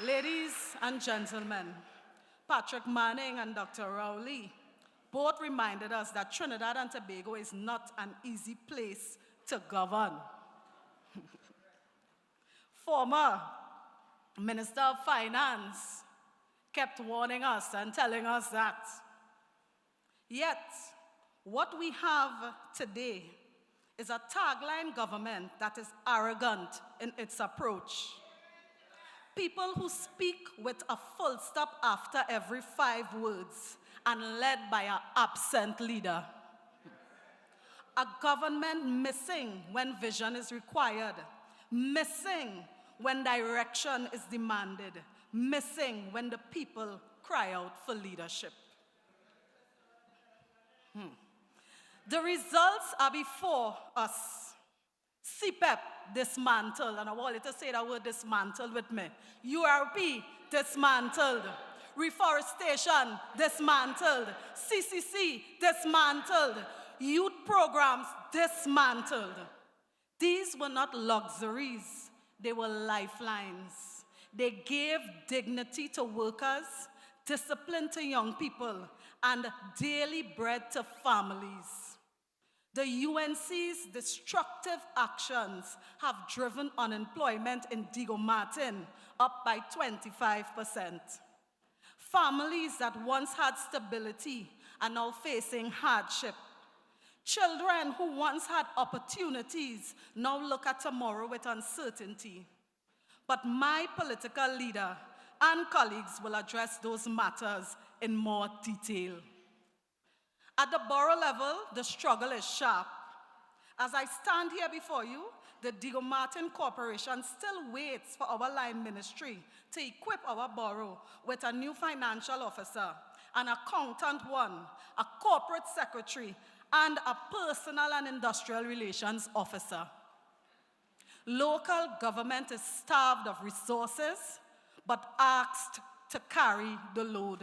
Ladies and gentlemen, Patrick Manning and Dr. Rowley both reminded us that Trinidad and Tobago is not an easy place to govern. Former Minister of Finance kept warning us and telling us that. Yet, what we have today is a tagline government that is arrogant in its approach. People who speak with a full stop after every 5 words and led by an absent leader. A government missing when vision is required, missing when direction is demanded, missing when the people cry out for leadership. The results are before us. CPEP dismantled, and I want you to say that word dismantled with me. URP dismantled. Reforestation dismantled. CCC dismantled. Youth programs dismantled. These were not luxuries, they were lifelines. They gave dignity to workers, discipline to young people, and daily bread to families. The UNC's destructive actions have driven unemployment in Diego Martin up by 25%. Families that once had stability are now facing hardship. Children who once had opportunities now look at tomorrow with uncertainty. But my political leader and colleagues will address those matters in more detail. At the borough level, the struggle is sharp. As I stand here before you, the Diego Martin Corporation still waits for our line ministry to equip our borough with a new financial officer, an accountant one, a corporate secretary, and a personal and industrial relations officer. Local government is starved of resources, but asked to carry the load.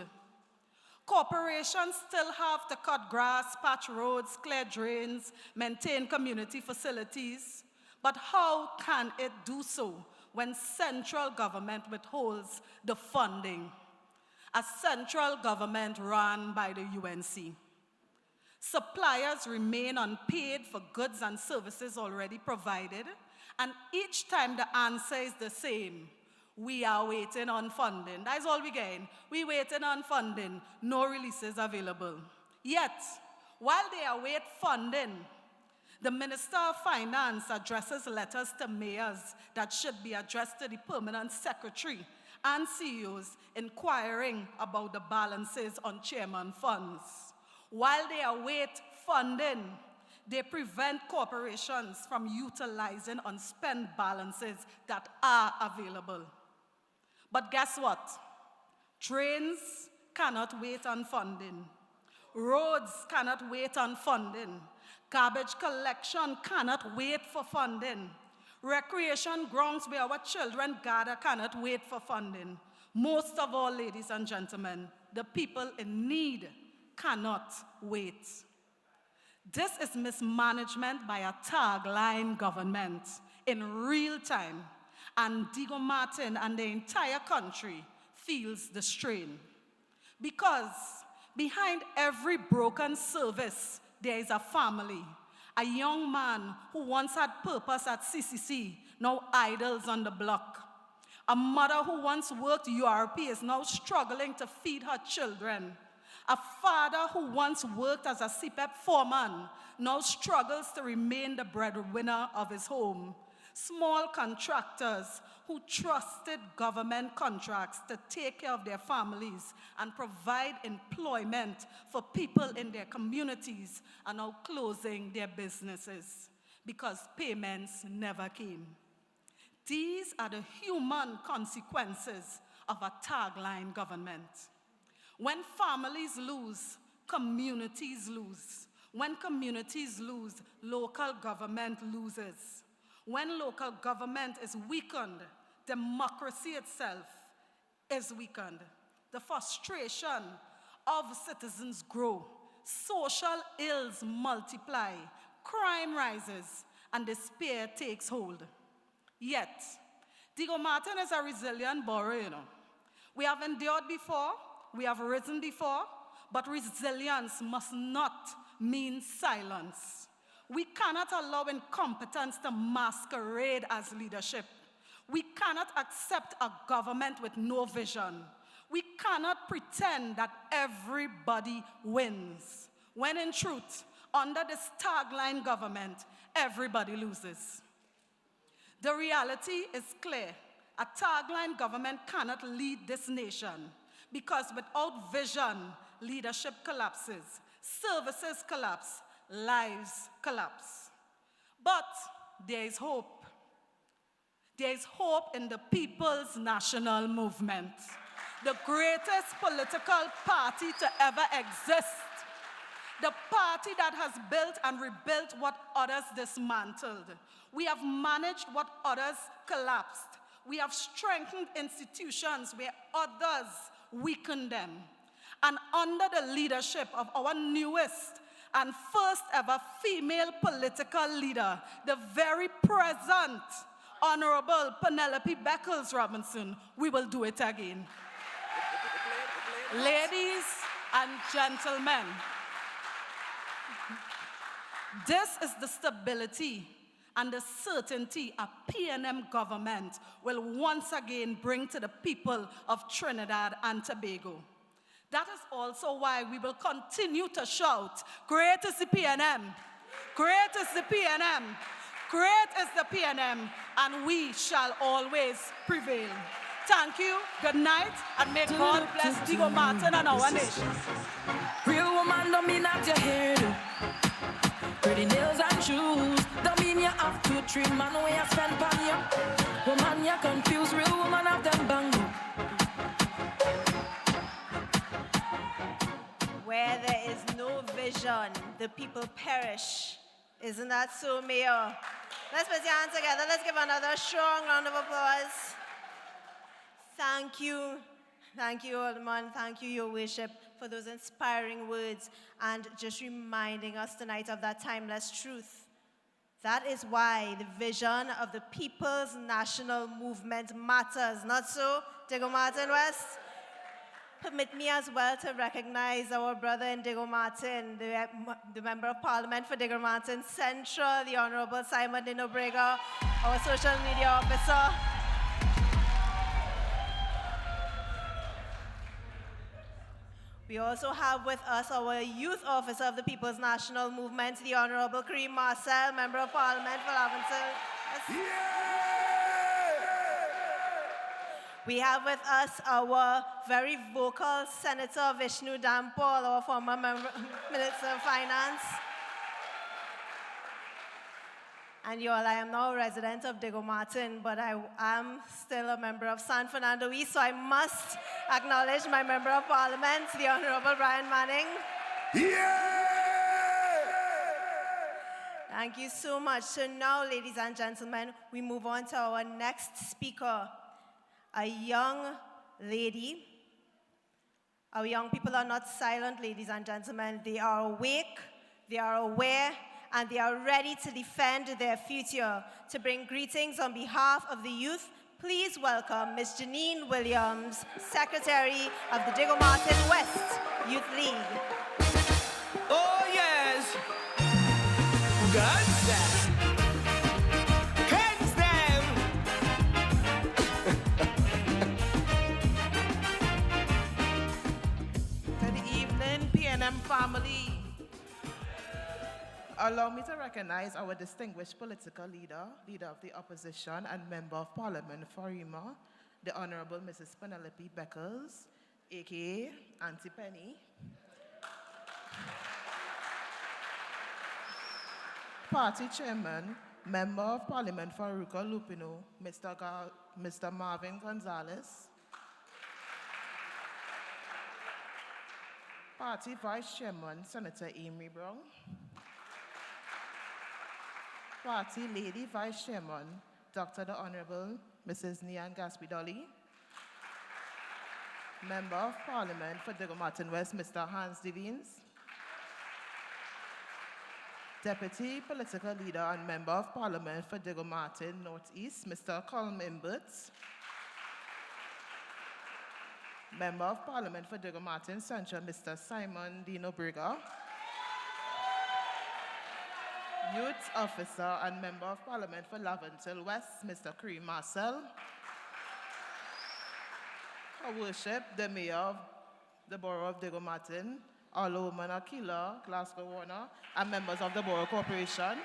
Corporations still have to cut grass, patch roads, clear drains, maintain community facilities. But how can it do so when central government withholds the funding? A central government run by the UNC. Suppliers remain unpaid for goods and services already provided, and each time the answer is the same. We are waiting on funding. That's all we gain. We waiting on funding. No releases available. Yet, while they await funding, the Minister of Finance addresses letters to mayors that should be addressed to the Permanent Secretary and CEOs inquiring about the balances on chairman funds. While they await funding, they prevent corporations from utilizing unspent balances that are available. But guess what? Trains cannot wait on funding. Roads cannot wait on funding. Garbage collection cannot wait for funding. Recreation grounds where our children gather cannot wait for funding. Most of all, ladies and gentlemen, the people in need cannot wait. This is mismanagement by a tagline government in real time, and Diego Martin and the entire country feels the strain. Because behind every broken service, there is a family. A young man who once had purpose at CCC now idles on the block. A mother who once worked URP is now struggling to feed her children. A father who once worked as a CPEP foreman now struggles to remain the breadwinner of his home. Small contractors who trusted government contracts to take care of their families and provide employment for people in their communities are now closing their businesses because payments never came. These are the human consequences of a tagline government. When families lose, communities lose. When communities lose, local government loses. When local government is weakened, democracy itself is weakened. The frustration of citizens grow. Social ills multiply. Crime rises, and despair takes hold. Yet, Diego Martin is a resilient borough, you know. We have endured before, we have risen before, but resilience must not mean silence. We cannot allow incompetence to masquerade as leadership. We cannot accept a government with no vision. We cannot pretend that everybody wins, when in truth, under this tagline government, everybody loses. The reality is clear. A tagline government cannot lead this nation because without vision, leadership collapses, services collapse, lives collapse. But there is hope. There is hope in the People's National Movement, the greatest political party to ever exist, the party that has built and rebuilt what others dismantled. We have managed what others collapsed. We have strengthened institutions where others weakened them. And under the leadership of our newest and first ever female political leader, the very present Honorable Pennelope Beckles Robinson, we will do it again. Ladies and gentlemen, this is the stability and the certainty a PNM government will once again bring to the people of Trinidad and Tobago. That is also why we will continue to shout, great is the PNM, great is the PNM, great is the PNM, and we shall always prevail. Thank you, good night, and may God bless Diego Martin and our nation. Real woman don't mean that your hair do. Pretty nails and shoes don't mean you have 2, 3 man where you spend on you. Woman, you're confused. Real woman have them bang. Where there is no vision, the people perish. Isn't that so, Mayor? Let's put your hands together. Let's give another strong round of applause. Thank you. Thank you, Alderman. Thank you, Your Worship, for those inspiring words and just reminding us tonight of that timeless truth. That is why the vision of the People's National Movement matters. Not so, Diego Martin West? Permit me as well to recognize our brother in Diego Martin, the Member of Parliament for Diego Martin Central, the Honorable Symon de Nobriga, our social media officer. We also have with us our youth officer of the People's National Movement, the Honorable Kareem Marcel, Member of Parliament for Laventille. Yes. We have with us our very vocal Senator Vishnu Dampal, our former Minister of Finance. And y'all, I am now a resident of Diego Martin, but I am still a member of San Fernando East, so I must acknowledge my Member of Parliament, the Honorable Browne Manning. Yeah! Thank you so much. So now, ladies and gentlemen, we move on to our next speaker, a young lady. Our young people are not silent, ladies and gentlemen. They are awake, they are aware, and they are ready to defend their future. To bring greetings on behalf of the youth, please welcome Ms. Janine Williams, Secretary of the Diego Martin West Youth League. Oh, yes. Guns down. Hands down. Good evening, PNM family. Allow me to recognize our distinguished political leader, leader of the opposition and member of parliament for Rima, the Honorable Mrs. Pennelope Beckles, aka Auntie Penny. Party chairman, member of parliament for Ruka Lupino, Mr. Marvin Gonzalez. Party vice chairman, Senator Amery Browne. Party Lady Vice Chairman, Dr. the Honorable Mrs. Nian Gaspidoli. Member of Parliament for Diego Martin West, Mr. Hans Des Vignes. Deputy Political Leader and Member of Parliament for Diego Martin Northeast, Mr. Colm Imbert. Member of Parliament for Diego Martin Central, Mr. Symon de Nobriga. Youth Officer and Member of Parliament for Laventille West, Mr. Colm Marcel. Her Worship, the Mayor of the Borough of Diego Martin, Alderwoman Akila Glasgow Warner, and members of the Borough Corporation.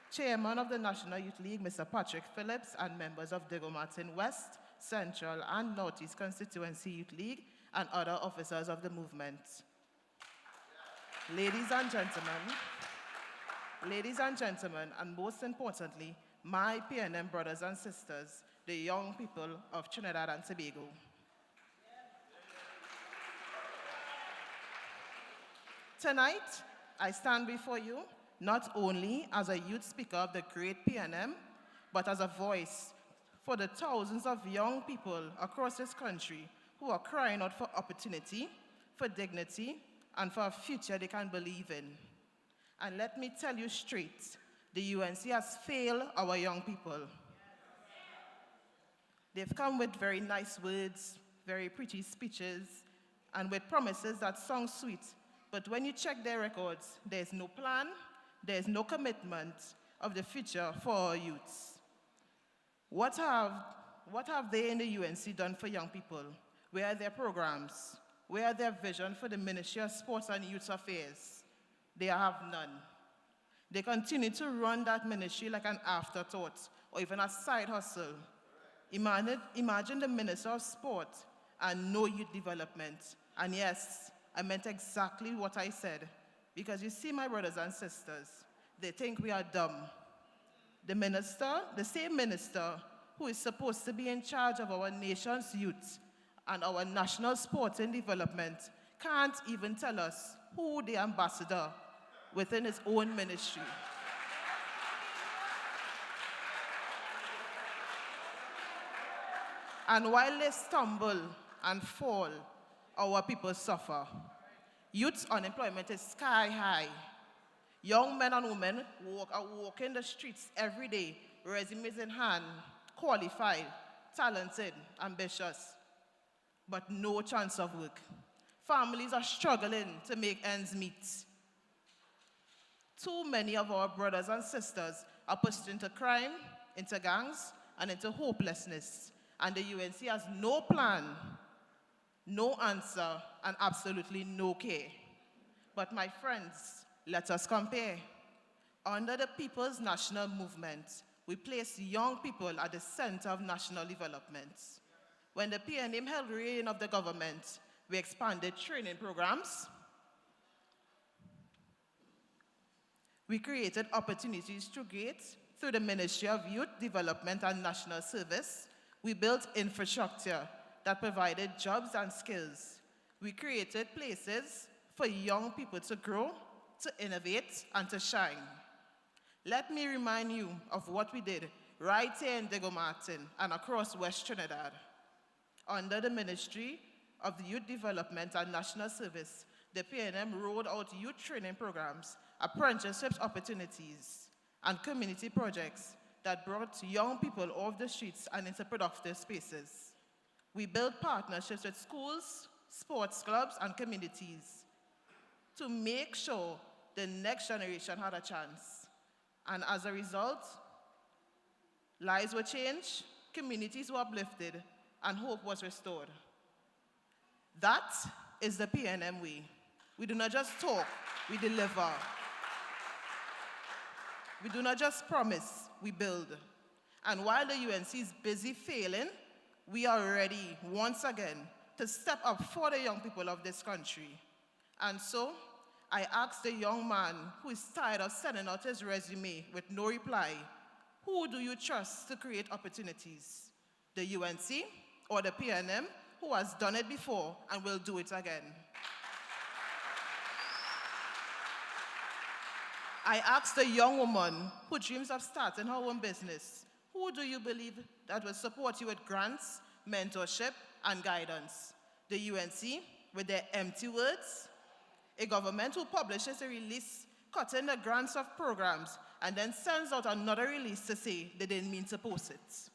Chairman of the National Youth League, Mr. Patrick Phillips, and members of Diego Martin West, Central, and Northeast Constituency Youth League, and other officers of the movement. Ladies and gentlemen, and most importantly, my PNM brothers and sisters, the young people of Trinidad and Tobago. Tonight, I stand before you not only as a youth speaker of the great PNM, but as a voice for the thousands of young people across this country who are crying out for opportunity, for dignity, and for a future they can believe in. And let me tell you straight, the UNC has failed our young people. They've come with very nice words, very pretty speeches, and with promises that sound sweet, but when you check their records, there's no plan, there's no commitment of the future for our youths. What have they in the UNC done for young people? Where are their programs? Where are their vision for the Ministry of Sports and Youth Affairs? They have none. They continue to run that ministry like an afterthought or even a side hustle. Imagine the Minister of Sport and no youth development. And yes, I meant exactly what I said. Because you see, my brothers and sisters, they think we are dumb. The same minister who is supposed to be in charge of our nation's youth and our national sporting development can't even tell us who the ambassador within his own ministry. And while they stumble and fall, our people suffer. Youth unemployment is sky high. Young men and women are walking the streets every day, resumes in hand, qualified, talented, ambitious, but no chance of work. Families are struggling to make ends meet. Too many of our brothers and sisters are pushed into crime, into gangs, and into hopelessness. And the UNC has no plan, no answer, and absolutely no care. But my friends, let us compare. Under the People's National Movement, we place young people at the center of national development. When the PNM held reign of the government, we expanded training programs. We created opportunities to create through the Ministry of Youth Development and National Service. We built infrastructure that provided jobs and skills. We created places for young people to grow, to innovate, and to shine. Let me remind you of what we did right here in Diego Martin and across West Trinidad. Under the Ministry of Youth Development and National Service, the PNM rolled out youth training programs, apprenticeships opportunities, and community projects that brought young people off the streets and into productive spaces. We built partnerships with schools, sports clubs, and communities to make sure the next generation had a chance. And as a result, lives were changed, communities were uplifted, and hope was restored. That is the PNM way. We do not just talk, we deliver. We do not just promise, we build. And while the UNC is busy failing, we are ready once again to step up for the young people of this country. And so, I asked the young man who is tired of sending out his resume with no reply, who do you trust to create opportunities? The UNC or the PNM, who has done it before and will do it again? I asked the young woman who dreams of starting her own business, who do you believe that will support you with grants, mentorship, and guidance? The UNC, with their empty words? A government who publishes a release cutting the grants of programs, and then sends out another release to say they didn't mean to post it.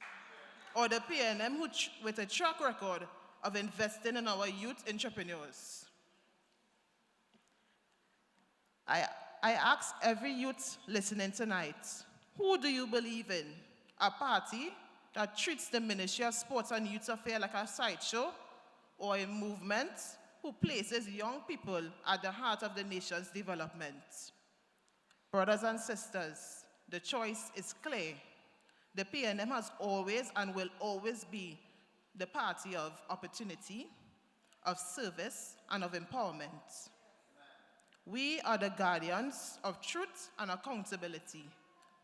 Or the PNM with a track record of investing in our youth entrepreneurs. I ask every youth listening tonight, who do you believe in? A party that treats the Ministry of Sports and Youth Affairs like a sideshow, or a movement who places young people at the heart of the nation's development? Brothers and sisters, the choice is clear. The PNM has always and will always be the party of opportunity, of service, and of empowerment. We are the guardians of truth and accountability.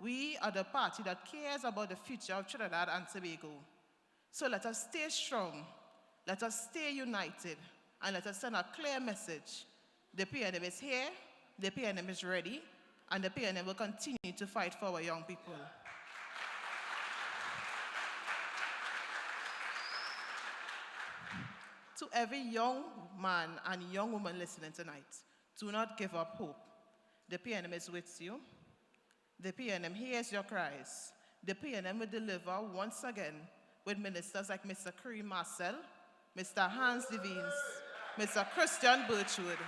We are the party that cares about the future of Trinidad and Tobago. So let us stay strong, let us stay united, and let us send a clear message. The PNM is here, the PNM is ready, and the PNM will continue to fight for our young people. To every young man and young woman listening tonight, do not give up hope. The PNM is with you. The PNM hears your cries. The PNM will deliver once again with ministers like Mr. Colm Marcel, Mr. Des Vignes, Mr. Christian Birchwood,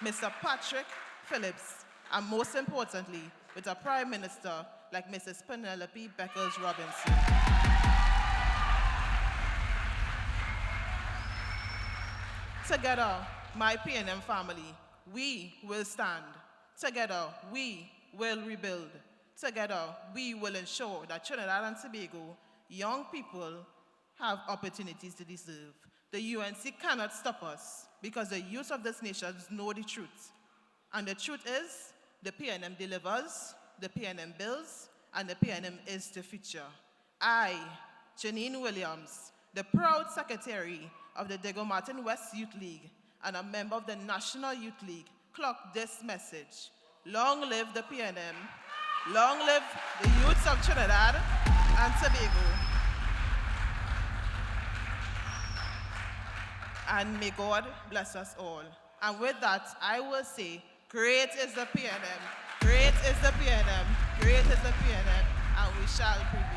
Mr. Patrick Phillips, and most importantly, with a Prime Minister like Mrs. Pennelope Beckles Robinson. Together, my PNM family, we will stand. Together, we will rebuild. Together, we will ensure that Trinidad and Tobago young people have opportunities to deserve. The UNC cannot stop us because the youth of this nation know the truth. And the truth is, the PNM delivers, the PNM builds, and the PNM is the future. I, Janine Williams, the proud secretary of the Diego Martin West Youth League and a member of the National Youth League, clock this message. Long live the PNM, long live the youths of Trinidad and Tobago. And may God bless us all. And with that, I will say, great is the PNM, great is the PNM, great is the PNM, and we shall prevail.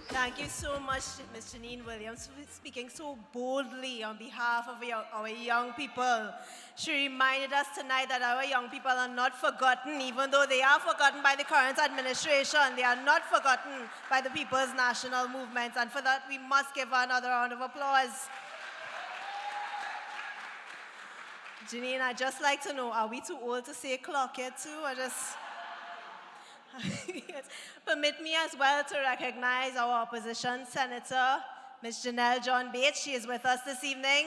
Thank you so much, Ms. Janine Williams, for speaking so boldly on behalf of our young people. She reminded us tonight that our young people are not forgotten, even though they are forgotten by the current administration. They are not forgotten by the People's National Movement, and for that, we must give her another round of applause. Janine, I'd just like to know, are we too old to say clock it too, or just... Yes. Permit me as well to recognize our opposition senator, Ms. Janelle John Bates. She is with us this evening.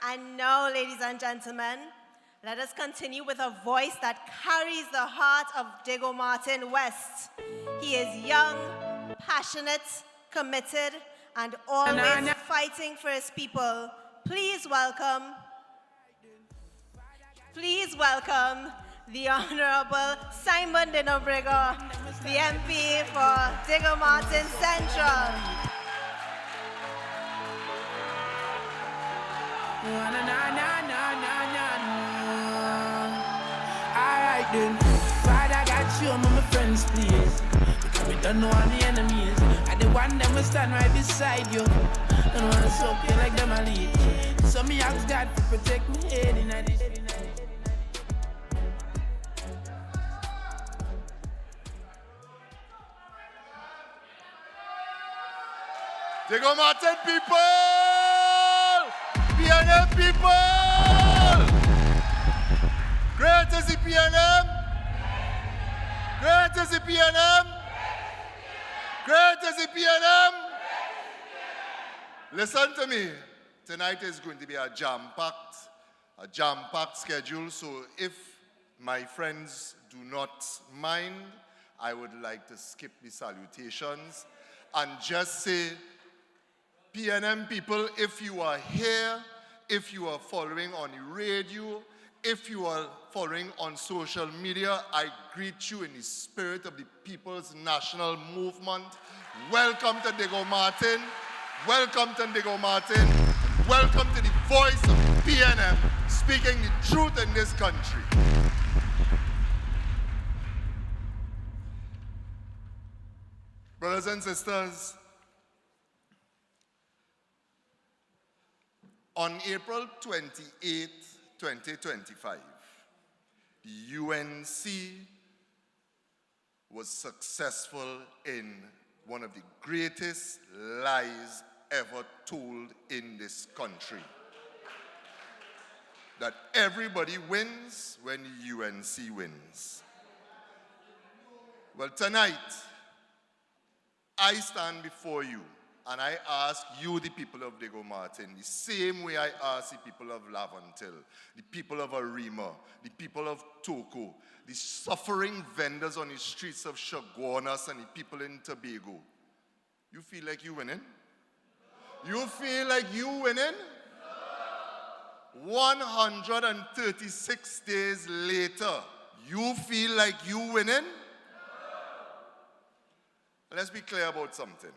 And now, ladies and gentlemen, let us continue with a voice that carries the heart of Diego Martin West. He is young, passionate, committed, and always fighting for his people. Please welcome the Honorable Symon de Nobriga, the MP for Diego Martin Central. Alright then, Father got you among my friends, please. Because we don't know all the enemies. And the one that will stand right beside you. Don't want to soak you like them a lead. So me ask God to protect me head in this. Diego Martin people! PNM people! Great is the PNM! Great is the PNM! Great is the PNM! Listen to me. Tonight is going to be a jam-packed schedule, so if my friends do not mind, I would like to skip the salutations and just say, PNM people, if you are here, if you are following on the radio, If you are following on social media, I greet you in the spirit of the People's National Movement. Welcome to Diego Martin. Welcome to Diego Martin. Welcome to the voice of PNM, speaking the truth in this country. Brothers and sisters, on April 28, 2025, the UNC was successful in one of the greatest lies ever told in this country. That everybody wins when the UNC wins. Well, tonight, I stand before you and I ask you, the people of Diego Martin, the same way I ask the people of Laventille, the people of Arima, the people of Toko, the suffering vendors on the streets of Chaguanas and the people in Tobago. You feel like you winning? You feel like you winning? 136 days later, you feel like you winning? Let's be clear about something.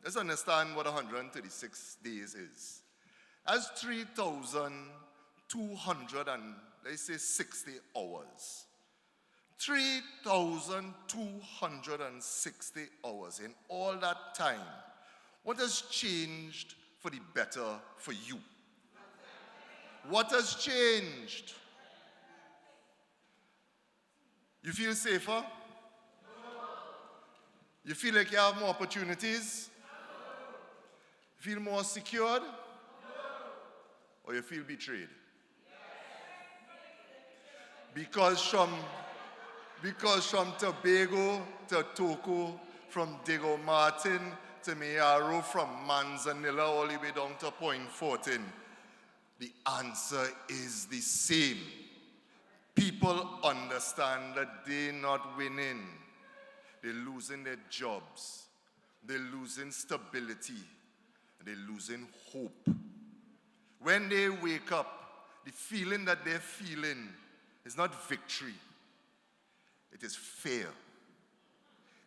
Let's understand what 136 days is. That's 3,260 hours. 3,260 hours. In all that time, what has changed for the better for you? What has changed? You feel safer? You feel like you have more opportunities? You feel more secured? Or you feel betrayed? Because from Tobago to Toko, from Diego Martin to Mayaro, from Manzanilla all the way down to Point 14, the answer is the same. People understand that they're not winning. They're losing their jobs. They're losing stability. They're losing hope. When they wake up, the feeling that they're feeling is not victory. It is fear.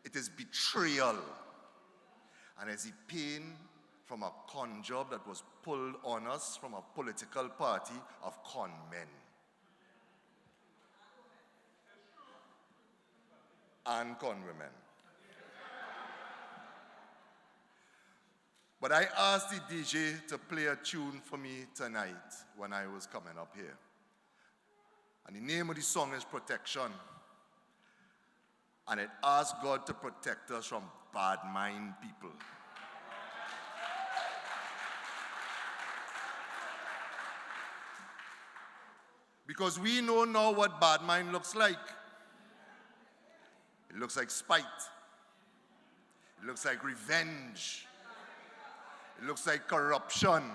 It is betrayal. And it's the pain from a con job that was pulled on us from a political party of con men. And con women. But I asked the DJ to play a tune for me tonight when I was coming up here. And the name of the song is Protection. And it asks God to protect us from bad mind people. Because we know now what bad mind looks like. It looks like spite. It looks like revenge. It looks like corruption.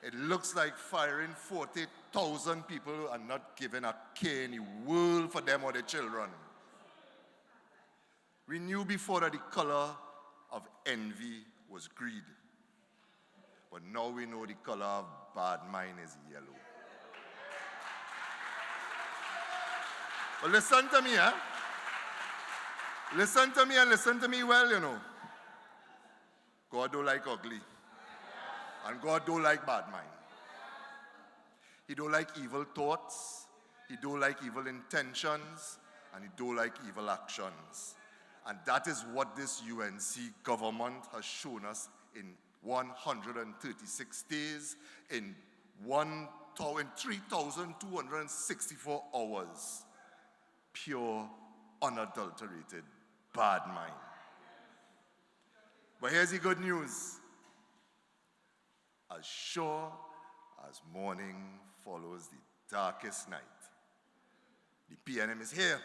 It looks like firing 40,000 people and not giving a care in the world for them or their children. We knew before that the color of envy was greed. But now we know the color of bad mind is yellow. But listen to me, eh? Listen to me and listen to me well, you know. God don't like ugly. And God don't like bad mind. He don't like evil thoughts. He don't like evil intentions. And he don't like evil actions. And that is what this UNC government has shown us in 136 days, in 3,264 hours. Pure, unadulterated, bad mind. But here's the good news. As sure as morning follows the darkest night, the PNM is here.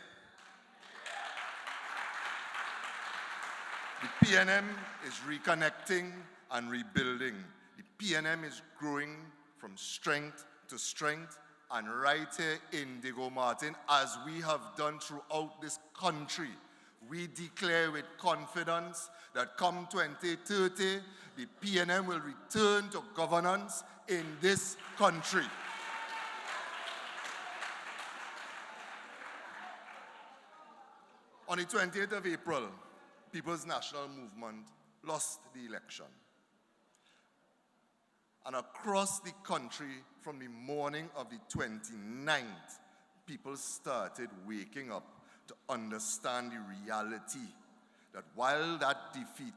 The PNM is reconnecting and rebuilding. The PNM is growing from strength to strength. And right here in Diego Martin, as we have done throughout this country, we declare with confidence that come 2030, the PNM will return to governance in this country. On the 28th of April, People's National Movement lost the election. And across the country, from the morning of the 29th, people started waking up to understand the reality that while that defeat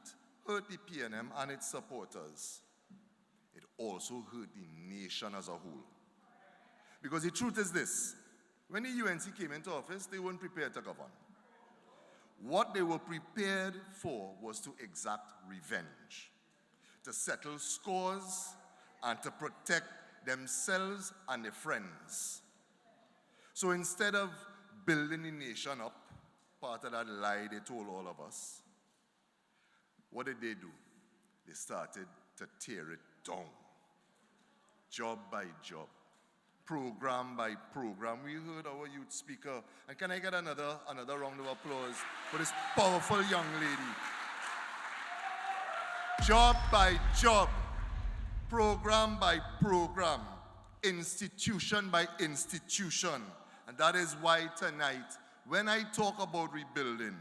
hurt the PNM and its supporters, it also hurt the nation as a whole. Because the truth is this, when the UNC came into office, they weren't prepared to govern. What they were prepared for was to exact revenge, to settle scores, and to protect themselves and their friends. So instead of building the nation up, part of that lie they told all of us, what did they do? They started to tear it down. Job by job, program by program. We heard our youth speaker. And can I get another round of applause for this powerful young lady? Job by job, program by program, institution by institution. And that is why tonight, when I talk about rebuilding,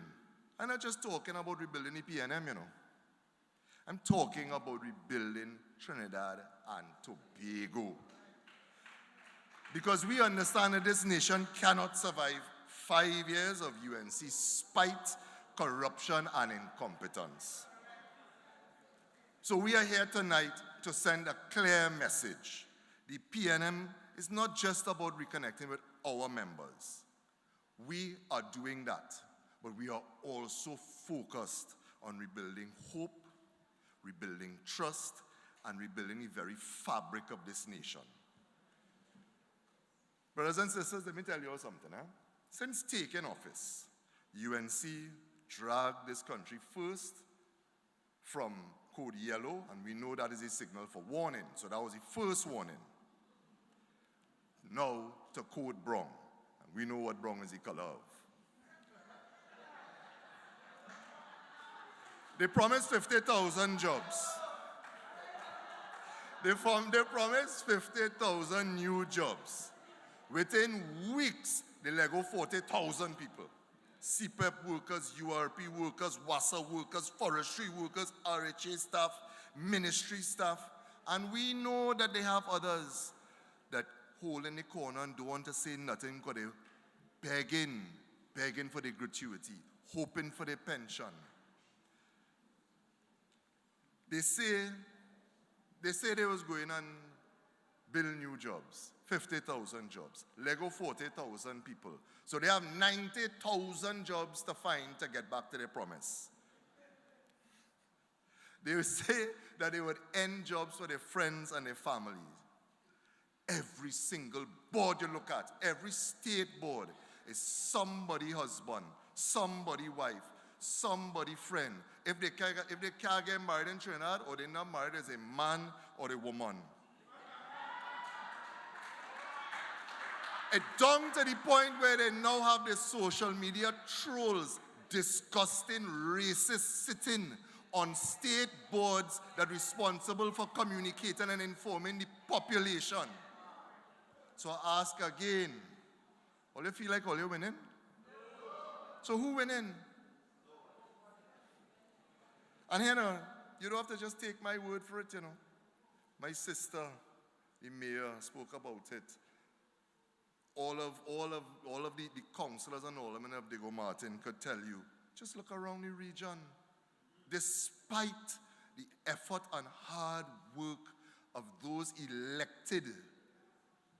I'm not just talking about rebuilding the PNM, you know. I'm talking about rebuilding Trinidad and Tobago. Because we understand that this nation cannot survive 5 years of UNC spite, corruption, and incompetence. So we are here tonight to send a clear message. The PNM is not just about reconnecting with our members. We are doing that, but we are also focused on rebuilding hope, rebuilding trust, and rebuilding the very fabric of this nation. Brothers and sisters, let me tell you all something. Since taking office, UNC dragged this country first from code yellow, and we know that is a signal for warning. So that was the first warning. Now to code brown, and we know what brown is the color of. They promised 50,000 jobs. They promised 50,000 new jobs. Within weeks, they let go 40,000 people. CPEP workers, URP workers, WASA workers, forestry workers, RHA staff, ministry staff. And we know that they have others that hold in the corner and don't want to say nothing because they're begging for the gratuity, hoping for the pension. They say they was going and build new jobs, 50,000 jobs. Lego 40,000 people. So they have 90,000 jobs to find to get back to their promise. They will say that they would end jobs for their friends and their families. Every single board you look at, every state board is somebody husband, somebody wife, somebody friend. If they can't get married in Trinidad, or they're not married as a man or a woman. It's down to the point where they now have the social media trolls, disgusting racists sitting on state boards that are responsible for communicating and informing the population. So I ask again, all you feel like all you winning? So who winning? And you know, you don't have to just take my word for it, you know. My sister, the mayor, spoke about it. All of the councillors and aldermen of Diego Martin could tell you, just look around the region. Despite the effort and hard work of those elected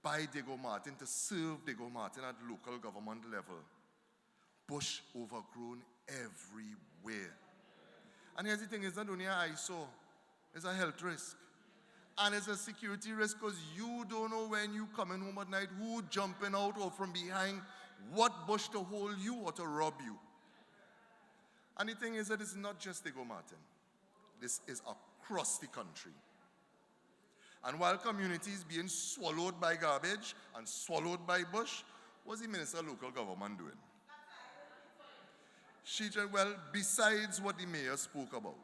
by Diego Martin to serve Diego Martin at local government level, bush overgrown everywhere. And here's the thing, it's not only an eyesore, it's a health risk. And it's a security risk because you don't know when you coming home at night, who jumping out or from behind, what bush to hold you or to rob you. And the thing is that it's not just Diego Martin. This is across the country. And while communities being swallowed by garbage and swallowed by bush, what's the Minister of Local Government doing? She said, well, besides what the mayor spoke about,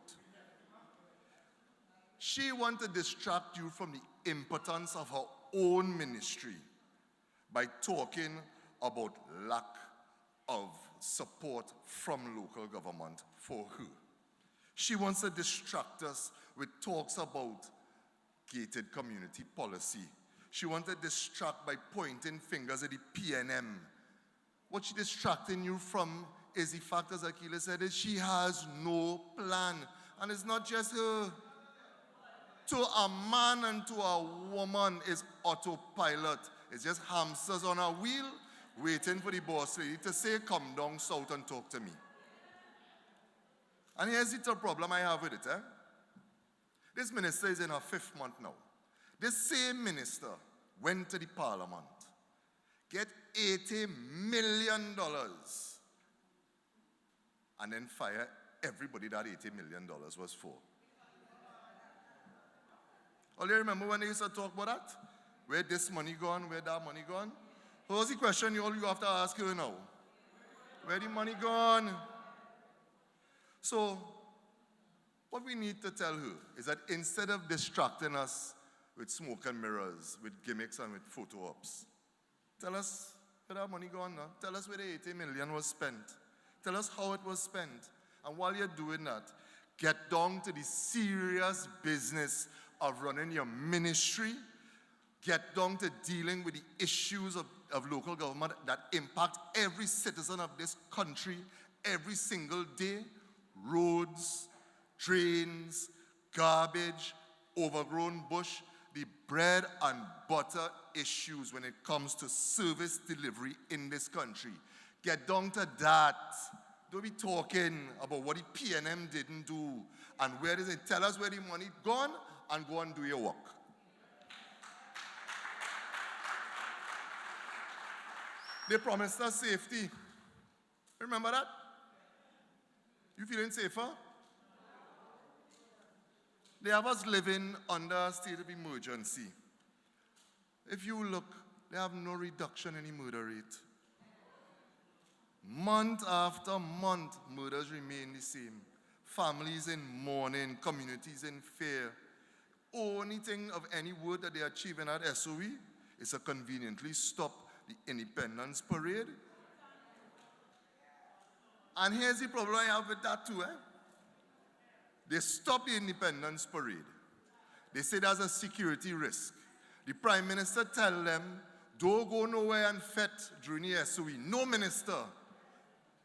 she wants to distract you from the impotence of her own ministry by talking about lack of support from local government for her. She wants to distract us with talks about gated community policy. She wants to distract by pointing fingers at the PNM. What she's distracting you from is the fact, as Akila said, is she has no plan. And it's not just her. To a man and to a woman is autopilot. It's just hamsters on a wheel waiting for the boss lady to say, come down south and talk to me. And here's the problem I have with it. This minister is in her 5th month now. This same minister went to the parliament, get $80 million, and then fire everybody that $80 million was for. All you remember when they used to talk about that? Where this money gone, where that money gone? What's the question you have to ask her now? Where the money gone? So, what we need to tell her is that instead of distracting us with smoke and mirrors, with gimmicks and with photo ops, tell us where that money gone now. Tell us where the 80 million was spent. Tell us how it was spent. And while you're doing that, get down to the serious business of running your ministry. Get down to dealing with the issues of local government that impact every citizen of this country every single day. Roads, drains, garbage, overgrown bush, the bread and butter issues when it comes to service delivery in this country. Get down to that. Don't be talking about what the PNM didn't do and where is it. Tell us where the money gone and go and do your work. They promised us safety. Remember that? You feeling safer? They have us living under a state of emergency. If you look, they have no reduction in the murder rate. Month after month, murders remain the same. Families in mourning, communities in fear. Only thing of any word that they are achieving at SOE is to conveniently stop the Independence Parade. And here's the problem I have with that too. They stop the Independence Parade. They say there's a security risk. The Prime Minister tell them, don't go nowhere and fet during the SOE. No minister.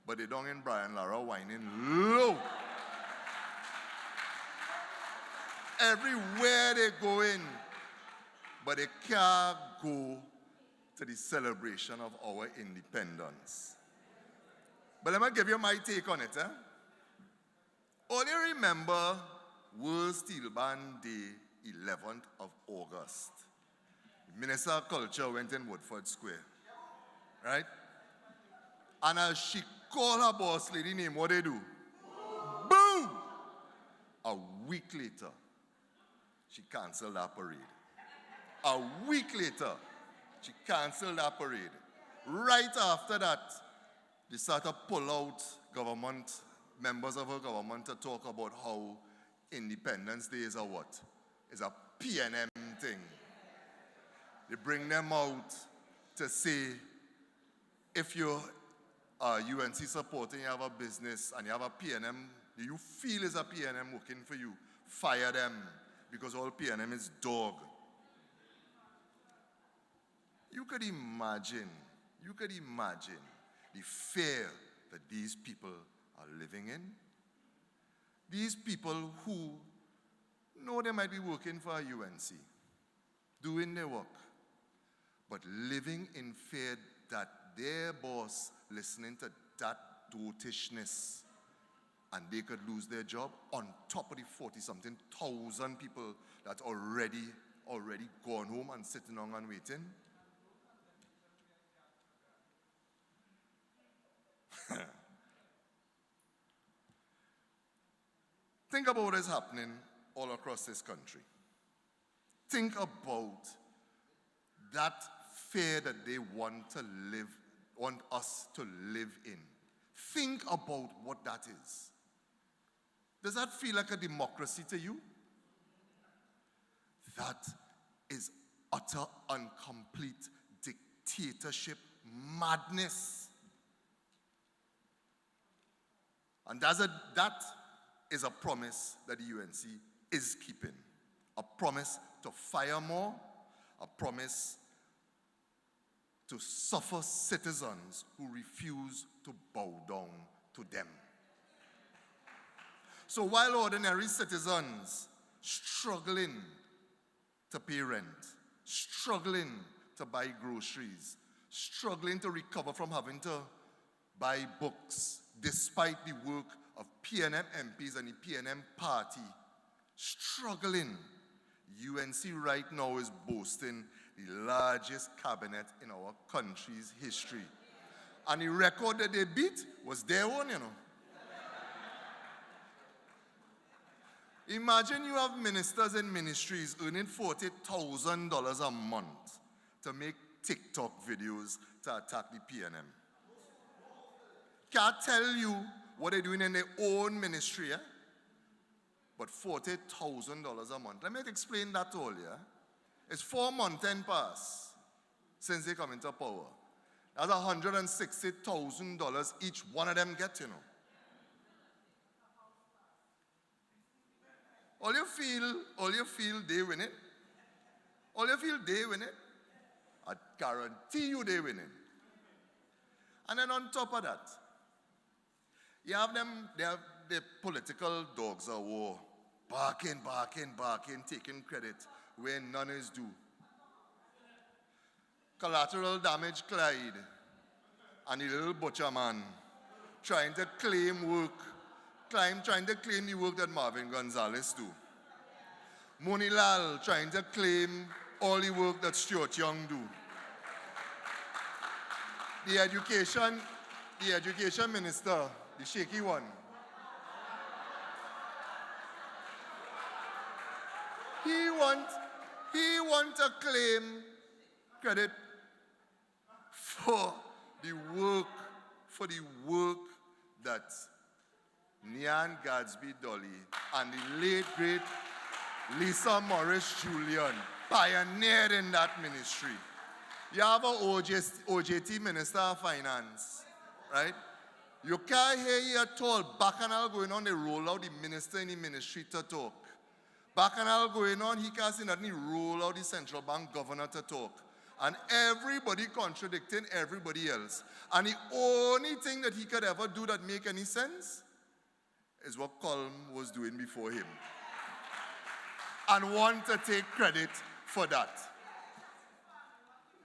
But they don't in Brian Lara whining low. Everywhere they go in, but they can't go to the celebration of our independence. But let me give you my take on it. Only remember World Steel Band Day, 11th of August. The Minister of Culture went in Woodford Square, right? And as she called her boss lady name, what they do? Boom! A week later, she canceled that parade. A week later, she canceled that parade. Right after that, they started to pull out government, members of her government to talk about how Independence Day is a what? Is a PNM thing. They bring them out to say, if you're UNC supporting, you have a business and you have a PNM, you feel is a PNM working for you, fire them because all PNM is dog. You could imagine the fear that these people are living in. These people who know they might be working for a UNC, doing their work, but living in fear that their boss listening to that dotishness and they could lose their job on top of the 40-something thousand people that already gone home and sitting on and waiting. Think about what is happening all across this country. Think about that fear that they want us to live in. Think about what that is. Does that feel like a democracy to you? That is utter and complete dictatorship madness. And that is a promise that the UNC is keeping. A promise to fire more, a promise to suffer citizens who refuse to bow down to them. So while ordinary citizens struggling to pay rent, struggling to buy groceries, struggling to recover from having to buy books, despite the work of PNM MPs and the PNM party, struggling, UNC right now is boasting the largest cabinet in our country's history. And the record that they beat was their own, you know. Imagine you have ministers in ministries earning $40,000 a month to make TikTok videos to attack the PNM. Can't tell you what they're doing in their own ministry, eh? But $40,000 a month. Let me explain that to all, yeah? It's 4 months and pass since they come into power. That's $160,000 each one of them get, you know. All you feel they win it. All you feel they win it. I guarantee you they win it. And then on top of that, you have them, they have the political dogs of war, barking, taking credit where none is due. Collateral damage Clyde and the little butcher man trying to claim work, trying to claim the work that Marvin Gonzalez do. Monilal trying to claim all the work that Stuart Young do. The education minister, the shaky one, he want to claim credit for the work that Nyan Gadsby Dolly and the late great Lisa Morris Julian pioneered in that ministry. You have a OJT Minister of Finance, right? You can't hear here at all. Bacchanal going on, they roll out the minister in the ministry to talk. Bacchanal going on, he can't see nothing, he roll out the central bank governor to talk. And everybody contradicting everybody else. And the only thing that he could ever do that make any sense is what Colm was doing before him. And want to take credit for that.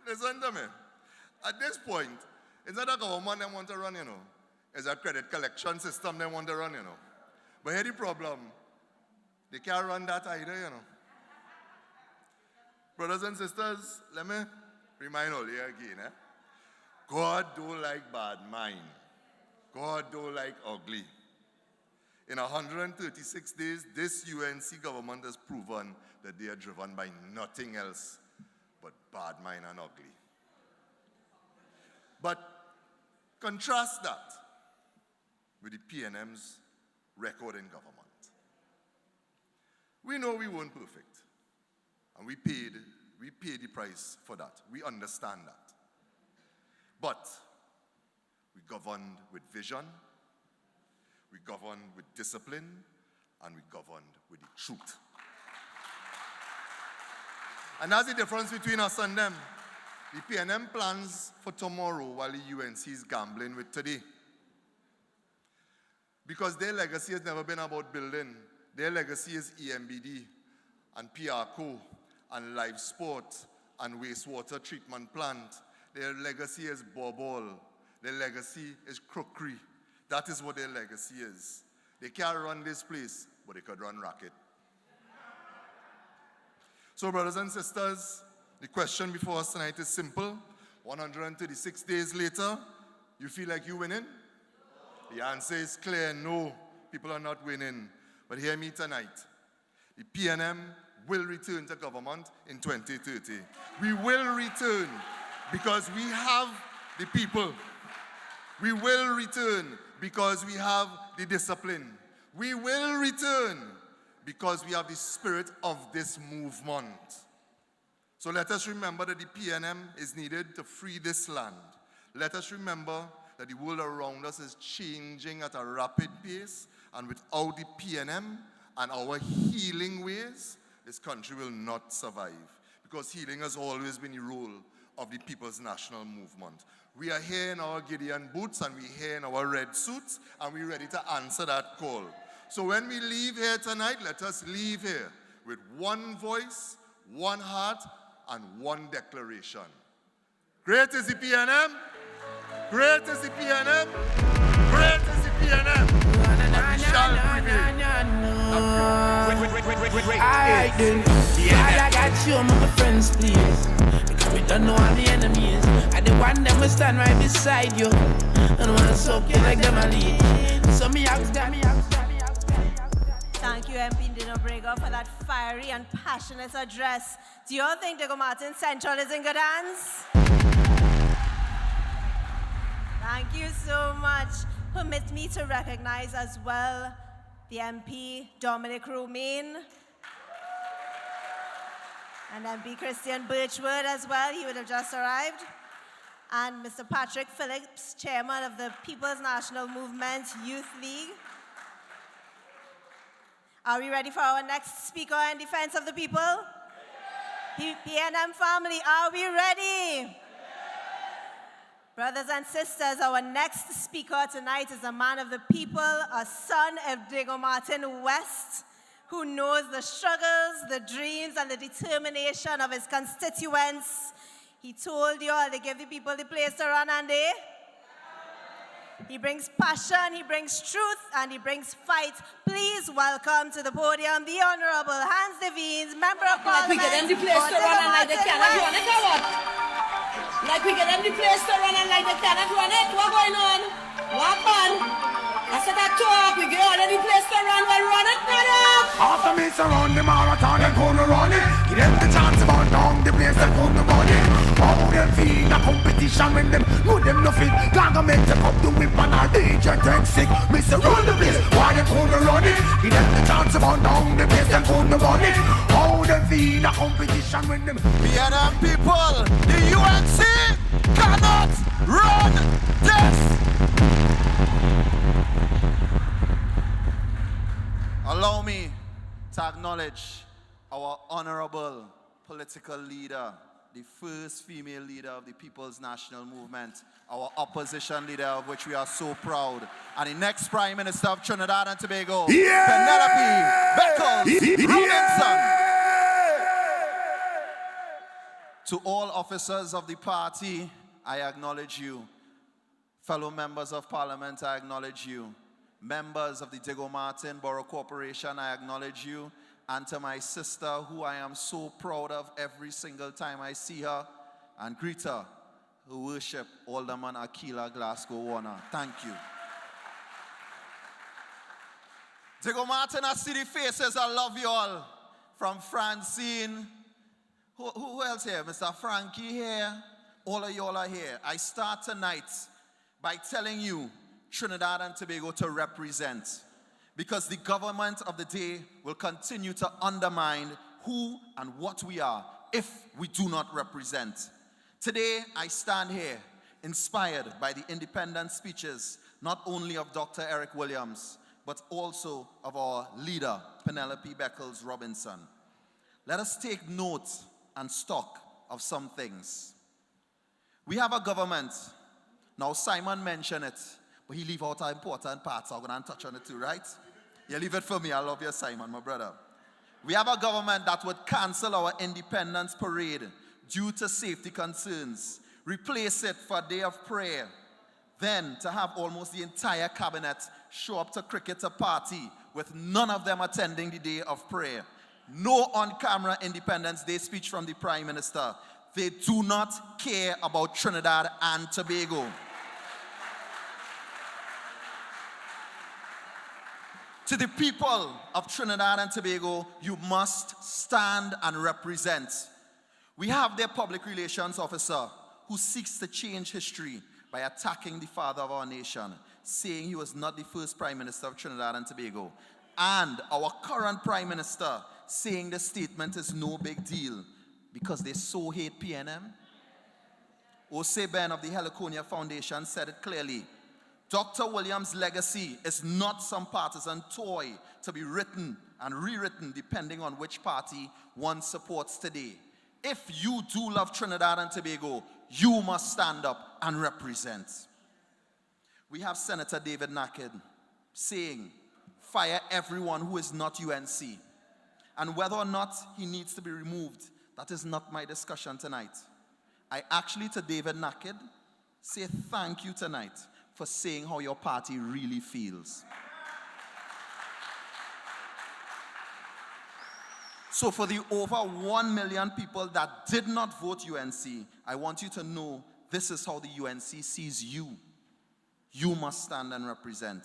Listen to me. At this point, it's not a government they want to run, you know. It's a credit collection system they want to run, you know. But here's the problem. They can't run that either, you know. Brothers and sisters, let me remind all you again, eh? God don't like bad mind. God don't like ugly. In 136 days, this UNC government has proven that they are driven by nothing else but bad mind and ugly. But contrast that with the PNM's record in government. We know we weren't perfect, and we paid the price for that. We understand that. But we governed with vision, we governed with discipline, and we governed with the truth. And that's the difference between us and them. The PNM plans for tomorrow while the UNC is gambling with today. Because their legacy has never been about building. Their legacy is EMBD and PRCO and live sport and wastewater treatment plant. Their legacy is bobble. Their legacy is crookery. That is what their legacy is. They can't run this place, but they could run racket. So brothers and sisters, the question before us tonight is simple. 136 days later, you feel like you're winning? The answer is clear, no, people are not winning. But hear me tonight. The PNM will return to government in 2030. We will return because we have the people. We will return because we have the discipline. We will return because we have the spirit of this movement. So let us remember that the PNM is needed to free this land. Let us remember that the world around us is changing at a rapid pace, and without the PNM and our healing ways, this country will not survive. Because healing has always been the role of the People's National Movement. We are here in our Gideon boots and we're here in our red suits and we're ready to answer that call. So when we leave here tonight, let us leave here with one voice, one heart, and one declaration. Great is the PNM. Great is the PNM. Great is the PNM. And we shall prevail. Alright then, I got you among my friends, please. Because we don't know all the enemies. I the one them will stand right beside you. And wanna soak you like them a lead. So me ask them. Thank you, MP de Nobriga, for that fiery and passionate address. Do you all think Diego Martin Central is in good hands? Thank you so much. Permit me to recognize as well the MP, Dominic Romaine, and MP Christian Birchwood as well. He would have just arrived. And Mr. Patrick Phillips, Chairman of the People's National Movement Youth League. Are we ready for our next speaker in defense of the people? PNM family, are we ready? Brothers and sisters, our next speaker tonight is a man of the people, a son of Diego Martin West, who knows the struggles, the dreams, and the determination of his constituents. He told you all to give the people the place to run, and he brings passion, he brings truth, and he brings fight. Please welcome to the podium the Honorable Des Vignes, Member of Parliament. Like we get them the place to run and like they cannot run it, or what? Like we get them the place to run and like they cannot run it. What going on? What on? I said that talk, we get all of the place to run, well run it, run it! After me surround the marathon and gonna run it. Give them the chance to burn down the place and come to money. How them feel a competition when them know them nothing. Gonna make them up the whip and our DJ take sick. Me surround the place, why they gonna run it? Give them the chance to burn down the place and come to money. How them feel a competition when them PNM people, the UNC cannot run this. Allow me to acknowledge our honorable political leader, the first female leader of the People's National Movement, our opposition leader of which we are so proud, and the next Prime Minister of Trinidad and Tobago, Pennelope Beckles Robinson. To all officers of the party, I acknowledge you. Fellow members of Parliament, I acknowledge you. Members of the Diego Martin Borough Corporation, I acknowledge you. And to my sister, who I am so proud of every single time I see her and greet her, who worship Alderman Akila Glasgow Warner. Thank you. Diego Martin, I see the faces, I love you all. From Francine, who else here? Mr. Frankie here, all of you all are here. I start tonight by telling you Trinidad and Tobago to represent, because the government of the day will continue to undermine who and what we are if we do not represent. Today, I stand here inspired by the independent speeches, not only of Dr. Eric Williams, but also of our leader, Pennelope Beckles Robinson. Let us take note and stock of some things. We have a government. Now, Symon mentioned it, but he leave out an important part, so I'm going to touch on it too, right? You leave it for me. I love you, Symon, my brother. We have a government that would cancel our independence parade due to safety concerns, replace it for a day of prayer, then to have almost the entire cabinet show up to cricket a party with none of them attending the day of prayer. No on-camera Independence Day speech from the Prime Minister. They do not care about Trinidad and Tobago. To the people of Trinidad and Tobago, you must stand and represent. We have their public relations officer who seeks to change history by attacking the father of our nation, saying he was not the first Prime Minister of Trinidad and Tobago. And our current Prime Minister saying the statement is no big deal because they so hate PNM. Ben of the Heliconia Foundation said it clearly. Dr. Williams' legacy is not some partisan toy to be written and rewritten depending on which party one supports today. If you do love Trinidad and Tobago, you must stand up and represent. We have Senator David Naked saying, fire everyone who is not UNC. And whether or not he needs to be removed, that is not my discussion tonight. I actually, to David Naked, say thank you tonight for saying how your party really feels. So for the over 1 million people that did not vote UNC, I want you to know this is how the UNC sees you. You must stand and represent.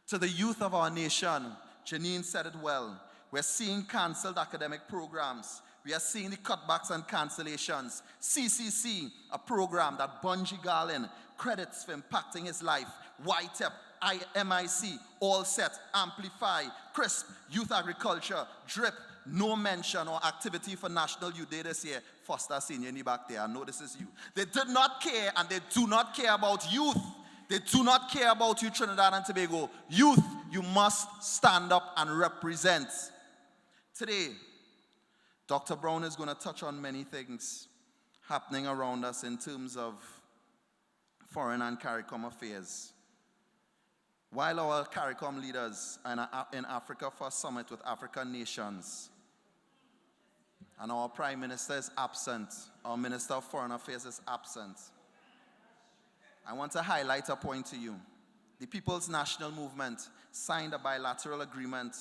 To the youth of our nation, Janine said it well. We're seeing cancelled academic programs. We are seeing the cutbacks and cancellations. CCC, a program that Bungie Garlin credits for impacting his life. YTEP, MIC, All Set, Amplify, CRISP, Youth Agriculture, DRIP, no mention or activity for National Youth Day this year. Foster Senior in the back there, I know this is you. They did not care, and they do not care about youth. They do not care about you, Trinidad and Tobago. Youth, you must stand up and represent. Today, Dr. Browne is going to touch on many things happening around us in terms of foreign and CARICOM affairs. While our CARICOM leaders are in Africa for a summit with African nations, and our Prime Minister is absent, our Minister of Foreign Affairs is absent, I want to highlight a point to you. The People's National Movement signed a bilateral agreement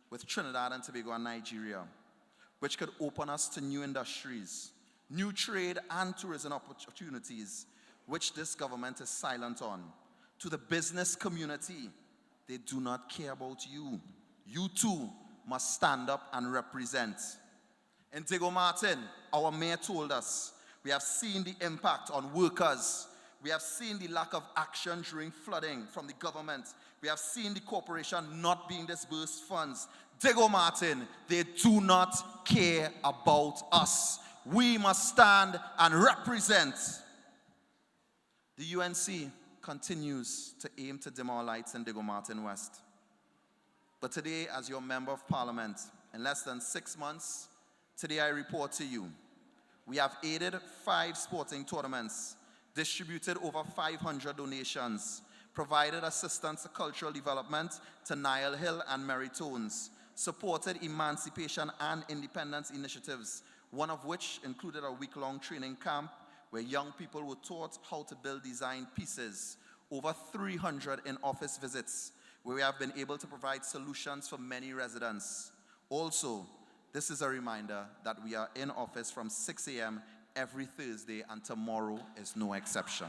with Trinidad and Tobago and Nigeria, which could open us to new industries, new trade and tourism opportunities, which this government is silent on. To the business community, they do not care about you. You too must stand up and represent. In Diego Martin, our mayor told us, we have seen the impact on workers. We have seen the lack of action during flooding from the government. We have seen the corporation not being disbursed funds. Diego Martin, they do not care about us. We must stand and represent. The UNC continues to aim to dim our lights in Diego Martin West. But today, as your member of parliament, in less than 6 months, today I report to you, we have aided 5 sporting tournaments, distributed over 500 donations, provided assistance to cultural development to Nile Hill and Meritones, supported emancipation and independence initiatives, one of which included a week-long training camp where young people were taught how to build design pieces, over 300 in-office visits, where we have been able to provide solutions for many residents. Also, this is a reminder that we are in office from 6 a.m. every Thursday, and tomorrow is no exception.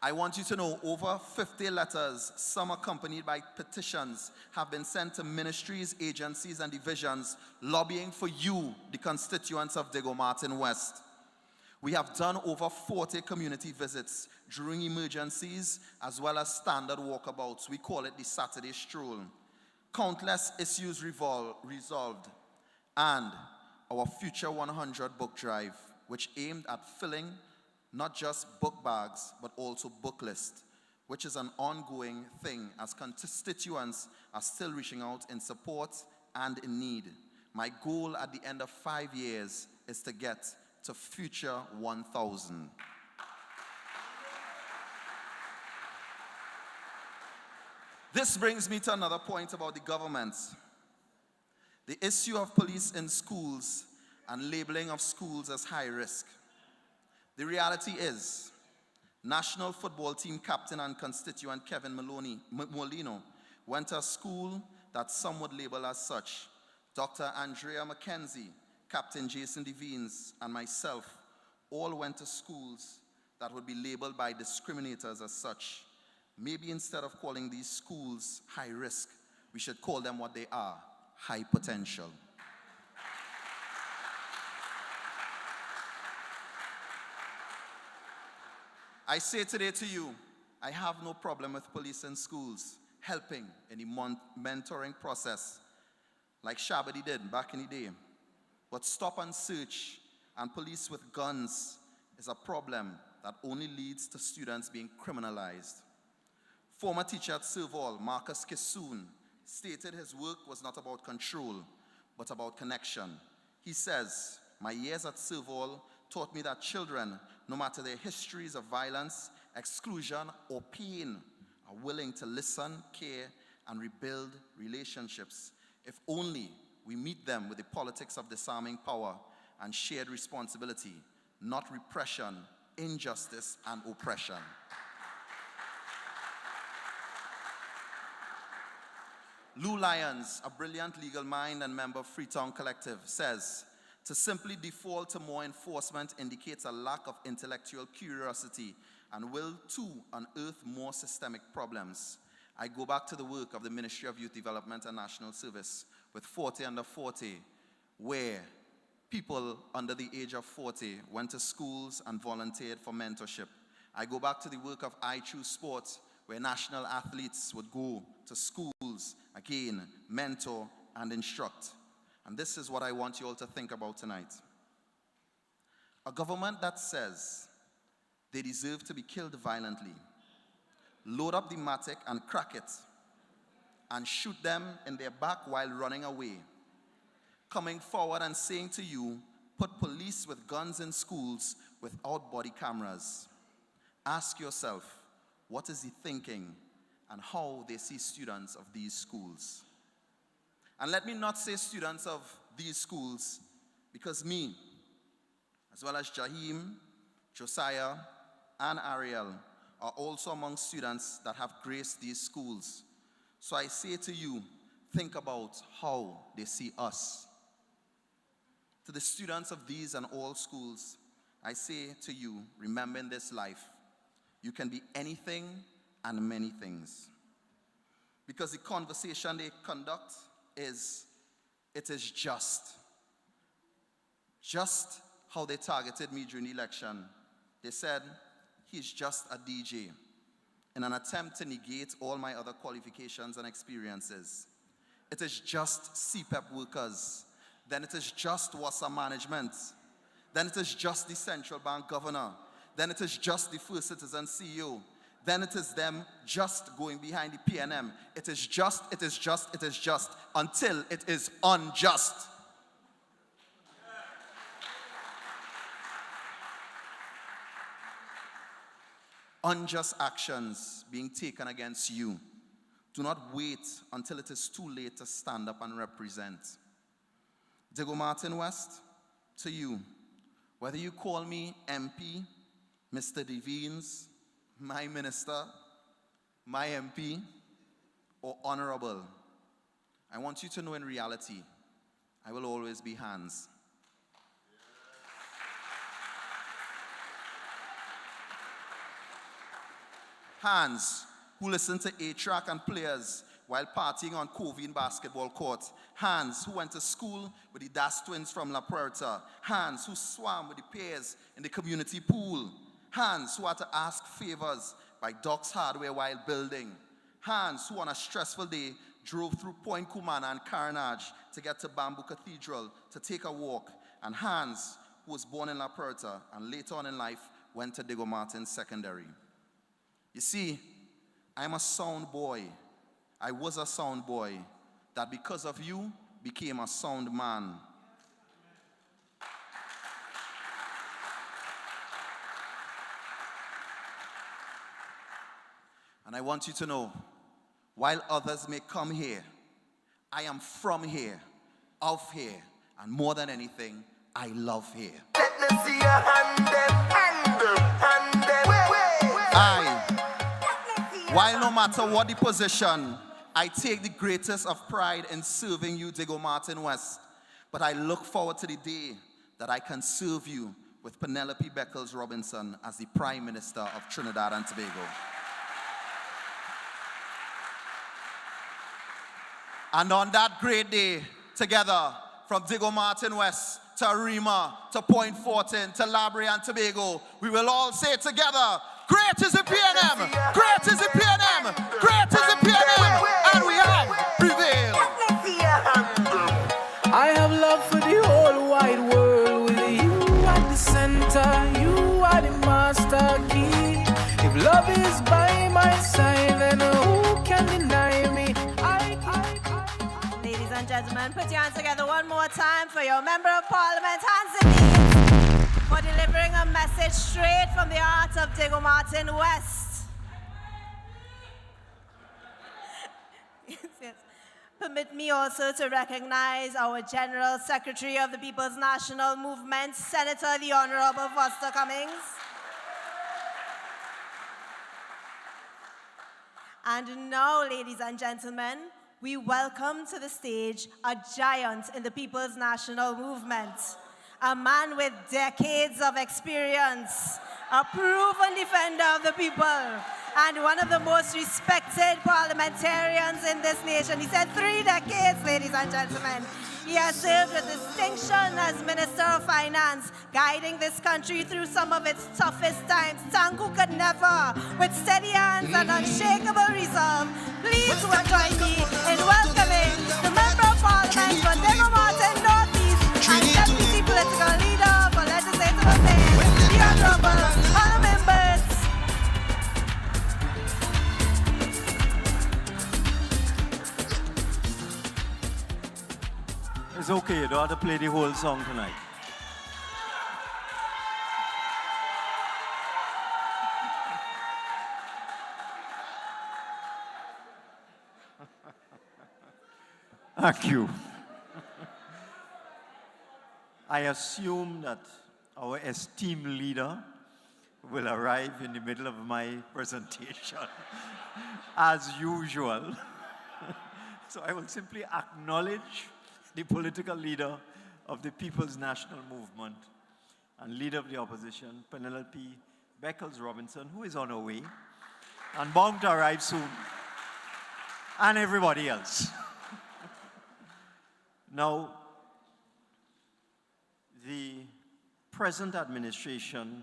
I want you to know over 50 letters, some accompanied by petitions, have been sent to ministries, agencies, and divisions lobbying for you, the constituents of Diego Martin West. We have done over 40 community visits during emergencies as well as standard walkabouts. We call it the Saturday stroll. Countless issues resolved. And our Future 100 book drive, which aimed at filling not just book bags, but also book lists, which is an ongoing thing as constituents are still reaching out in support and in need. My goal at the end of 5 years is to get to Future 1000. This brings me to another point about the government. The issue of police in schools and labeling of schools as high risk. The reality is, national football team captain and constituent Kevin Molino went to a school that some would label as such. Dr. Andrea McKenzie, Captain Jason Des Vignes, and myself all went to schools that would be labeled by discriminators as such. Maybe instead of calling these schools high risk, we should call them what they are, high potential. I say today to you, I have no problem with police in schools helping in the mentoring process like Shabadi did back in the day. But stop and search and police with guns is a problem that only leads to students being criminalized. Former teacher at Serval, Marcus Kissoon, stated his work was not about control, but about connection. He says, "My years at Serval taught me that children, no matter their histories of violence, exclusion, or pain, are willing to listen, care, and rebuild relationships if only we meet them with the politics of disarming power and shared responsibility, not repression, injustice, and oppression." Lou Lyons, a brilliant legal mind and member of Freetown Collective, says, "To simply default to more enforcement indicates a lack of intellectual curiosity and will, too, unearth more systemic problems. I go back to the work of the Ministry of Youth Development and National Service with 40 Under 40, where people under the age of 40 went to schools and volunteered for mentorship. I go back to the work of I Choose Sport, where national athletes would go to schools, again, mentor and instruct. And this is what I want you all to think about tonight. A government that says they deserve to be killed violently, load up the matic and crack it, and shoot them in their back while running away. Coming forward and saying to you, put police with guns in schools without body cameras. Ask yourself, what is he thinking and how they see students of these schools? And let me not say students of these schools, because me, as well as Jaheim, Josiah, and Ariel, are also among students that have graced these schools. So I say to you, think about how they see us. To the students of these and all schools, I say to you, remember in this life, you can be anything and many things. Because the conversation they conduct is, it is just. Just how they targeted me during the election. They said, he's just a DJ, in an attempt to negate all my other qualifications and experiences. It is just CPEP workers. Then it is just WASA management. Then it is just the central bank governor. Then it is just the First Citizen CEO. Then it is them just going behind the PNM. It is just, it is just, it is just, until it is unjust. Unjust actions being taken against you. Do not wait until it is too late to stand up and represent. Diego Martin West, to you, whether you call me MP, Mr. Des Vignes, my minister, my MP, or honorable, I want you to know in reality, I will always be Hans. Hans, who listened to A-Track and players while partying on Covine basketball court. Hans, who went to school with the Das twins from La Puerta. Hans, who swam with the peers in the community pool. Hans, who had to ask favors by Doc's Hardware while building. Hans, who on a stressful day drove through Point Cumana and Carnage to get to Bamboo Cathedral to take a walk. And Hans, who was born in La Puerta and later on in life went to Diego Martin Secondary. You see, I'm a sound boy. I was a sound boy that because of you became a sound man. And I want you to know, while others may come here, I am from here, of here, and more than anything, I love here. Let me see your hand While no matter what the position, I take the greatest of pride in serving you, Diego Martin West. But I look forward to the day that I can serve you with Pennelope Beckles Robinson as the Prime Minister of Trinidad and Tobago. And on that great day, together, from Diego Martin West to Arima, to Point Fortin, to Labrie and Tobago, we will all say together, great is the PNM, great is the PNM, great is the PNM, and we have prevailed. I have love for the whole wide by my side, then who can deny me? Ladies and gentlemen, put your hands together one more time for your Member of Parliament, hands in the air, for delivering a message straight from the heart of Diego Martin West. Yes. Permit me also to recognize our General Secretary of the People's National Movement, Senator the Honorable Foster Cummings. And now, ladies and gentlemen, we welcome to the stage a giant in the People's National Movement, a man with decades of experience, a proven defender of the people, and one of the most respected parliamentarians in this nation. He said 3 decades, ladies and gentlemen. He has served with distinction as Minister of Finance, guiding this country through some of its toughest times. Tanku could never, with steady hands and unshakable resolve. Please join me in welcoming the Member of Parliament for Diego Martin Northeast and Deputy Political Leader for Legislative Affairs, the Honorable Colm Imbert. It's okay, you don't have to play the whole song tonight. Thank you. I assume that our esteemed leader will arrive in the middle of my presentation, as usual. So I will simply acknowledge the political leader of the People's National Movement and leader of the opposition, Pennelope Beckles Robinson, who is on her way and bound to arrive soon, and everybody else. Now, the present administration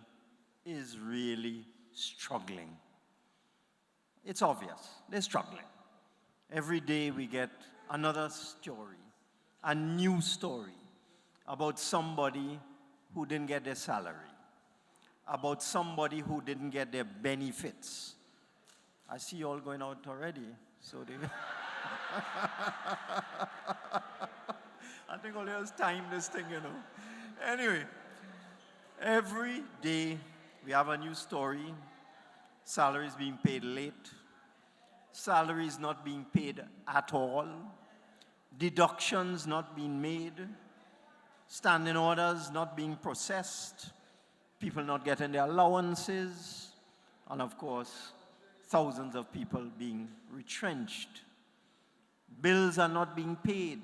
is really struggling. It's obvious, they're struggling. Every day we get another story, a new story about somebody who didn't get their salary, about somebody who didn't get their benefits. I see you all going out already, so they... I think only has time this thing, you know. Anyway, every day we have a new story. Salaries being paid late, salaries not being paid at all, deductions not being made, standing orders not being processed, people not getting their allowances, and of course, thousands of people being retrenched. Bills are not being paid.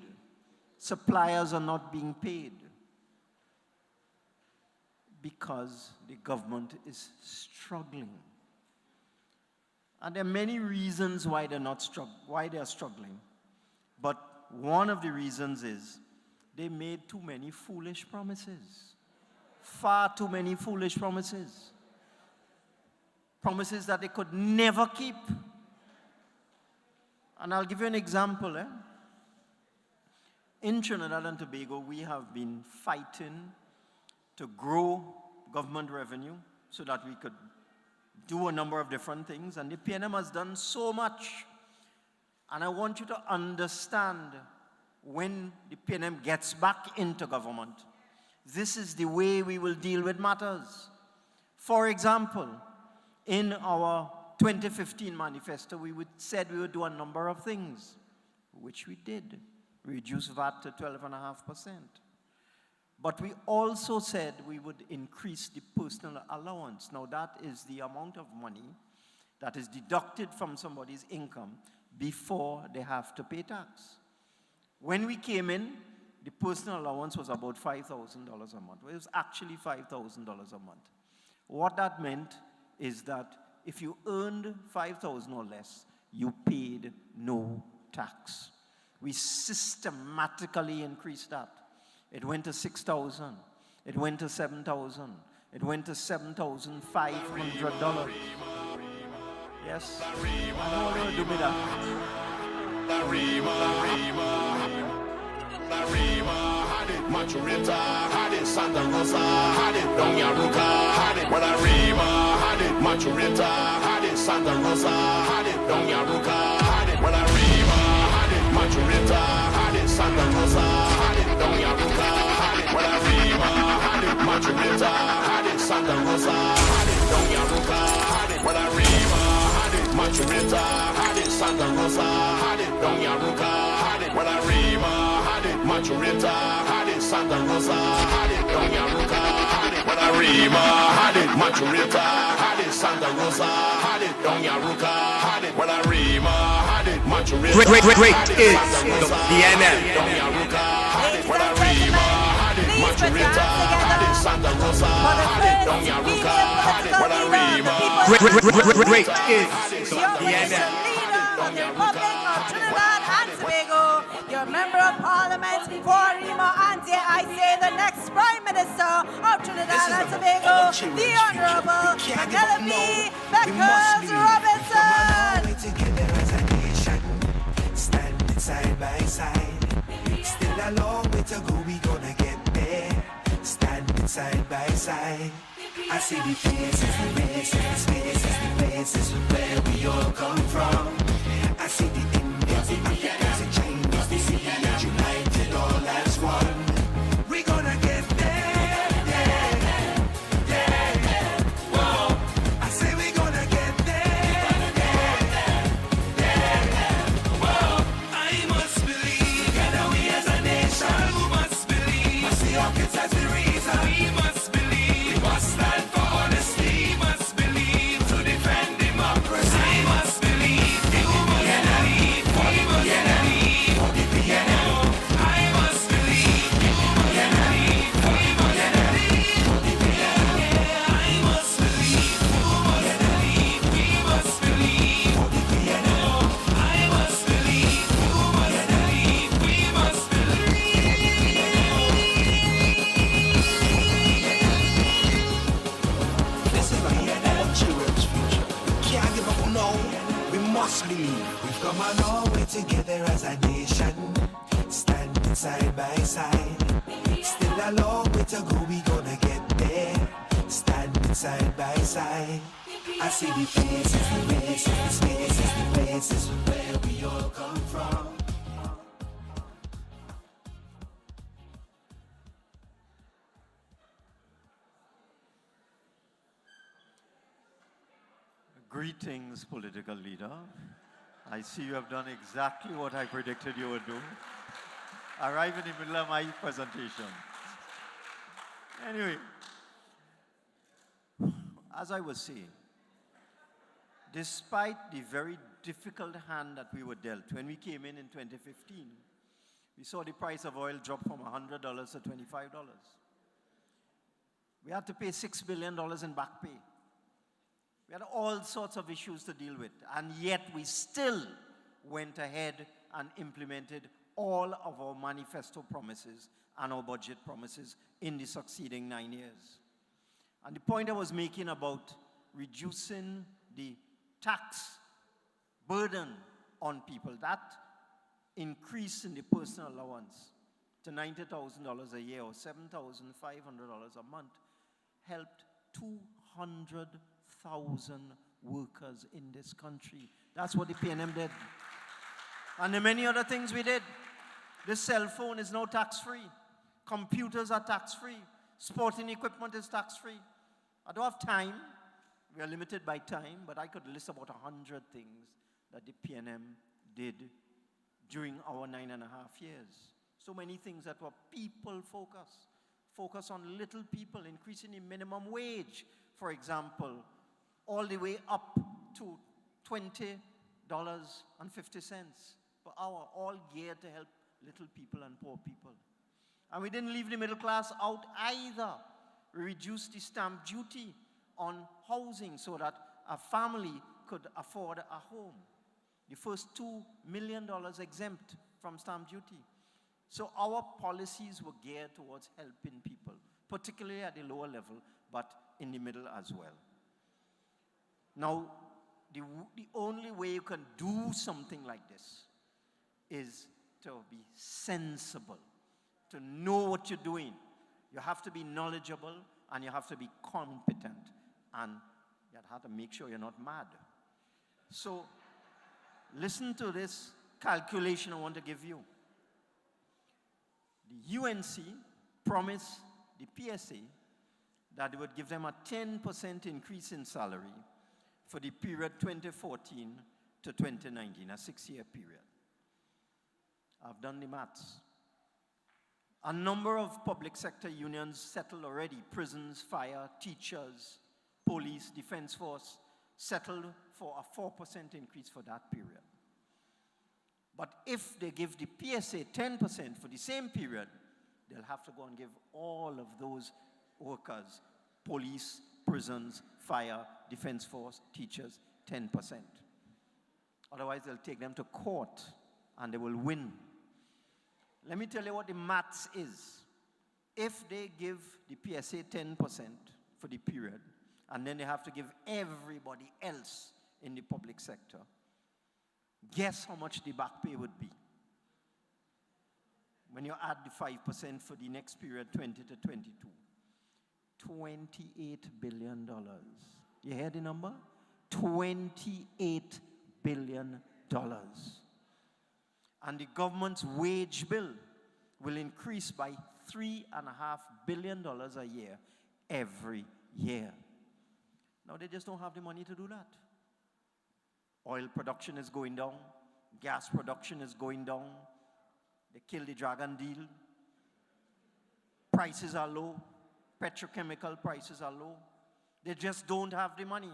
Suppliers are not being paid because the government is struggling. And there are many reasons why they're struggling. But one of the reasons is they made too many foolish promises. Far too many foolish promises. Promises that they could never keep. And I'll give you an example. In Trinidad and Tobago, we have been fighting to grow government revenue so that we could do a number of different things. And the PNM has done so much. And I want you to understand, when the PNM gets back into government, this is the way we will deal with matters. For example, in our 2015 manifesto, we said we would do a number of things, which we did. We reduced VAT to 12.5%. But we also said we would increase the personal allowance. Now that is the amount of money that is deducted from somebody's income before they have to pay tax. When we came in, the personal allowance was about $5,000 a month. It was actually $5,000 a month. What that meant is that if you earned $5,000 or less, you paid no tax. We systematically increased that. It went to 6,000. It went to 7,000. It went to $7,500. Yes. I know what to do with that. Maturita, had it Santa Rosa, had it Doña Ruta, had it Guadarrima, had it Maturita, had it Santa Rosa, had it, Don Yaruka, had it, well, Arriba, had it, Maturita, had it, Santa Rosa, had it, Don Yaruka, had it, well, Arriba, had it, Maturita, had it, Santa Rosa, had it, Don Yaruka, had it, well, Arriba, had it, Maturita, had it, Santa Rosa, had it, Don Yaruka, had it, well, Arriba, had it, Maturita, had it, Santa Rosa, had it, Don Yaruka, had it, well, Arriba, had it, Maturita, had it, Santa Rosa, had it, Don Yaruka, had it, well, Arriba, had it, Maturita, Great is the PNM. Don Yaruka, had it, well, Arriba, had it, Maturita, had it, Santa Rosa, had it, Don Yaruka, had it, well, Arriba, Great is the opposition leader of the Republic of Trinidad and Tobago, your member of Parliament for Rima Ante, I say the next Prime Minister of Trinidad and Tobago, the Honorable Pennelope Beckles Robinson. Together as a nation, standing side by side. Still a long way to go, we gonna get there. Standing side by side. I see the faces, the races, the spaces, the places where we all come from. I see the Indians, the Africans, the Chinese, the Syrians united all as one. We gonna get there, yeah, yeah. Whoa, I say we gonna get there, yeah, yeah. Whoa, I must believe together we as a nation, we must believe. I see our kids as the reason. We must believe. We must stand for honesty. We must believe to defend democracy. I must believe. You must believe. We must believe. For the PNM. I must believe. You must believe. We must believe. For the PNM. I must believe. You must believe. We must believe. For the PNM. I must believe. You must believe. We must This is like our children's future. We can't give up, no. We must believe. We've come a long way together as a nation, standing side by side. Still a long way to go, we gonna get there, standing side by side. I see the faces, the races, the spaces, the places where we all come from. Greetings, political leader. I see you have done exactly what I predicted you would do. Arrive in the middle of my presentation. Anyway, as I was saying, despite the very difficult hand that we were dealt when we came in 2015, we saw the price of oil drop from $100 to $25. We had to pay $6 billion in back pay. We had all sorts of issues to deal with, and yet we still went ahead and implemented all of our manifesto promises and our budget promises in the succeeding 9 years. And the point I was making about reducing the tax burden on people, that increase in the personal allowance to $90,000 a year or $7,500 a month helped 200,000 workers in this country. That's what the PNM did. And the many other things we did. This cell phone is now tax-free. Computers are tax-free. Sporting equipment is tax-free. I don't have time. We are limited by time, but I could list about 100 things that the PNM did during our 9.5 years. So many things that were people-focused. Focus on little people, increasing the minimum wage, for example, all the way up to $20.50 per hour, all geared to help little people and poor people. And we didn't leave the middle class out either. We reduced the stamp duty on housing so that a family could afford a home. The first $2 million exempt from stamp duty. So our policies were geared towards helping people, particularly at the lower level, but in the middle as well. Now, the only way you can do something like this is to be sensible, to know what you're doing. You have to be knowledgeable and you have to be competent, and you have to make sure you're not mad. So, listen to this calculation I want to give you. The UNC promised the PSA that it would give them a 10% increase in salary for the period 2014 to 2019, a 6-year period. I've done the maths. A number of public sector unions settled already. Prisons, fire, teachers, police, defense force settled for a 4% increase for that period. But if they give the PSA 10% for the same period, they'll have to go and give all of those workers, police, prisons, fire, defense force, teachers, 10%. Otherwise, they'll take them to court and they will win. Let me tell you what the maths is. If they give the PSA 10% for the period, and then they have to give everybody else in the public sector, guess how much the back pay would be? When you add the 5% for the next period, 20 to 22. $28 billion. You hear the number? $28 billion. And the government's wage bill will increase by $3.5 billion a year every year. Now they just don't have the money to do that. Oil production is going down. Gas production is going down. They killed the Dragon deal. Prices are low. Petrochemical prices are low. They just don't have the money.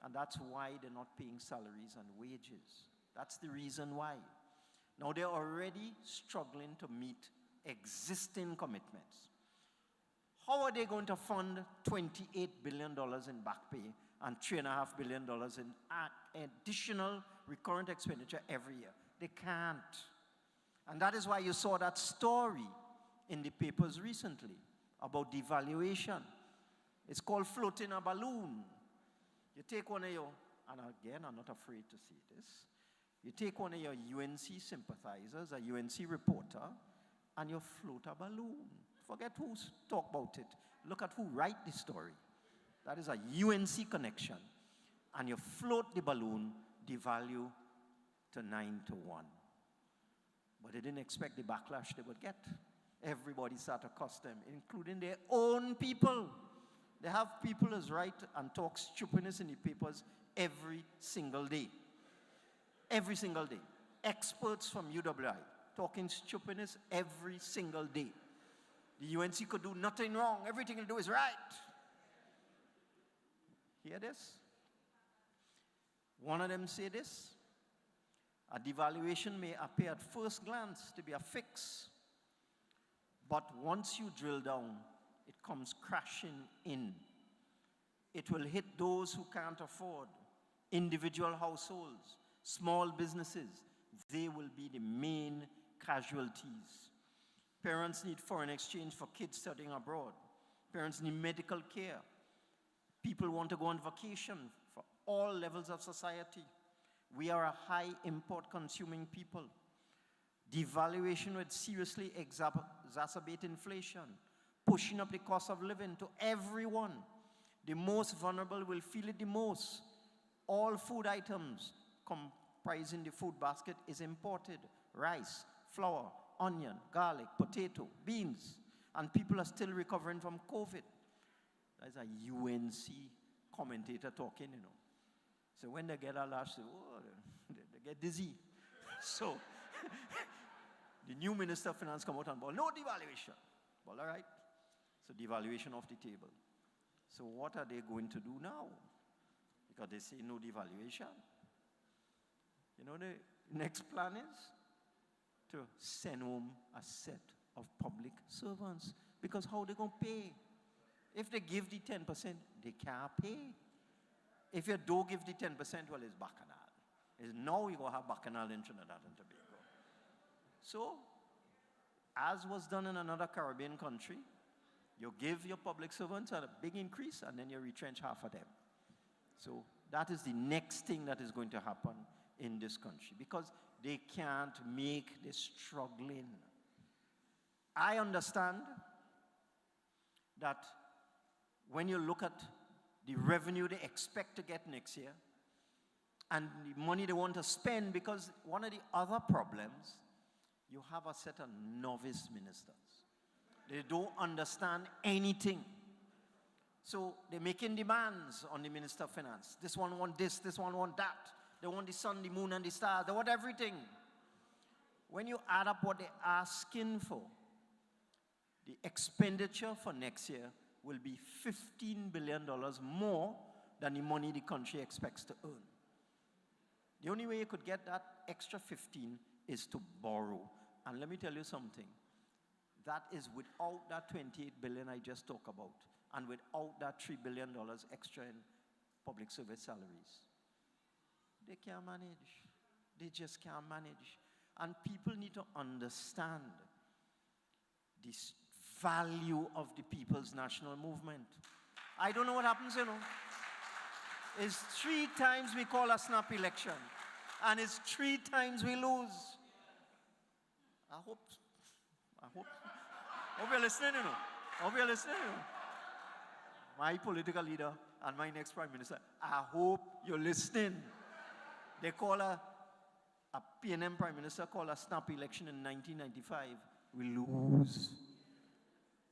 And that's why they're not paying salaries and wages. That's the reason why. Now they're already struggling to meet existing commitments. How are they going to fund $28 billion in back pay and $3.5 billion in additional recurrent expenditure every year? They can't. And that is why you saw that story in the papers recently about devaluation. It's called floating a balloon. You take one of your, and again, I'm not afraid to say this, you take one of your UNC sympathizers, a UNC reporter, and you float a balloon. Forget who talk about it. Look at who write the story. That is a UNC connection. And you float the balloon, devalue to 9 to 1. But they didn't expect the backlash they would get. Everybody sat across them, including their own people. They have people as write and talk stupidness in the papers every single day. Every single day. Experts from UWI talking stupidness every single day. The UNC could do nothing wrong. Everything they do is right. Hear this? One of them say this. A devaluation may appear at first glance to be a fix. But once you drill down, it comes crashing in. It will hit those who can't afford, individual households, small businesses. They will be the main casualties. Parents need foreign exchange for kids studying abroad. Parents need medical care. People want to go on vacation for all levels of society. We are a high import consuming people. Devaluation would seriously exacerbate inflation, pushing up the cost of living to everyone. The most vulnerable will feel it the most. All food items comprising the food basket is imported. Rice, flour, onion, garlic, potato, beans. And people are still recovering from COVID. That's a UNC commentator talking, you know. So when they get a laugh, they get dizzy. So the new Minister of Finance come out and ball, no devaluation. Well, all right. So devaluation off the table. So what are they going to do now? Because they say no devaluation. You know, the next plan is to send home a set of public servants. Because how are they going to pay? If they give the 10%, they can't pay. If you don't give the 10%, well, it's bacchanal. It's now you're going to have bacchanal in Trinidad and Tobago. So, as was done in another Caribbean country, you give your public servants a big increase and then you retrench half of them. So, that is the next thing that is going to happen in this country because they can't make this struggling. I understand that when you look at the revenue they expect to get next year, and the money they want to spend, because one of the other problems, you have a set of novice ministers. They don't understand anything. So they're making demands on the Minister of Finance. This one want this one want that. They want the sun, the moon, and the stars. They want everything. When you add up what they're asking for, the expenditure for next year will be $15 billion more than the money the country expects to earn. The only way you could get that extra 15 is to borrow. And let me tell you something. That is without that 28 billion I just talked about, and without that $3 billion extra in public service salaries. They can't manage. They just can't manage. And people need to understand this value of the People's National Movement. I don't know what happens, you know. It's 3 times we call a snap election, and it's 3 times we lose. I hope you're listening, you know. Hope you're listening, you know. My political leader and my next prime minister, I hope you're listening. They call a PNM prime minister called a snap election in 1995. We lose.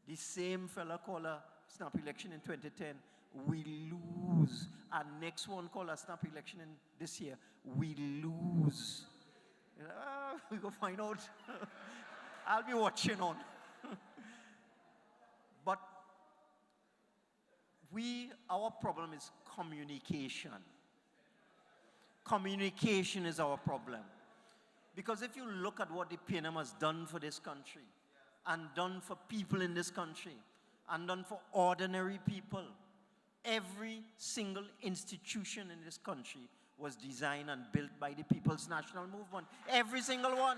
The same fella called a snap election in 2010. We lose. And next one called a snap election in this year. We lose. We go find out. I'll be watching on. But our problem is communication. Communication is our problem. Because if you look at what the PNM has done for this country, and done for people in this country, and done for ordinary people, every single institution in this country was designed and built by the People's National Movement. Every single one.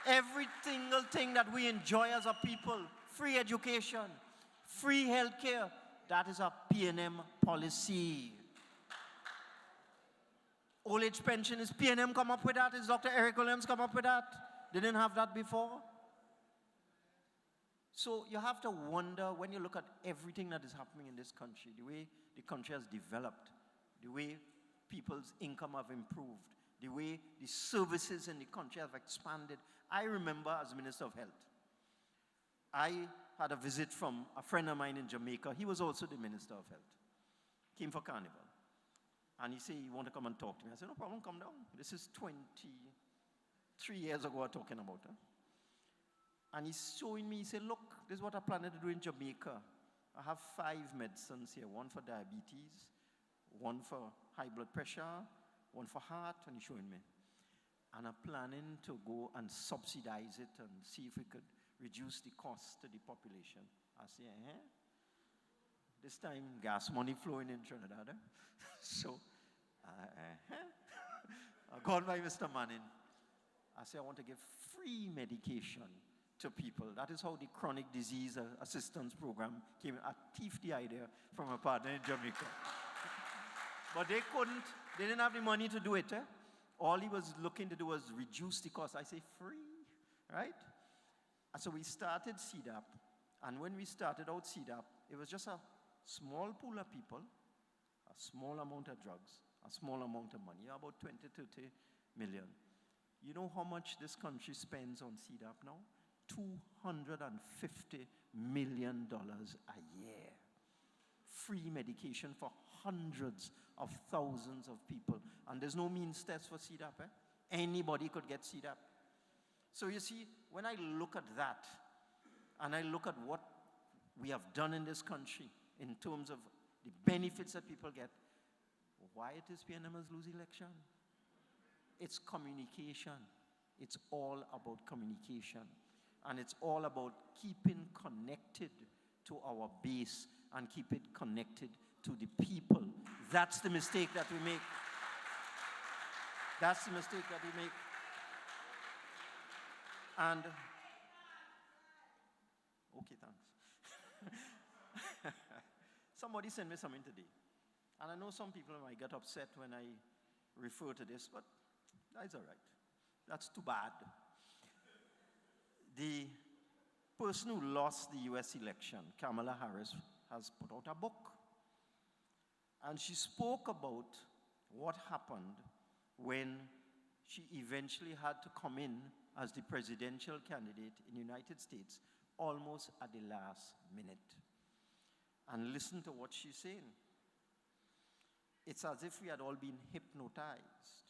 Every single thing that we enjoy as a people, free education, free healthcare, that is a PNM policy. Old age pension, is PNM come up with that? Is Dr. Eric Williams come up with that? They didn't have that before. So you have to wonder, when you look at everything that is happening in this country, the way the country has developed, the way people's income have improved, the way the services in the country have expanded. I remember as Minister of Health, I had a visit from a friend of mine in Jamaica. He was also the Minister of Health. Came for Carnival. And he said, "You want to come and talk to me?" I said, "No problem, come down." This is 23 years ago I'm talking about. And he's showing me, he said, "Look, this is what I plan to do in Jamaica. I have 5 medicines here, one for diabetes, one for high blood pressure, one for heart," and he's showing me. "And I'm planning to go and subsidize it and see if we could reduce the cost to the population." I say, This time, gas money flowing in Trinidad. So, I called by Mr. Manning. I said, "I want to give free medication to people." That is how the chronic disease assistance program came. I thieved the idea from a partner in Jamaica. But they didn't have the money to do it. All he was looking to do was reduce the cost. I say, free, right? And so we started CDAP. And when we started out CDAP, it was just a small pool of people, a small amount of drugs, a small amount of money, about 20, 30 million. You know how much this country spends on CDAP now? $250 million a year. Free medication for hundreds of thousands of people. And there's no means test for CDAP. Anybody could get CDAP. So you see, when I look at that, and I look at what we have done in this country in terms of the benefits that people get, why it is PNM has lose election? It's communication. It's all about communication. And it's all about keeping connected to our base and keep it connected to the people. That's the mistake that we make. That's the mistake that we make. And, okay, thanks. Somebody sent me something today. And I know some people might get upset when I refer to this, but that's all right. That's too bad. The person who lost the US election, Kamala Harris, has put out a book. And she spoke about what happened when she eventually had to come in as the presidential candidate in the United States almost at the last minute. And listen to what she's saying. It's as if we had all been hypnotized.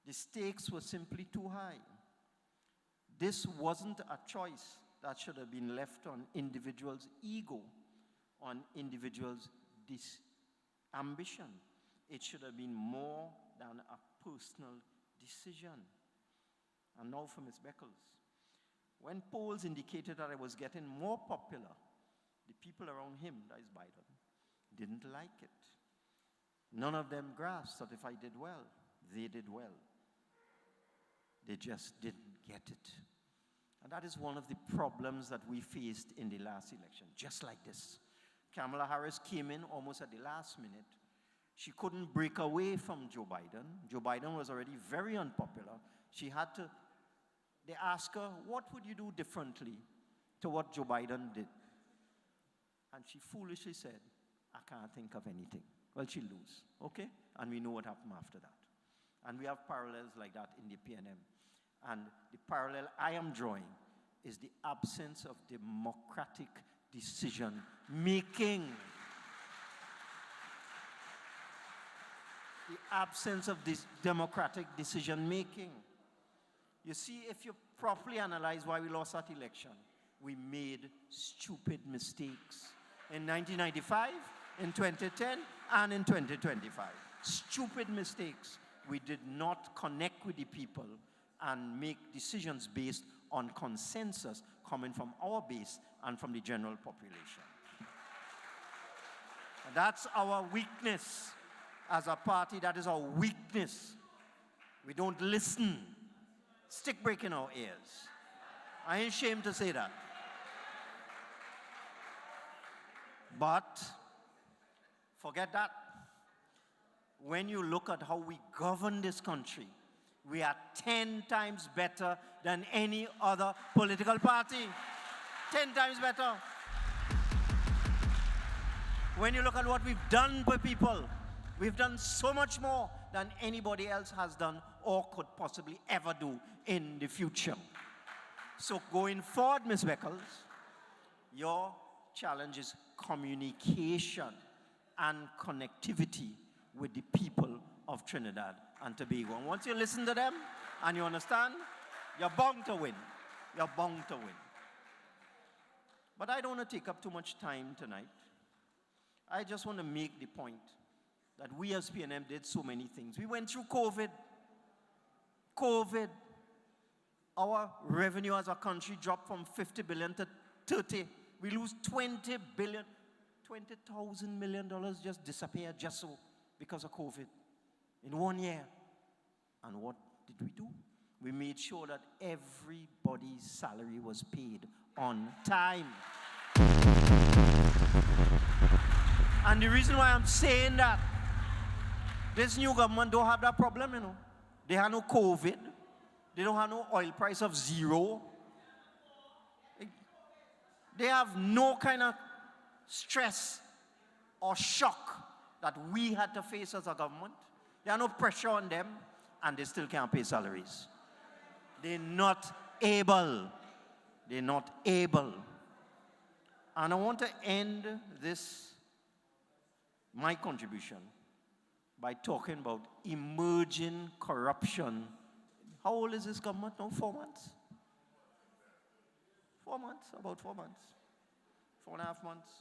The stakes were simply too high. This wasn't a choice that should have been left on individuals' ego, on individuals' ambition. It should have been more than a personal decision. And now for Ms. Beckles. When polls indicated that I was getting more popular, the people around him, that is Biden, didn't like it. None of them grasped that if I did well, they did well. They just didn't get it. And that is one of the problems that we faced in the last election, just like this. Kamala Harris came in almost at the last minute. She couldn't break away from Joe Biden. Joe Biden was already very unpopular. They asked her, what would you do differently to what Joe Biden did? And she foolishly said, I can't think of anything. Well, she'll lose, okay? And we know what happened after that. And we have parallels like that in the PNM. And the parallel I am drawing is the absence of democratic decision making. The absence of this democratic decision making. You see, if you properly analyze why we lost that election, we made stupid mistakes in 1995, in 2010, and in 2025. Stupid mistakes. We did not connect with the people and make decisions based on consensus coming from our base and from the general population. And that's our weakness as a party. That is our weakness. We don't listen. Stick break in our ears. I ain't ashamed to say that. But forget that. When you look at how we govern this country, we are 10 times better than any other political party. 10 times better. When you look at what we've done for people, we've done so much more than anybody else has done or could possibly ever do in the future. So going forward, Ms. Beckles, your challenge is communication and connectivity with the people of Trinidad and Tobago. And once you listen to them and you understand, you're bound to win. You're bound to win. But I don't want to take up too much time tonight. I just want to make the point that we as PNM did so many things. We went through COVID. Our revenue as a country dropped from 50 billion to 30. We lose 20 billion. $20,000 million just disappeared just so because of COVID in 1 year. And what did we do? We made sure that everybody's salary was paid on time. And the reason why I'm saying that, this new government don't have that problem, you know. They have no COVID. They don't have no oil price of zero. They have no kind of stress or shock that we had to face as a government. There are no pressure on them, and they still can't pay salaries. They're not able. They're not able. And I want to end my contribution by talking about emerging corruption. How old is this government now? 4 months? 4 months, about 4 months. 4.5 months.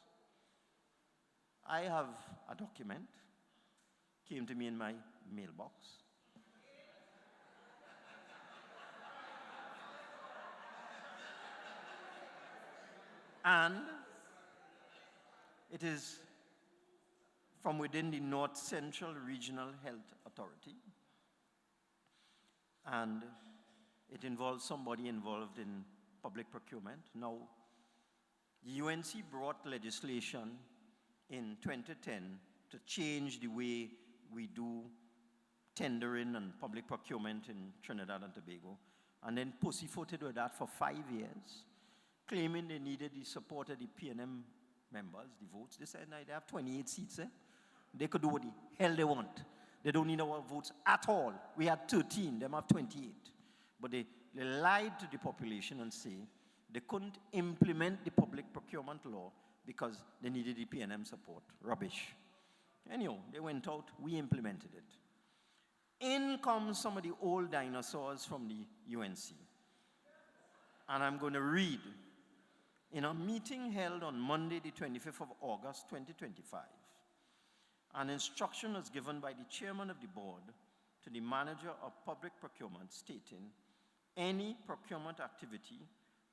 I have a document, came to me in my mailbox. And it is from within the North Central Regional Health Authority. And it involves somebody involved in public procurement. Now, the UNC brought legislation in 2010 to change the way we do tendering and public procurement in Trinidad and Tobago, and then pussyfooted with that for 5 years, claiming they needed the support of the PNM members, the votes. They said, no, they have 28 seats, They could do what the hell they want. They don't need our votes at all. We had 13, them have 28. But they lied to the population and say they couldn't implement the public procurement law because they needed the PNM support. Rubbish. Anyhow, they went out, we implemented it. In comes some of the old dinosaurs from the UNC. And I'm going to read. In a meeting held on Monday, the 25th of August, 2025, an instruction was given by the chairman of the board to the manager of public procurement stating any procurement activity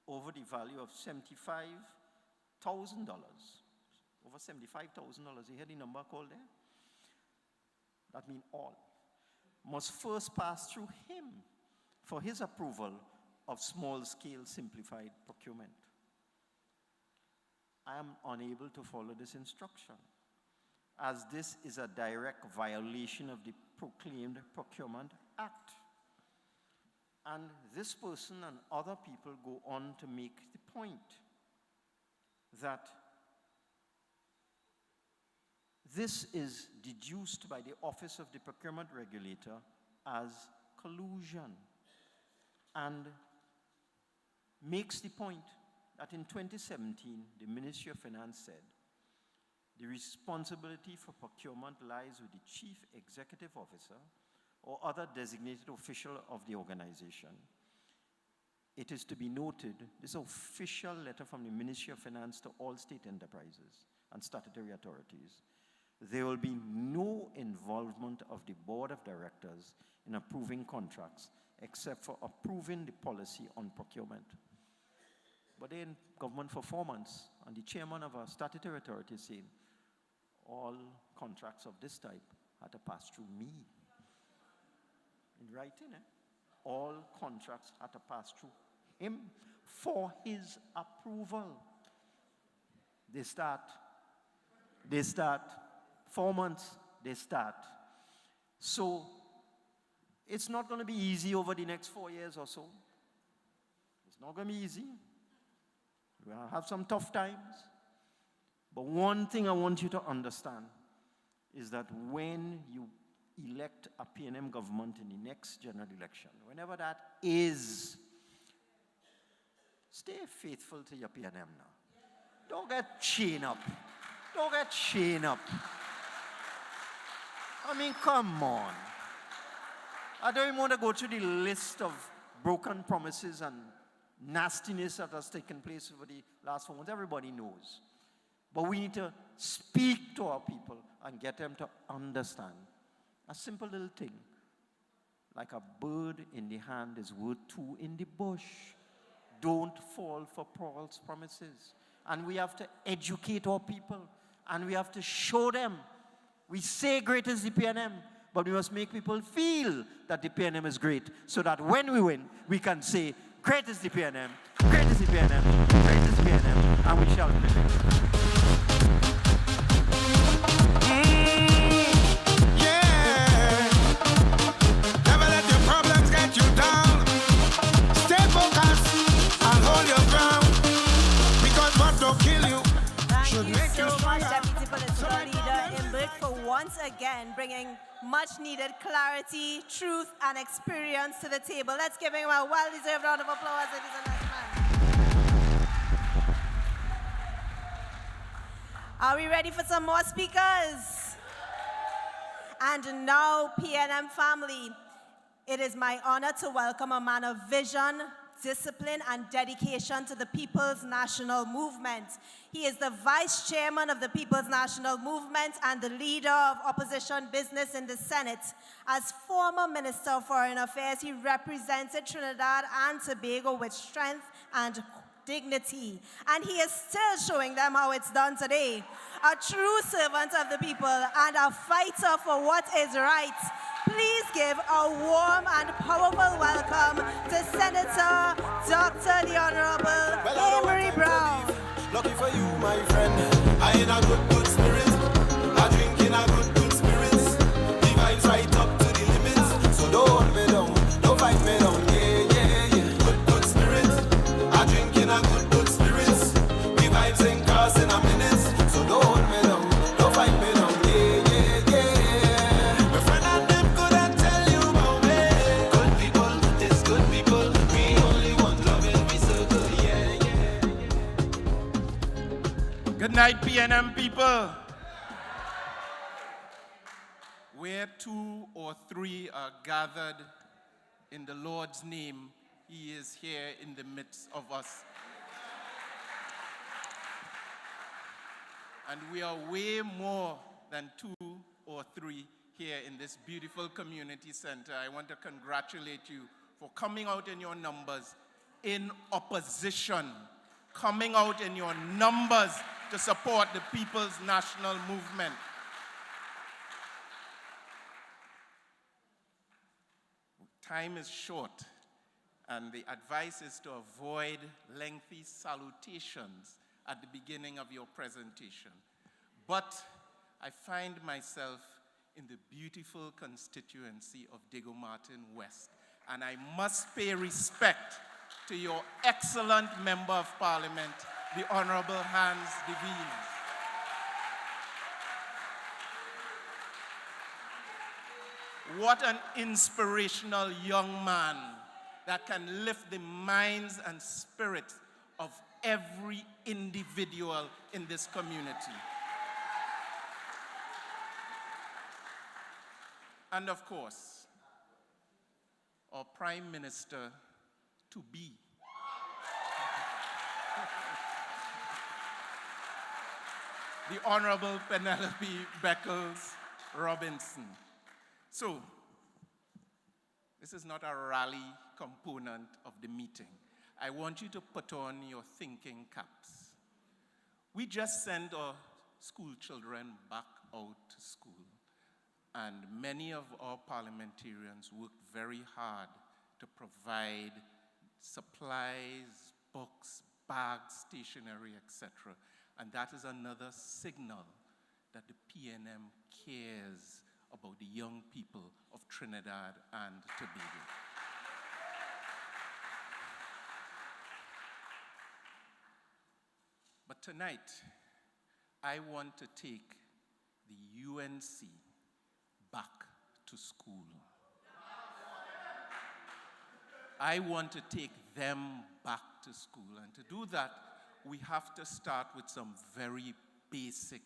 over the value of $75,000, over $75,000, you hear the number called there? That means all, must first pass through him for his approval of small-scale simplified procurement. I am unable to follow this instruction, as this is a direct violation of the proclaimed Procurement Act. And this person and other people go on to make the point that this is deduced by the Office of the Procurement Regulator as collusion, and makes the point that in 2017, the Ministry of Finance said, the responsibility for procurement lies with the Chief Executive Officer or other designated official of the organization. It is to be noted, this official letter from the Ministry of Finance to all state enterprises and statutory authorities. There will be no involvement of the Board of Directors in approving contracts except for approving the policy on procurement. But they're in government for 4 months, and the chairman of our statutory authority is saying, all contracts of this type had to pass through me. In writing, all contracts had to pass through him for his approval. They start, 4 months, they start. So, it's not going to be easy over the next 4 years or so. It's not going to be easy. We'll have some tough times. But one thing I want you to understand is that when you elect a PNM government in the next general election, whenever that is, stay faithful to your PNM now. Don't get chained up. Don't get chained up. I mean, come on. I don't even want to go through the list of broken promises and nastiness that has taken place over the last 4 months. Everybody knows. But we need to speak to our people and get them to understand a simple little thing. Like a bird in the hand is worth two in the bush. Don't fall for false promises. And we have to educate our people. And we have to show them. We say great is the PNM, but we must make people feel that the PNM is great, so that when we win, we can say, great is the PNM, great is the PNM, great is the PNM, and we shall prevail. Yeah. Never let your problems get you down. Stay focused and hold your ground, because what don't kill you should make you stronger. Deputy Political Leader Imbert, for once again bringing much needed clarity, truth, and experience to the table. Let's give him a well-deserved round of applause, ladies and gentlemen. Are we ready for some more speakers? And now, PNM family, it is my honor to welcome a man of vision, discipline, and dedication to the People's National Movement. He is the Vice Chairman of the People's National Movement and the leader of opposition business in the Senate. As former Minister of Foreign Affairs, he represented Trinidad and Tobago with strength and dignity. And he is still showing them how it's done today. A true servant of the people and a fighter for what is right. Please give a warm and powerful welcome to Senator Dr. the Honorable Amery Browne. Lucky for you, my friend. I in a good spirit. I drink in a good spirit. The vibes right up to the limits. So don't hold me down, don't fight me down. Yeah. Good spirit. I drink in a good spirit. The vibes ain't cross in a minute. So don't hold me down, don't fight me down. Yeah. PNM people, where 2 or 3 are gathered in the Lord's name, He is here in the midst of us. And we are way more than 2 or 3 here in this beautiful community center. I want to congratulate you for coming out in your numbers in opposition, coming out in your numbers to support the People's National Movement. Time is short, and the advice is to avoid lengthy salutations at the beginning of your presentation. But I find myself in the beautiful constituency of Diego Martin West, and I must pay respect to your excellent Member of Parliament, the Honorable Des Vignes. What an inspirational young man that can lift the minds and spirits of every individual in this community. And of course, our Prime Minister to be. The Honorable Pennelope Beckles Robinson. So, this is not a rally component of the meeting. I want you to put on your thinking caps. We just sent our school children back out to school, and many of our parliamentarians worked very hard to provide supplies, books, bags, stationery, etc. And that is another signal that the PNM cares about the young people of Trinidad and Tobago. But tonight, I want to take the UNC back to school. I want to take them back to school. And to do that, we have to start with some very basic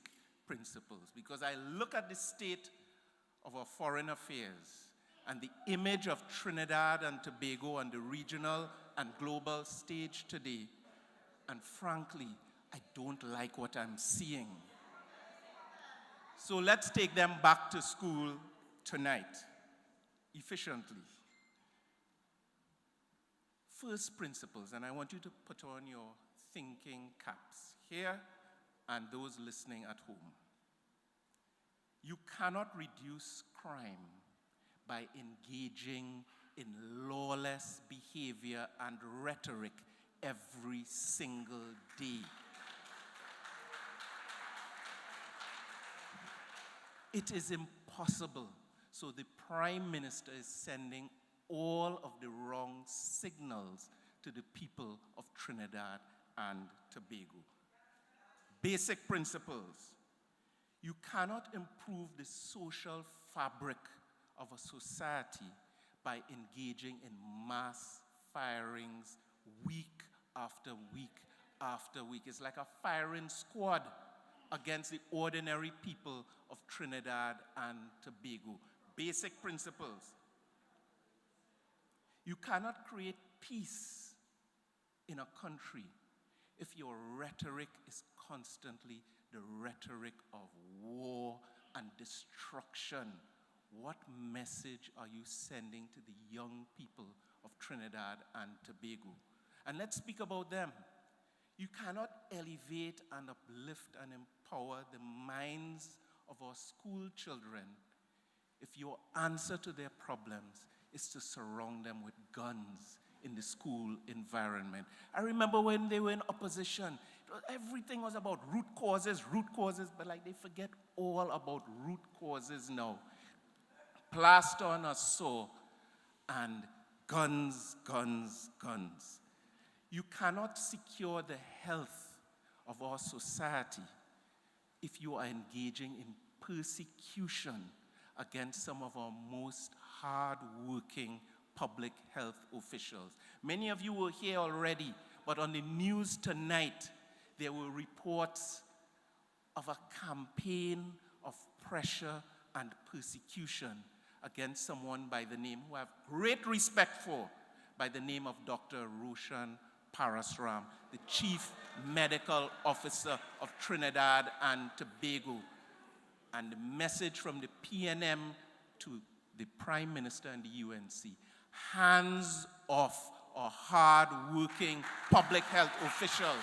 principles. Because I look at the state of our foreign affairs and the image of Trinidad and Tobago on the regional and global stage today, and frankly, I don't like what I'm seeing. So let's take them back to school tonight, efficiently. First principles, and I want you to put on your thinking caps here and those listening at home. You cannot reduce crime by engaging in lawless behavior and rhetoric every single day. It is impossible. So the Prime Minister is sending all of the wrong signals to the people of Trinidad and Tobago. Basic principles. You cannot improve the social fabric of a society by engaging in mass firings week after week after week. It's like a firing squad against the ordinary people of Trinidad and Tobago. Basic principles. You cannot create peace in a country if your rhetoric is constantly the rhetoric of war and destruction. What message are you sending to the young people of Trinidad and Tobago? And let's speak about them. You cannot elevate and uplift and empower the minds of our school children if your answer to their problems is to surround them with guns in the school environment. I remember when they were in opposition, everything was about root causes, but like they forget all about root causes now. Plaster on a sore and guns, guns, guns. You cannot secure the health of our society if you are engaging in persecution against some of our most hard-working public health officials. Many of you were here already, but on the news tonight, there were reports of a campaign of pressure and persecution against someone by the name, who I have great respect for, by the name of Dr. Roshan Parasram, the Chief Medical Officer of Trinidad and Tobago. And the message from the PNM to the Prime Minister and the UNC: hands off our hard-working public health officials.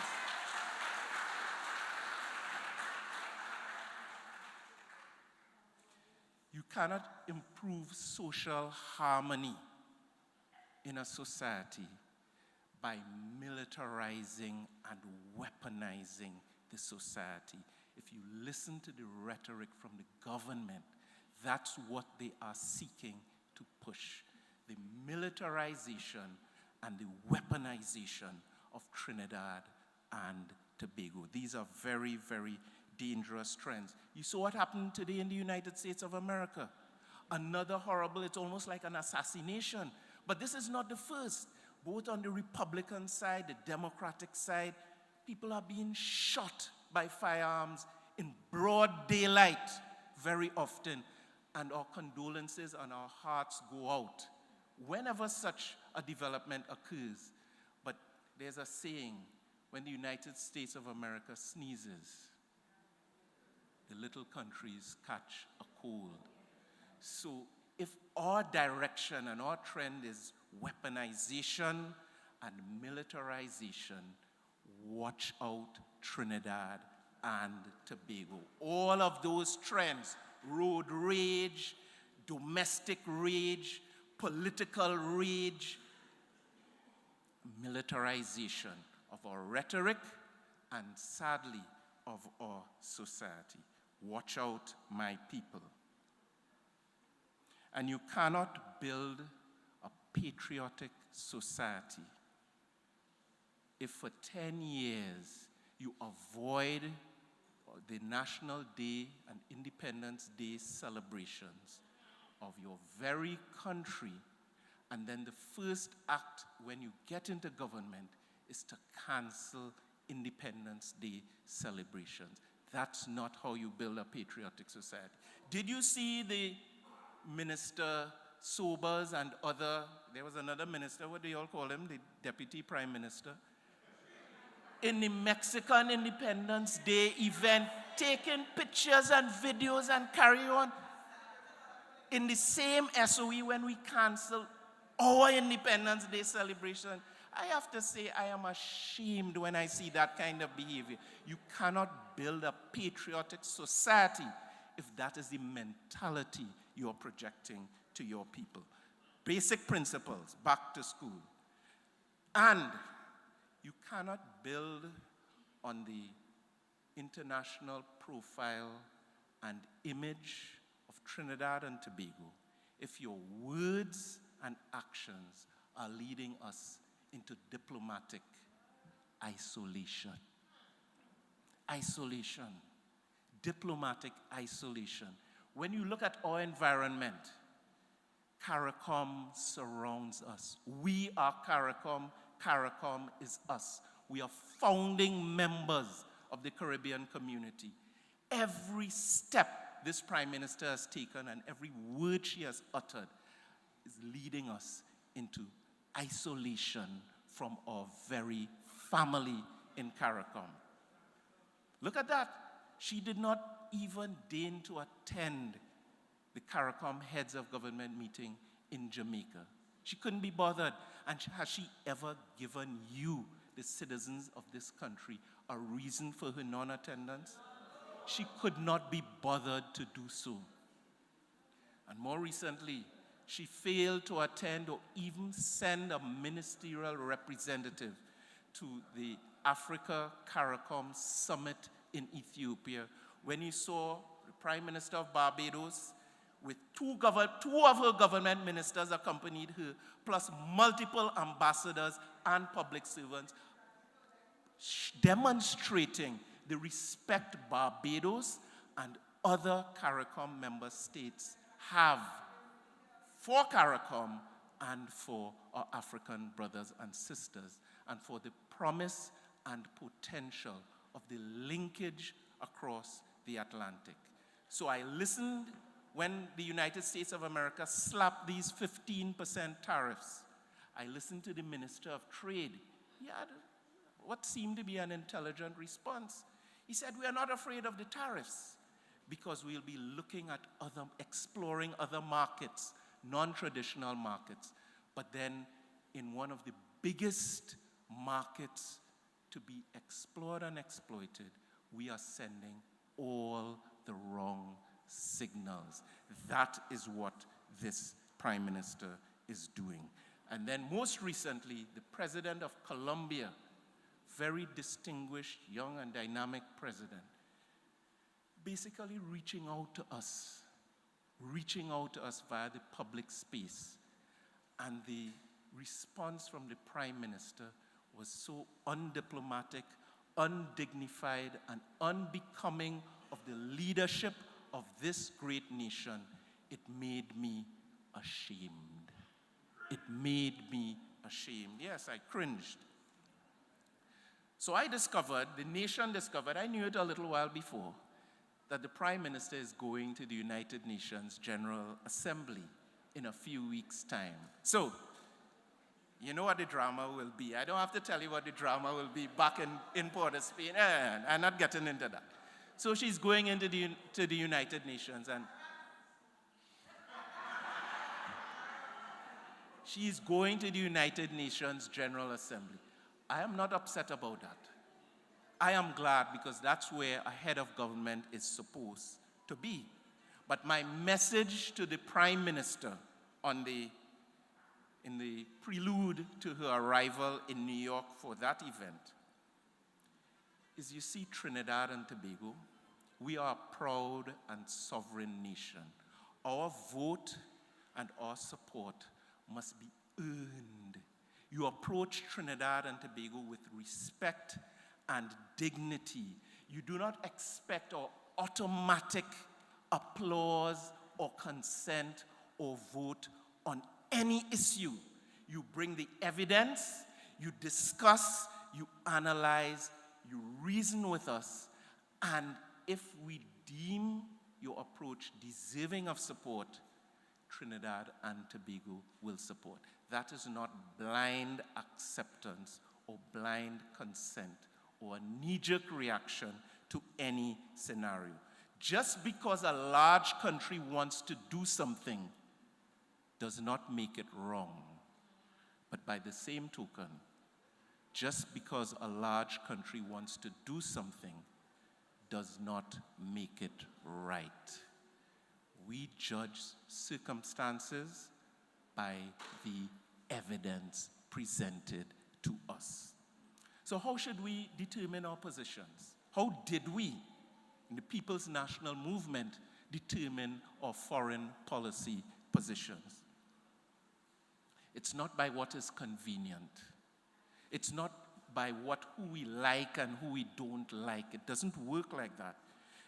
You cannot improve social harmony in a society by militarizing and weaponizing the society. If you listen to the rhetoric from the government, that's what they are seeking to push: the militarization and the weaponization of Trinidad and Tobago. These are very, very dangerous trends. You saw what happened today in the United States of America. Another horrible, it's almost like an assassination. But this is not the first. Both on the Republican side, the Democratic side, people are being shot by firearms in broad daylight very often. And our condolences and our hearts go out whenever such a development occurs. But there's a saying: when the United States of America sneezes, the little countries catch a cold. So if our direction and our trend is weaponization and militarization, watch out Trinidad and Tobago. All of those trends, road rage, domestic rage, political rage, militarization of our rhetoric, and sadly, of our society. Watch out, my people. And you cannot build a patriotic society if for 10 years you avoid the National Day and Independence Day celebrations of your very country, and then the first act when you get into government is to cancel Independence Day celebrations. That's not how you build a patriotic society. Did you see the Minister Sobers and there was another minister, what do you all call him, the Deputy Prime Minister, in the Mexican Independence Day event, taking pictures and videos and carry on in the same SOE when we cancel our Independence Day celebration? I have to say, I am ashamed when I see that kind of behavior. You cannot build a patriotic society if that is the mentality you are projecting to your people. Basic principles, back to school. And you cannot build on the international profile and image of Trinidad and Tobago if your words and actions are leading us into diplomatic isolation. Isolation. Diplomatic isolation. When you look at our environment, CARICOM surrounds us. We are CARICOM. CARICOM is us. We are founding members of the Caribbean community. Every step this Prime Minister has taken and every word she has uttered is leading us into isolation from our very family in CARICOM. Look at that. She did not even deign to attend the CARICOM heads of government meeting in Jamaica. She couldn't be bothered. And has she ever given you, the citizens of this country, a reason for her non-attendance? She could not be bothered to do so. And more recently, she failed to attend or even send a ministerial representative to the Africa CARICOM summit in Ethiopia, when you saw the Prime Minister of Barbados with two of her government ministers accompanied her, plus multiple ambassadors and public servants, demonstrating the respect Barbados and other CARICOM member states have for CARICOM and for our African brothers and sisters, and for the promise and potential of the linkage across the Atlantic. So I listened when the United States of America slapped these 15% tariffs. I listened to the Minister of Trade. He had what seemed to be an intelligent response. He said, we are not afraid of the tariffs because we'll be looking at exploring other markets, non-traditional markets. But then in one of the biggest markets to be explored and exploited, we are sending all the wrong signals. That is what this Prime Minister is doing. And then most recently, the President of Colombia, very distinguished, young and dynamic president, basically reaching out to us via the public space. And the response from the Prime Minister was so undiplomatic, undignified, and unbecoming of the leadership of this great nation. It made me ashamed. It made me ashamed. Yes, I cringed. So the nation discovered, I knew it a little while before, that the Prime Minister is going to the United Nations General Assembly in a few weeks' time. So, you know what the drama will be. I don't have to tell you what the drama will be back in Port of Spain. I'm not getting into that. So she's going into the United Nations, and she's going to the United Nations General Assembly. I am not upset about that. I am glad because that's where a head of government is supposed to be. But my message to the Prime Minister in the prelude to her arrival in New York for that event is, you see, Trinidad and Tobago, we are a proud and sovereign nation. Our vote and our support must be earned. You approach Trinidad and Tobago with respect and dignity. You do not expect our automatic applause or consent or vote on any issue. You bring the evidence, you discuss, you analyze, you reason with us, and if we deem your approach deserving of support, Trinidad and Tobago will support. That is not blind acceptance or blind consent or a knee-jerk reaction to any scenario. Just because a large country wants to do something does not make it wrong. But by the same token, just because a large country wants to do something does not make it right. We judge circumstances by the evidence presented to us. So how should we determine our positions? How did we, in the People's National Movement, determine our foreign policy positions? It's not by what is convenient. It's not by who we like and who we don't like. It doesn't work like that.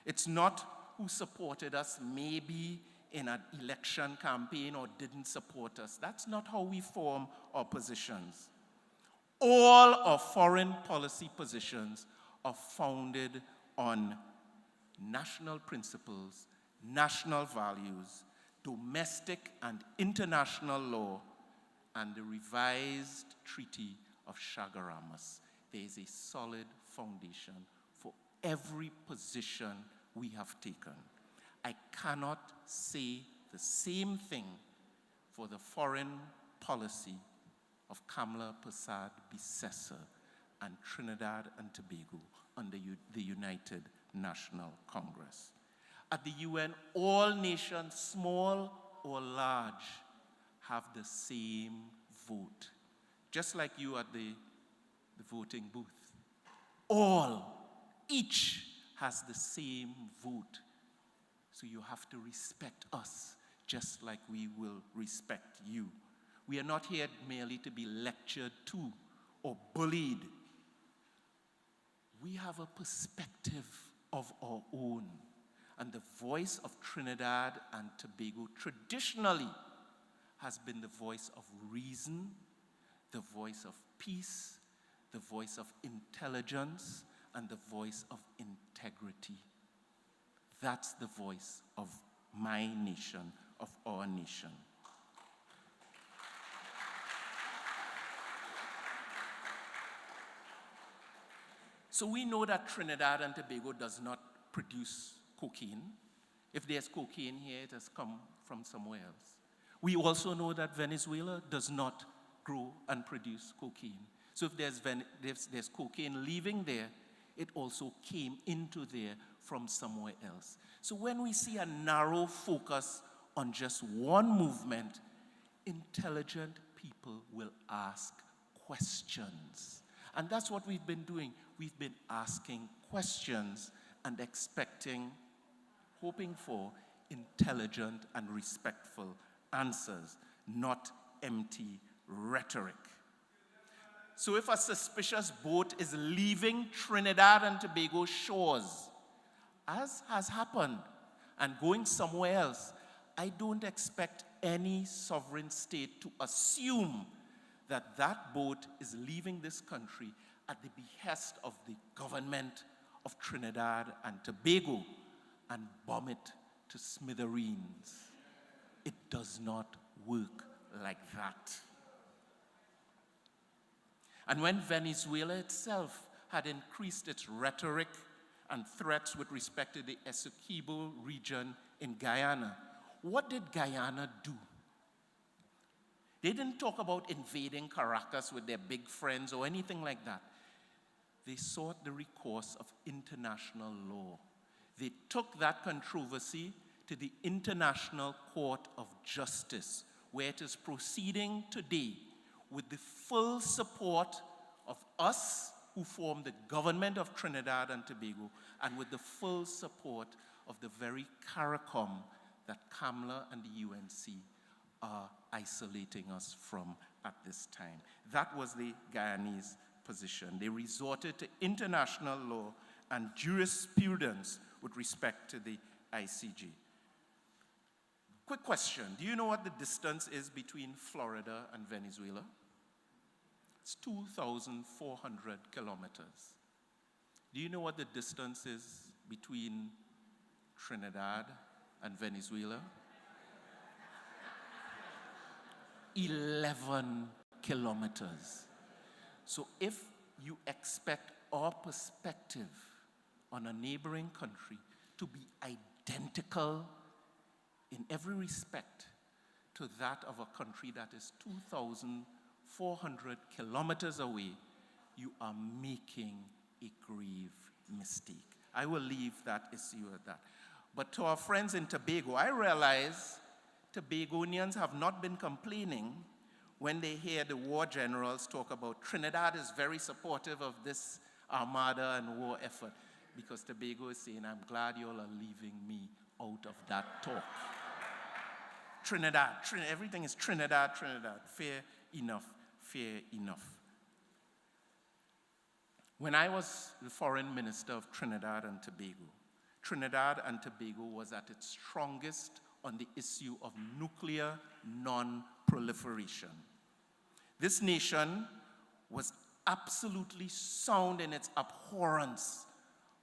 It's not who supported us maybe in an election campaign or didn't support us. That's not how we form our positions. All our foreign policy positions are founded on national principles, national values, domestic and international law, and the revised Treaty of Chaguaramas. There is a solid foundation for every position we have taken. I cannot say the same thing for the foreign policy of Kamala Persad-Bissessar and Trinidad and Tobago under the United National Congress. At the UN, all nations, small or large, have the same vote, just like you at the voting booth. Each has the same vote. So you have to respect us, just like we will respect you. We are not here merely to be lectured to or bullied. We have a perspective of our own. And the voice of Trinidad and Tobago traditionally has been the voice of reason, the voice of peace, the voice of intelligence, and the voice of integrity. That's the voice of my nation, of our nation. So we know that Trinidad and Tobago does not produce cocaine. If there's cocaine here, it has come from somewhere else. We also know that Venezuela does not grow and produce cocaine. So if there's cocaine leaving there, it also came into there from somewhere else. So when we see a narrow focus on just one movement, intelligent people will ask questions. And that's what we've been doing. We've been asking questions and expecting, hoping for intelligent and respectful answers, not empty rhetoric. So if a suspicious boat is leaving Trinidad and Tobago shores, as has happened, and going somewhere else, I don't expect any sovereign state to assume that that boat is leaving this country at the behest of the government of Trinidad and Tobago and bomb it to smithereens. It does not work like that. And when Venezuela itself had increased its rhetoric and threats with respect to the Essequibo region in Guyana, what did Guyana do? They didn't talk about invading Caracas with their big friends or anything like that. They sought the recourse of international law. They took that controversy to the International Court of Justice, where it is proceeding today with the full support of us who form the government of Trinidad and Tobago, and with the full support of the very CARICOM that Kamla and the UNC are isolating us from at this time. That was the Guyanese position. They resorted to international law and jurisprudence with respect to the ICJ. Quick question. Do you know what the distance is between Florida and Venezuela? It's 2,400 kilometers. Do you know what the distance is between Trinidad and Venezuela? 11 kilometers. So if you expect our perspective on a neighboring country to be identical in every respect to that of a country that is 2,400 kilometers away, you are making a grave mistake. I will leave that issue at that. But to our friends in Tobago, I realize Tobagonians have not been complaining when they hear the war generals talk about Trinidad is very supportive of this armada and war effort, because Tobago is saying, I'm glad you all are leaving me out of that talk. Trinidad, everything is Trinidad. Fair enough. When I was the foreign minister of Trinidad and Tobago was at its strongest on the issue of nuclear non-proliferation. This nation was absolutely sound in its abhorrence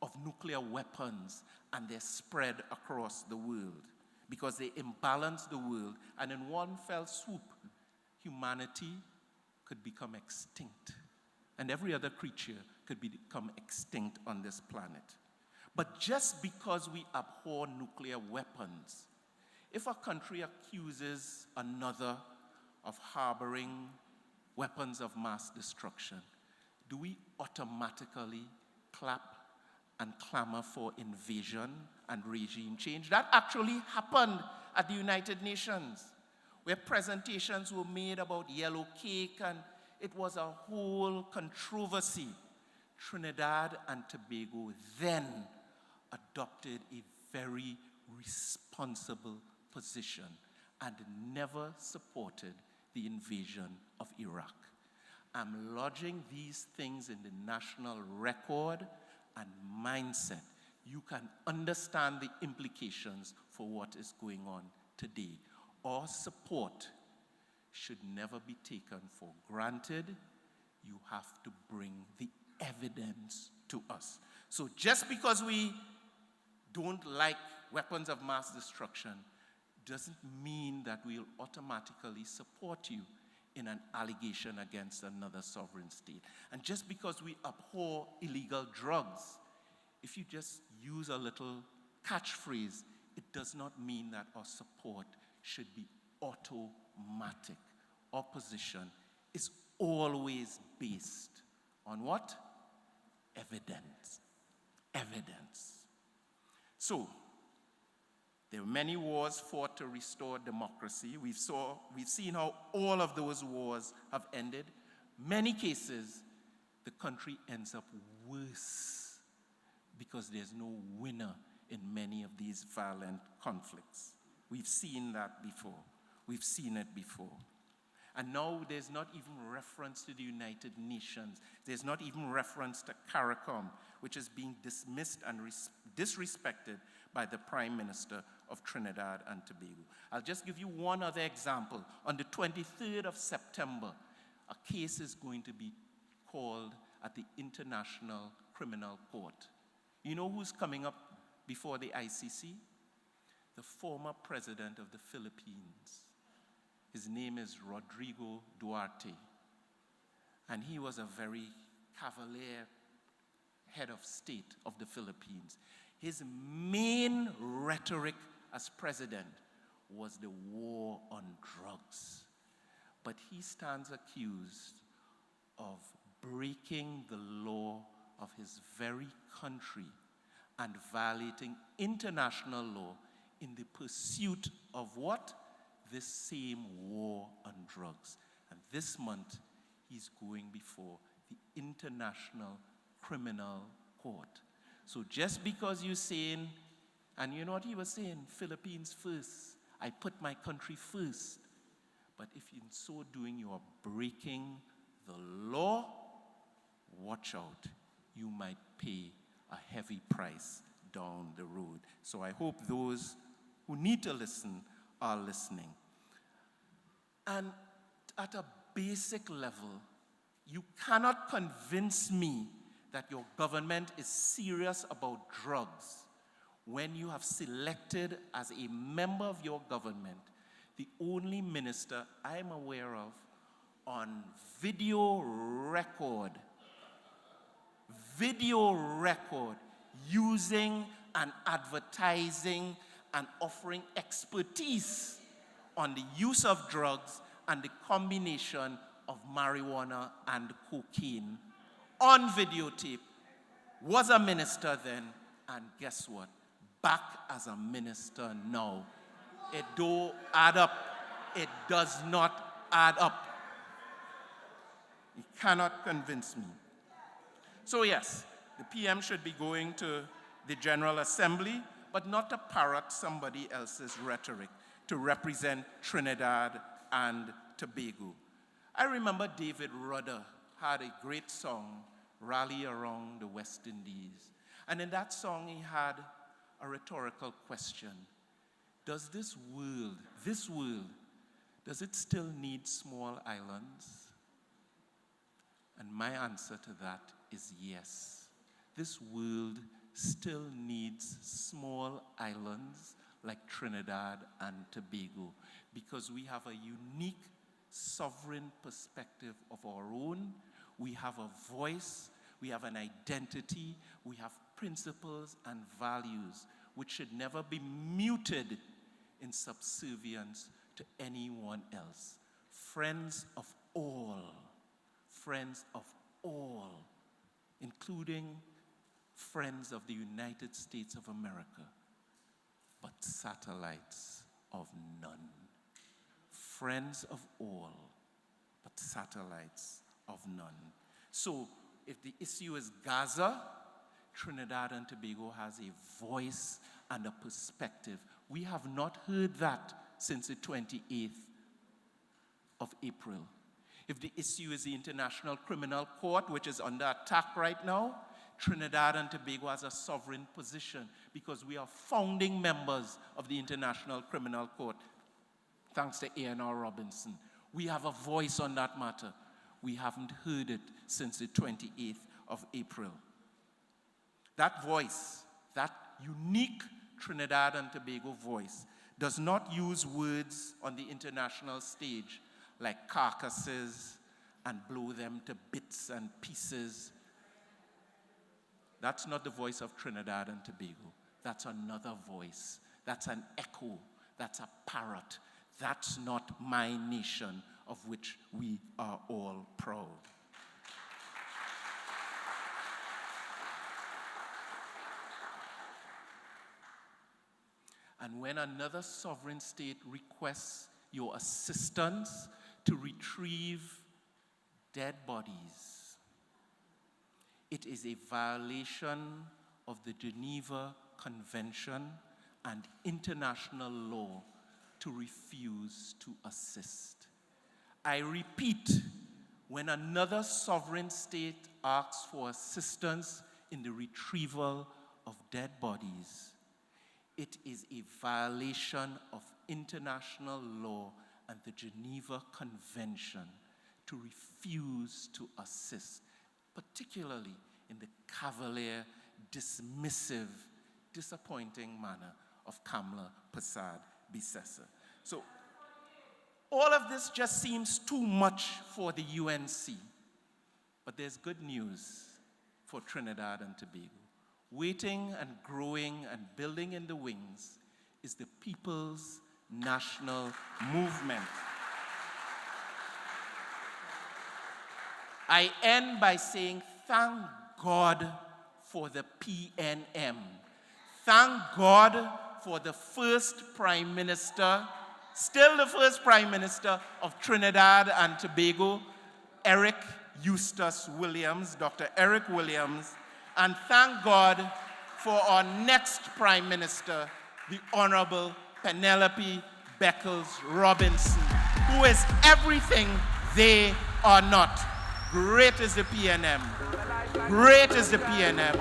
of nuclear weapons and their spread across the world, because they imbalanced the world, and in one fell swoop, humanity could become extinct, and every other creature could become extinct on this planet. But just because we abhor nuclear weapons, if a country accuses another of harboring weapons of mass destruction, do we automatically clap and clamor for invasion and regime change? That actually happened at the United Nations, where presentations were made about yellow cake, and it was a whole controversy. Trinidad and Tobago then adopted a very responsible position and never supported the invasion of Iraq. I'm lodging these things in the national record and mindset. You can understand the implications for what is going on today. Our support should never be taken for granted. You have to bring the evidence to us. So just because we don't like weapons of mass destruction doesn't mean that we'll automatically support you in an allegation against another sovereign state. And just because we abhor illegal drugs, if you just use a little catchphrase, it does not mean that our support should be automatic. Our position is always based on what? Evidence. Evidence. So, there were many wars fought to restore democracy. We've seen how all of those wars have ended. Many cases, the country ends up worse because there's no winner in many of these violent conflicts. We've seen that before. We've seen it before. And now there's not even reference to the United Nations. There's not even reference to CARICOM, which is being dismissed and disrespected by the Prime Minister of Trinidad and Tobago. I'll just give you one other example. On the 23rd of September, a case is going to be called at the International Criminal Court. You know who's coming up before the ICC? The former president of the Philippines. His name is Rodrigo Duarte. And he was a very cavalier head of state of the Philippines. His main rhetoric as president was the war on drugs. But he stands accused of breaking the law of his very country and violating international law in the pursuit of what? This same war on drugs. And this month, he's going before the International Criminal Court. So just because you're saying, and you know what he was saying, Philippines first, I put my country first. But if in so doing you are breaking the law, watch out. You might pay a heavy price down the road. So I hope those who need to listen are listening. And at a basic level, you cannot convince me that your government is serious about drugs when you have selected as a member of your government the only minister I'm aware of on video record using and advertising and offering expertise on the use of drugs and the combination of marijuana and cocaine on videotape, was a minister then, and guess what? Back as a minister now. It don't add up. It does not add up. You cannot convince me. So yes, the PM should be going to the General Assembly, but not to parrot somebody else's rhetoric, to represent Trinidad and Tobago. I remember David Rudder had a great song, Rally Around the West Indies. And in that song, he had a rhetorical question. Does this world, does it still need small islands? And my answer to that is yes. This world still needs small islands like Trinidad and Tobago because we have a unique sovereign perspective of our own. We have a voice, we have an identity, we have principles and values which should never be muted in subservience to anyone else. Friends of all, including friends of the United States of America, but satellites of none. Friends of all, but satellites of none. So, if the issue is Gaza, Trinidad and Tobago has a voice and a perspective. We have not heard that since the 28th of April. If the issue is the International Criminal Court, which is under attack right now, Trinidad and Tobago has a sovereign position because we are founding members of the International Criminal Court, thanks to A.N.R. Robinson. We have a voice on that matter. We haven't heard it since the 28th of April. That voice, that unique Trinidad and Tobago voice, does not use words on the international stage like carcasses and blow them to bits and pieces. That's not the voice of Trinidad and Tobago. That's another voice. That's an echo. That's a parrot. That's not my nation, of which we are all proud. And when another sovereign state requests your assistance to retrieve dead bodies, it is a violation of the Geneva Convention and international law to refuse to assist. I repeat, when another sovereign state asks for assistance in the retrieval of dead bodies, it is a violation of international law and the Geneva Convention to refuse to assist, particularly in the cavalier, dismissive, disappointing manner of Kamla Persad-Bissessar. So all of this just seems too much for the UNC, but there's good news for Trinidad and Tobago. Waiting and growing and building in the wings is the People's National Movement. I end by saying thank God for the PNM. Thank God for the first Prime Minister, still the first Prime Minister of Trinidad and Tobago, Eric Eustace Williams, Dr. Eric Williams, and thank God for our next Prime Minister, the Honorable Pennelope Beckles Robinson, who is everything they are not. Great is the PNM. Great is the PNM.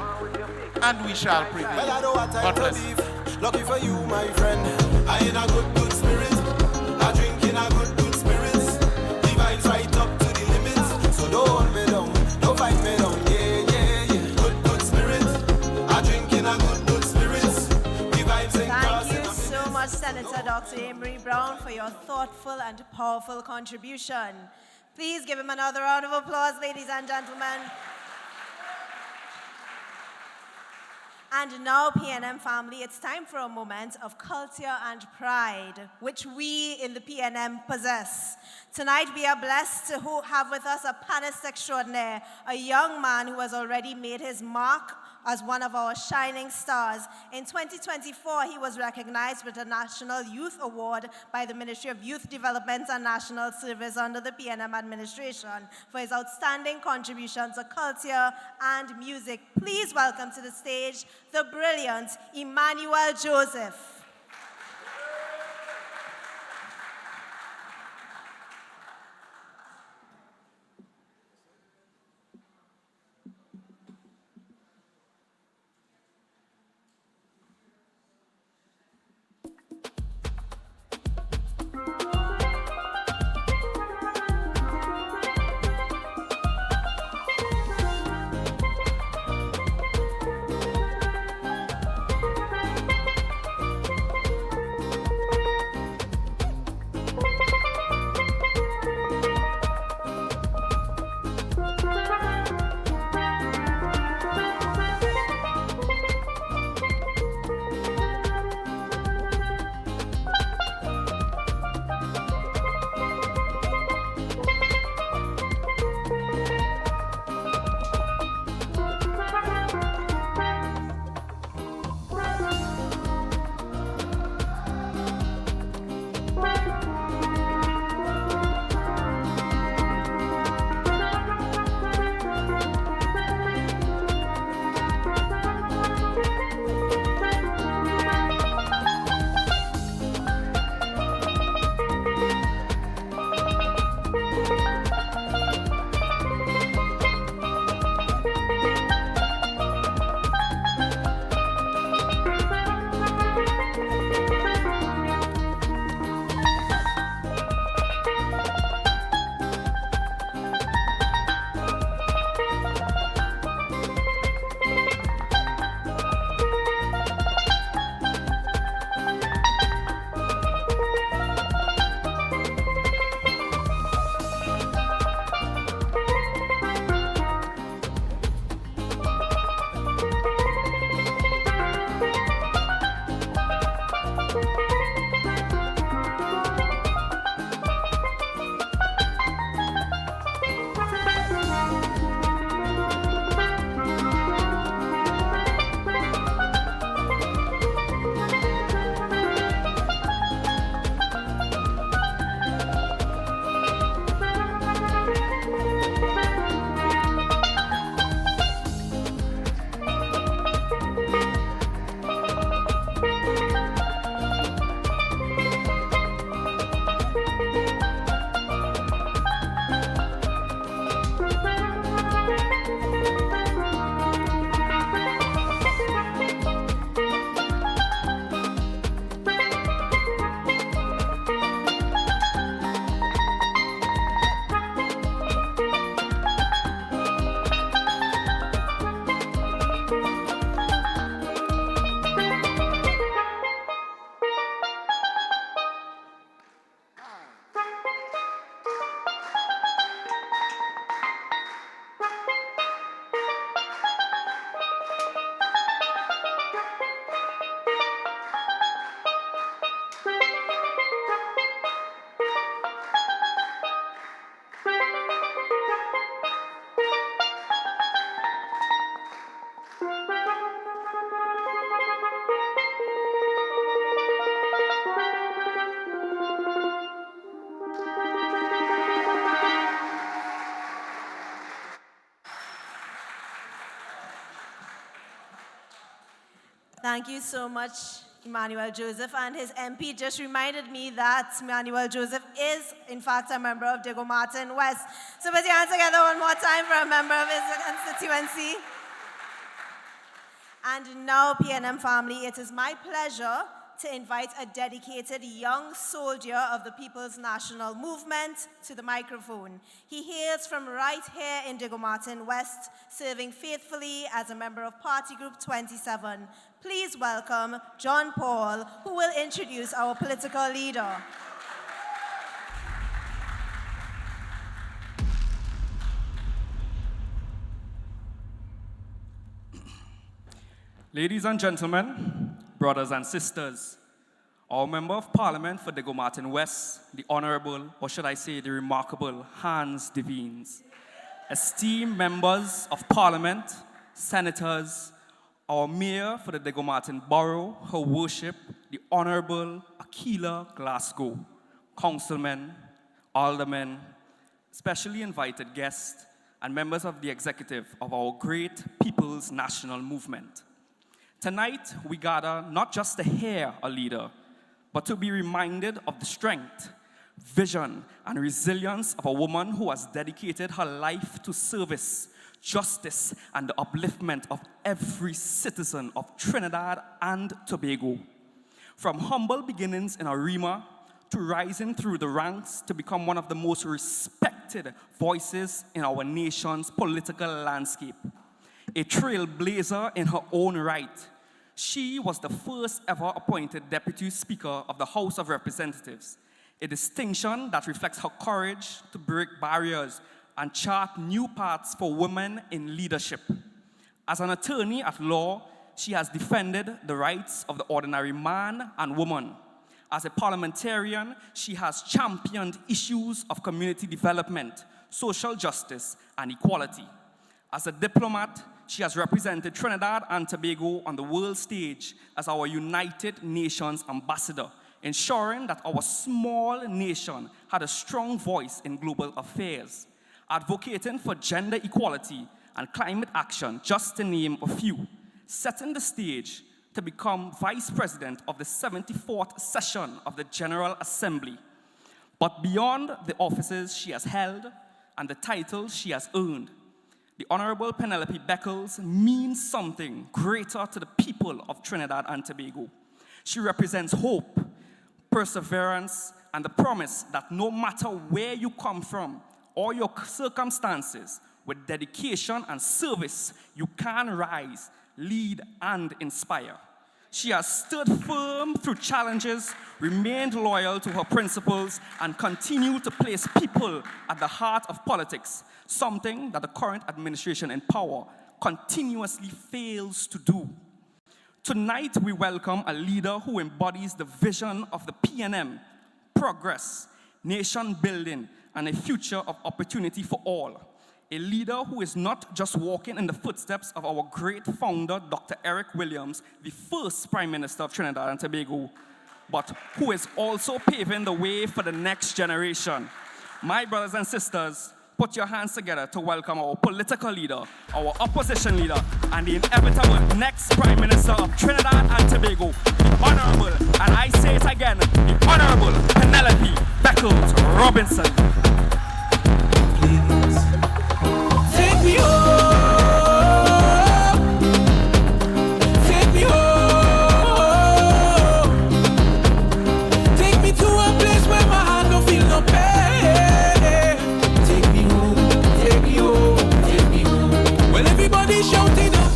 And we shall prevail. Well, I know what I God bless. believe. Lucky for you, my friend. I in a good spirit. I drink in a good spirit. The vibes right up to the limits. So don't hold me down. Don't fight me down. Good spirit. I drink in a good spirit. The vibes ain't Thank you so much, Senator Dr. Amery Browne, for your thoughtful and powerful contribution. Please give him another round of applause, ladies and gentlemen. And now, PNM family, it's time for a moment of culture and pride, which we in the PNM possess. Tonight, we are blessed to have with us a panelist extraordinaire, a young man who has already made his mark as one of our shining stars. In 2024, he was recognized with a National Youth Award by the Ministry of Youth Development and National Service under the PNM administration for his outstanding contribution to culture and music. Please welcome to the stage the brilliant Emmanuel Joseph. Thank you so much, Emmanuel Joseph. And his MP just reminded me that Emmanuel Joseph is, in fact, a member of Diego Martin West. So put your hands together one more time for a member of his constituency. And now, PNM family, it is my pleasure to invite a dedicated young soldier of the People's National Movement to the microphone. He hails from right here in Diego Martin West, serving faithfully as a member of Party Group 27. Please welcome John Paul, who will introduce our political leader. Ladies and gentlemen, brothers and sisters, our Member of Parliament for Diego Martin West, the Honorable, or should I say the remarkable, Des Vignes, esteemed members of Parliament, senators, our Mayor for the Diego Martin Borough, Her Worship, the Honorable Aquila Glasgow, councilmen, aldermen, specially invited guests, and members of the executive of our great People's National Movement. Tonight, we gather not just to hear a leader, but to be reminded of the strength, vision, and resilience of a woman who has dedicated her life to service, justice, and the upliftment of every citizen of Trinidad and Tobago. From humble beginnings in Arima to rising through the ranks to become one of the most respected voices in our nation's political landscape. A trailblazer in her own right, she was the first ever appointed Deputy Speaker of the House of Representatives, a distinction that reflects her courage to break barriers and chart new paths for women in leadership. As an attorney at law, she has defended the rights of the ordinary man and woman. As a parliamentarian, she has championed issues of community development, social justice, and equality. As a diplomat, she has represented Trinidad and Tobago on the world stage as our United Nations ambassador, ensuring that our small nation had a strong voice in global affairs, advocating for gender equality and climate action, just to name a few, setting the stage to become Vice President of the 74th session of the General Assembly. But beyond the offices she has held and the titles she has earned, the Honorable Pennelope Beckles means something greater to the people of Trinidad and Tobago. She represents hope, perseverance, and the promise that no matter where you come from or your circumstances, with dedication and service, you can rise, lead, and inspire. She has stood firm through challenges, remained loyal to her principles, and continued to place people at the heart of politics, something that the current administration in power continuously fails to do. Tonight, we welcome a leader who embodies the vision of the PNM, progress, nation building, and a future of opportunity for all. A leader who is not just walking in the footsteps of our great founder, Dr. Eric Williams, the first Prime Minister of Trinidad and Tobago, but who is also paving the way for the next generation. My brothers and sisters, put your hands together to welcome our political leader, our opposition leader, and the inevitable next Prime Minister of Trinidad and Tobago, the Honorable, and I say it again, the Honorable Pennelope Beckles Robinson. Take me home, take me home, take me to a place where my heart don't feel no pain. Take me home, take me home, take me home. Well, everybody's shouting up,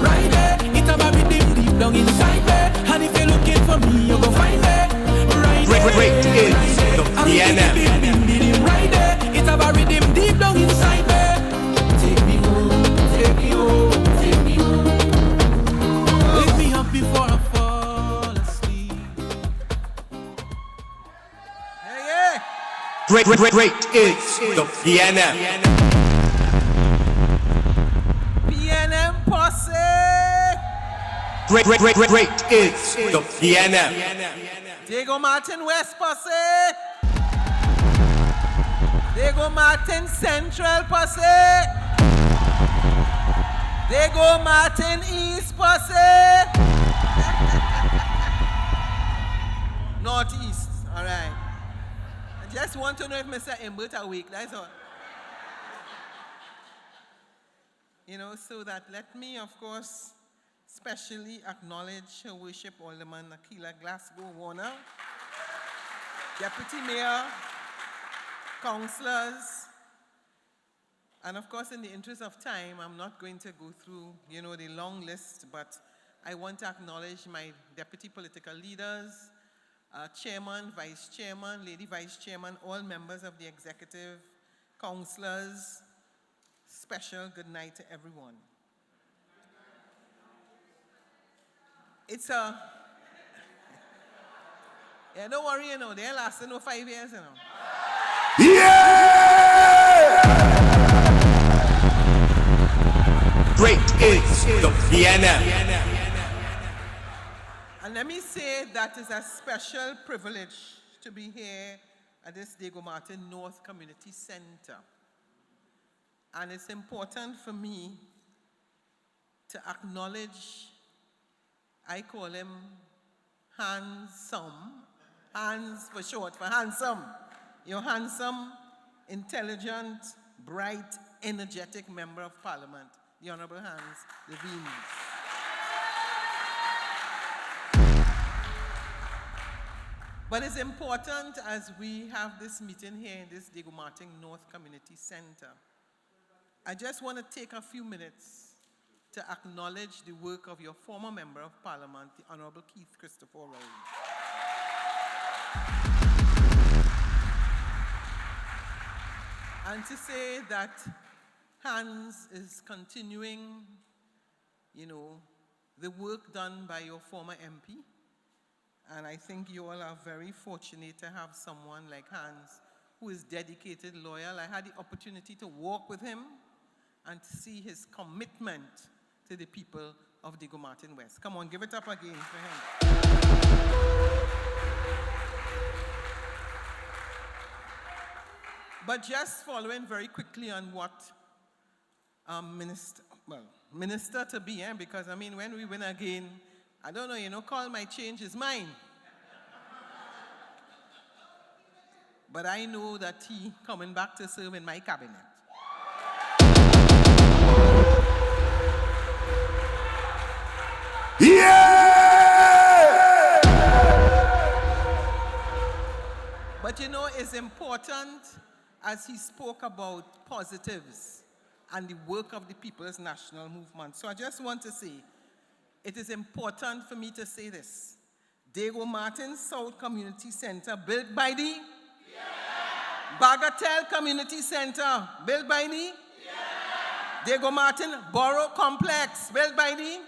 right there. It's about me deep down inside there. And if you're looking for me, you're gonna find me, right there. Great is the PNM. Right there, it's about rhythm deep down inside there. Take me home, take me home, take me home. Wake me up before I fall asleep. Yeah. Great is the PNM. PNM posse. Great is the PNM. Diego Martin West posse. Diego Martin Central posse. Diego Martin East posse. Northeast, all right. I just want to know if Mr. Imbert awake, that's all. You know, so that let me, of course, specially acknowledge Her Worship Alderman Akila Glasgow Warner, Deputy Mayor, councillors, and of course, in the interest of time, I'm not going to go through, you know, the long list, but I want to acknowledge my deputy political leaders, chairman, vice chairman, lady vice chairman, all members of the executive, councillors. Special good night to everyone. It's a, yeah, don't worry, you know, they're lasting no 5 years, you know. Yeah! Great is the PNM. And let me say that is a special privilege to be here at this Diego Martin North Community Center. And it's important for me to acknowledge, I call him handsome, Hans for short, for handsome. You're handsome, intelligent, bright, energetic member of Parliament, the Honorable Hans Des Vignes. But it's important as we have this meeting here in this Diego Martin North Community Center. I just want to take a few minutes to acknowledge the work of your former Member of Parliament, the Honorable Keith Christopher Rowley. And to say that Hans is continuing, you know, the work done by your former MP. And I think you all are very fortunate to have someone like Hans who is dedicated, loyal. I had the opportunity to walk with him and to see his commitment to the people of Diego Martin West. Come on, give it up again for him. But just following very quickly on what Minister to be, because I mean, when we win again, I don't know, you know, Colm might change his mind. But I know that he coming back to serve in my cabinet. Yeah! But you know, it's important as he spoke about positives and the work of the People's National Movement. So I just want to say, it is important for me to say this. Diego Martin South Community Center, built by the Bagatelle Community Center, built by the Diego Martin Borough Complex, built by the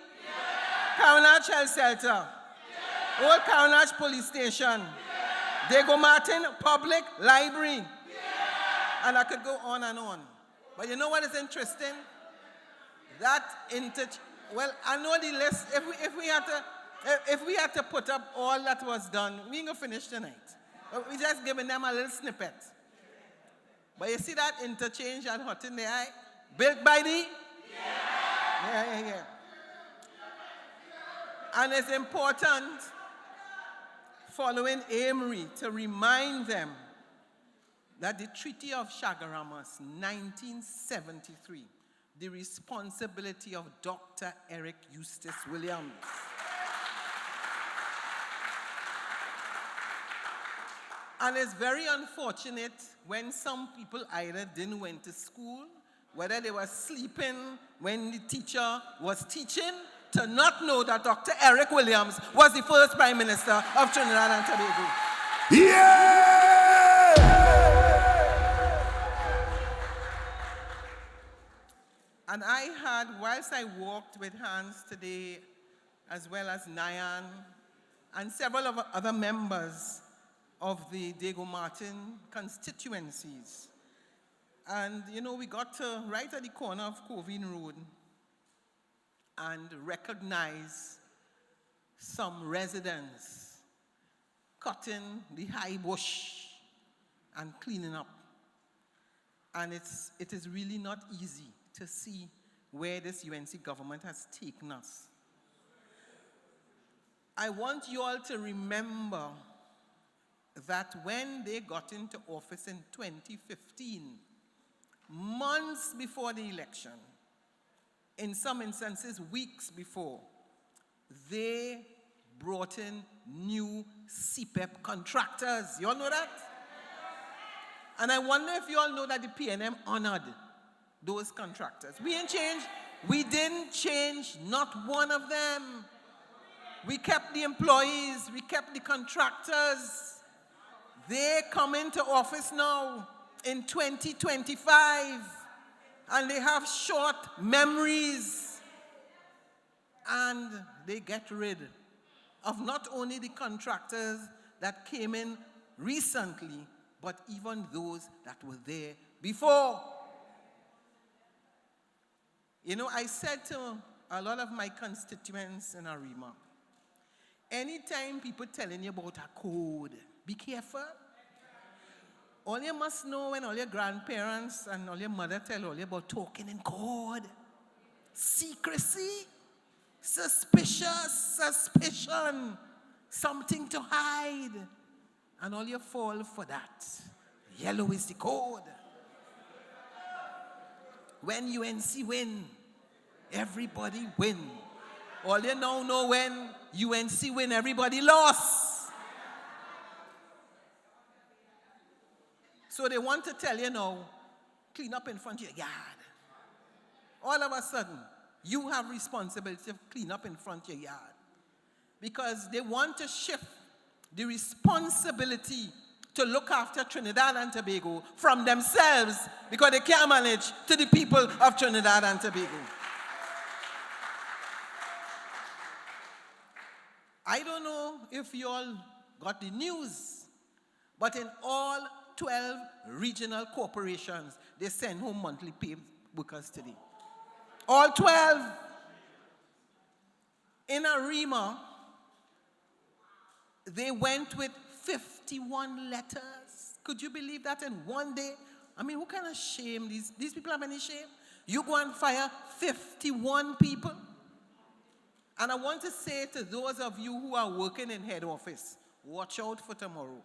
Carnage Health Shelter, Old Carnage Police Station, Diego Martin Public Library, and I could go on and on. But you know what is interesting? That well, I know the list. If we had to put up all that was done, we ain't gonna finish tonight. But we just giving them a little snippet. But you see that interchange at Hot in the Eye, built by the yeah. And it's important, following Amery, to remind them that the Treaty of Chagaramas, 1973, the responsibility of Dr. Eric Eustace Williams. And it's very unfortunate when some people either didn't went to school, whether they were sleeping when the teacher was teaching, to not know that Dr. Eric Williams was the first Prime Minister of Trinidad and Tobago. Yeah! And I had, whilst I walked with Hans today, as well as Nyan, and several of other members of the Diego Martin constituencies. And, you know, we got to right at the corner of Covine Road and recognize some residents cutting the high bush and cleaning up. And it is really not easy to see where this UNC government has taken us. I want you all to remember that when they got into office in 2015, months before the election, in some instances weeks before, they brought in new CPEP contractors. You all know that? And I wonder if you all know that the PNM honored those contractors. We ain't changed. We didn't change not one of them. We kept the employees. We kept the contractors. They come into office now in 2025, and they have short memories, and they get rid of not only the contractors that came in recently, but even those that were there before. You know, I said to a lot of my constituents in Arima, anytime people telling you about a code, be careful. All you must know when all your grandparents and all your mother tell all you about talking in code. Secrecy, suspicious, suspicion, something to hide. And all you fall for that. Yellow is the code. When UNC win, everybody win. All you now know when UNC win, everybody lost. So they want to tell you now, clean up in front of your yard. All of a sudden, you have responsibility to clean up in front of your yard. Because they want to shift the responsibility to look after Trinidad and Tobago from themselves because they can't manage to the people of Trinidad and Tobago. I don't know if you all got the news, but in all 12 regional corporations, they send home monthly pay workers today. All 12. In Arima, they went with 51 letters. Could you believe that in one day? I mean, what kind of shame? These people have any shame? You go and fire 51 people? And I want to say to those of you who are working in head office, watch out for tomorrow.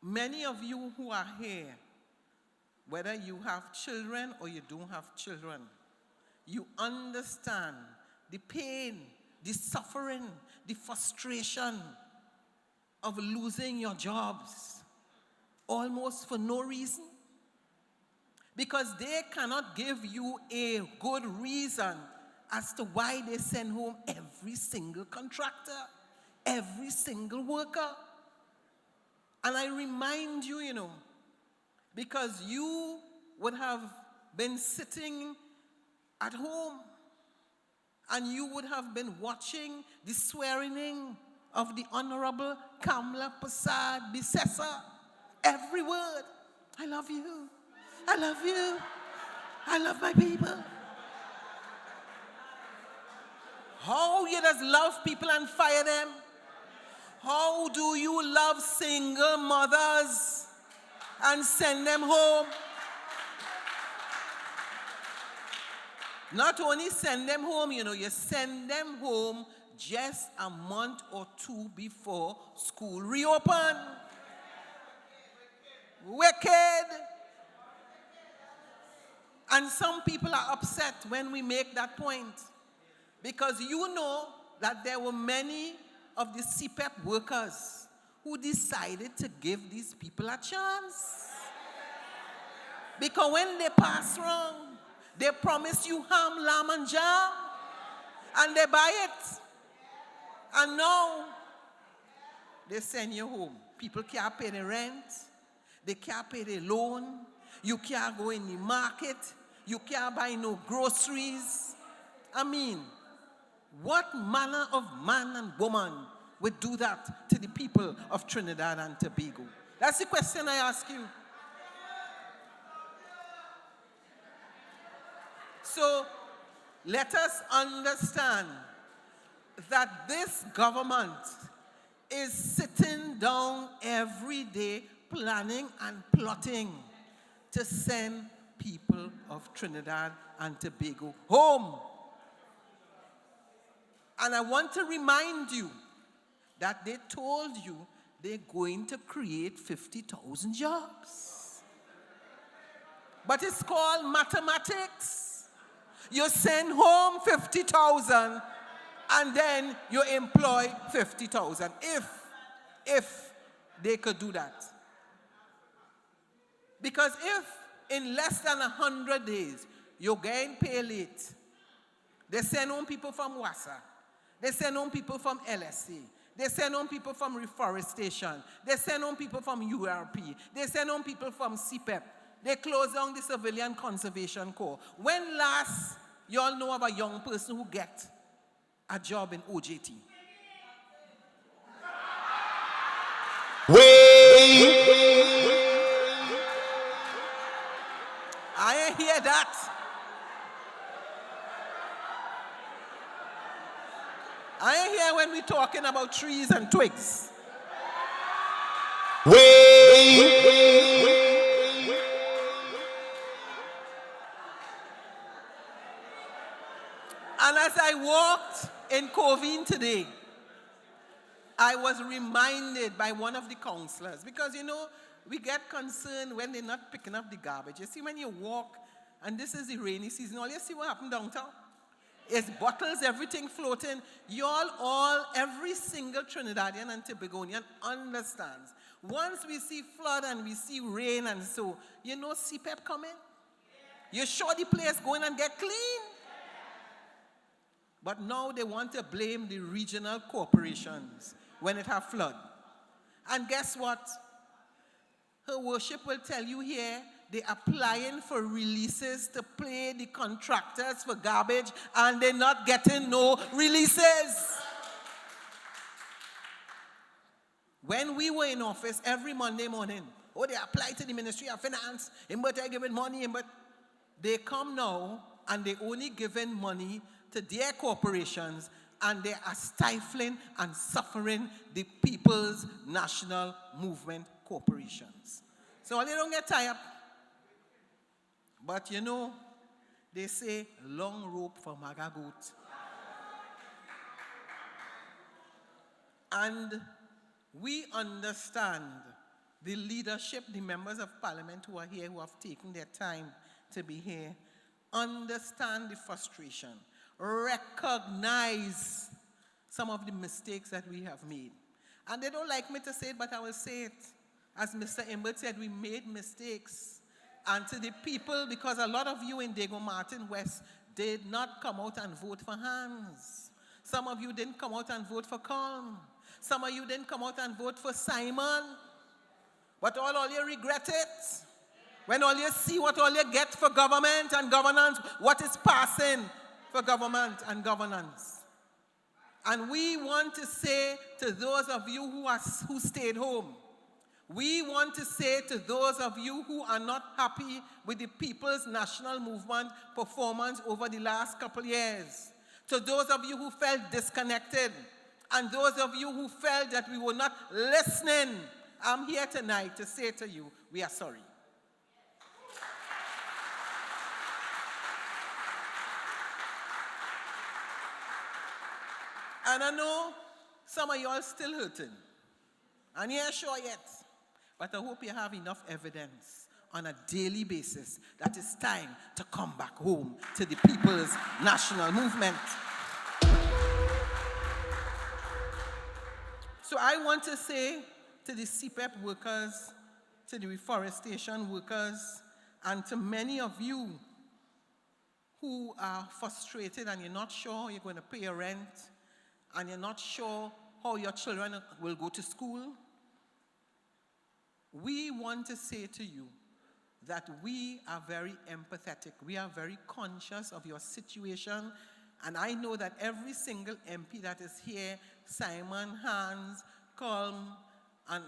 Many of you who are here, whether you have children or you don't have children, you understand the pain, the suffering, the frustration of losing your jobs almost for no reason. Because they cannot give you a good reason as to why they send home every single contractor, every single worker. And I remind you, you know, because you would have been sitting at home and you would have been watching the swearing-in of the Honorable Kamla Prasad Bisesa. Every word. I love you. I love you. I love my people. How you just love people and fire them? How do you love single mothers and send them home? Not only send them home, you know, you send them home just a month or two before school reopen. Wicked. And some people are upset when we make that point. Because you know that there were many of the CPEP workers who decided to give these people a chance. Because when they pass wrong, they promise you ham, lamb, and jam, and they buy it. And now, they send you home. People can't pay the rent. They can't pay the loan. You can't go in the market. You can't buy no groceries. I mean, what manner of man and woman would do that to the people of Trinidad and Tobago? That's the question I ask you. So let us understand that this government is sitting down every day planning and plotting to send people of Trinidad and Tobago home. And I want to remind you that they told you they're going to create 50,000 jobs. But it's called mathematics. You send home 50,000 and then you employ 50,000 if they could do that. Because if in less than 100 days you're getting paid late, they send home people from WASA, they send home people from LSA, they send home people from reforestation, they send home people from URP, they send home people from CPEP, they close down the Civilian Conservation Corps. When last you all know of a young person who get a job in OJT? I ain't hear that. I ain't here when we're talking about trees and twigs. And as I walked in Covine today, I was reminded by one of the councillors, because you know, we get concerned when they're not picking up the garbage. You see, when you walk, and this is the rainy season, all you see what happened downtown? It's bottles, everything floating. Every single Trinidadian and Tobagonian understands. Once we see flood and we see rain and so, you know CPEP coming? You're sure the place going and get clean? But now they want to blame the regional corporations when it have flood. And guess what? Her worship will tell you here, they're applying for releases to pay the contractors for garbage, and they're not getting no releases. When we were in office every Monday morning, they apply to the Ministry of Finance, but they're giving money, but they come now and they only giving money to their corporations, and they are stifling and suffering the People's National Movement corporations. So they don't get tired. But you know, they say long rope for maga goat. And we understand the leadership, the members of parliament who are here, who have taken their time to be here, understand the frustration, recognize some of the mistakes that we have made. And they don't like me to say it, but I will say it. As Mr. Imbert said, we made mistakes. And to the people, because a lot of you in Diego Martin West did not come out and vote for Hans. Some of you didn't come out and vote for Colm. Some of you didn't come out and vote for Symon. But all you regret it. When all you see what all you get for government and governance, what is passing for government and governance. And we want to say to those of you who stayed home, we want to say to those of you who are not happy with the People's National Movement performance over the last couple years, to those of you who felt disconnected, and those of you who felt that we were not listening, I'm here tonight to say to you, we are sorry. And I know some of you are still hurting, and you're sure yet. But I hope you have enough evidence on a daily basis that it's time to come back home to the People's National Movement. So I want to say to the CPEP workers, to the reforestation workers, and to many of you who are frustrated and you're not sure you're going to pay your rent, and you're not sure how your children will go to school, we want to say to you that we are very empathetic. We are very conscious of your situation. And I know that every single MP that is here, Symon, Hans, Colm, and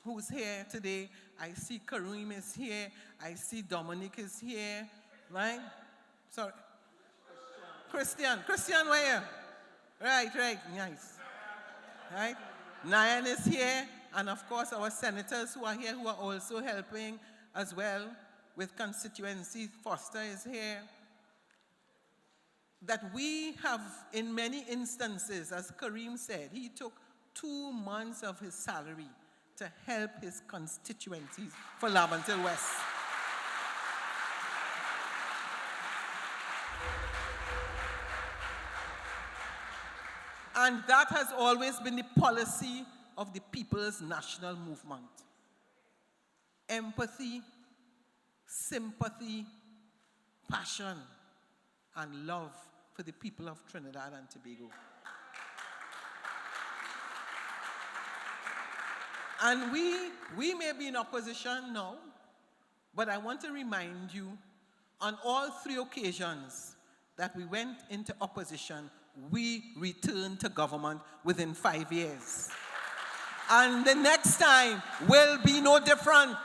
who's here today, I see Karim is here, I see Dominic is here, right? Sorry. Christian, where? Right, nice. Right? Nayan is here. And of course, our senators who are here, who are also helping as well with constituency. Foster is here. That we have, in many instances, as Karim said, he took 2 months of his salary to help his constituencies for Laventille West. And that has always been the policy of the People's National Movement. Empathy, sympathy, passion, and love for the people of Trinidad and Tobago. And we may be in opposition now, but I want to remind you, on all 3 occasions that we went into opposition, we returned to government within 5 years. And the next time will be no different.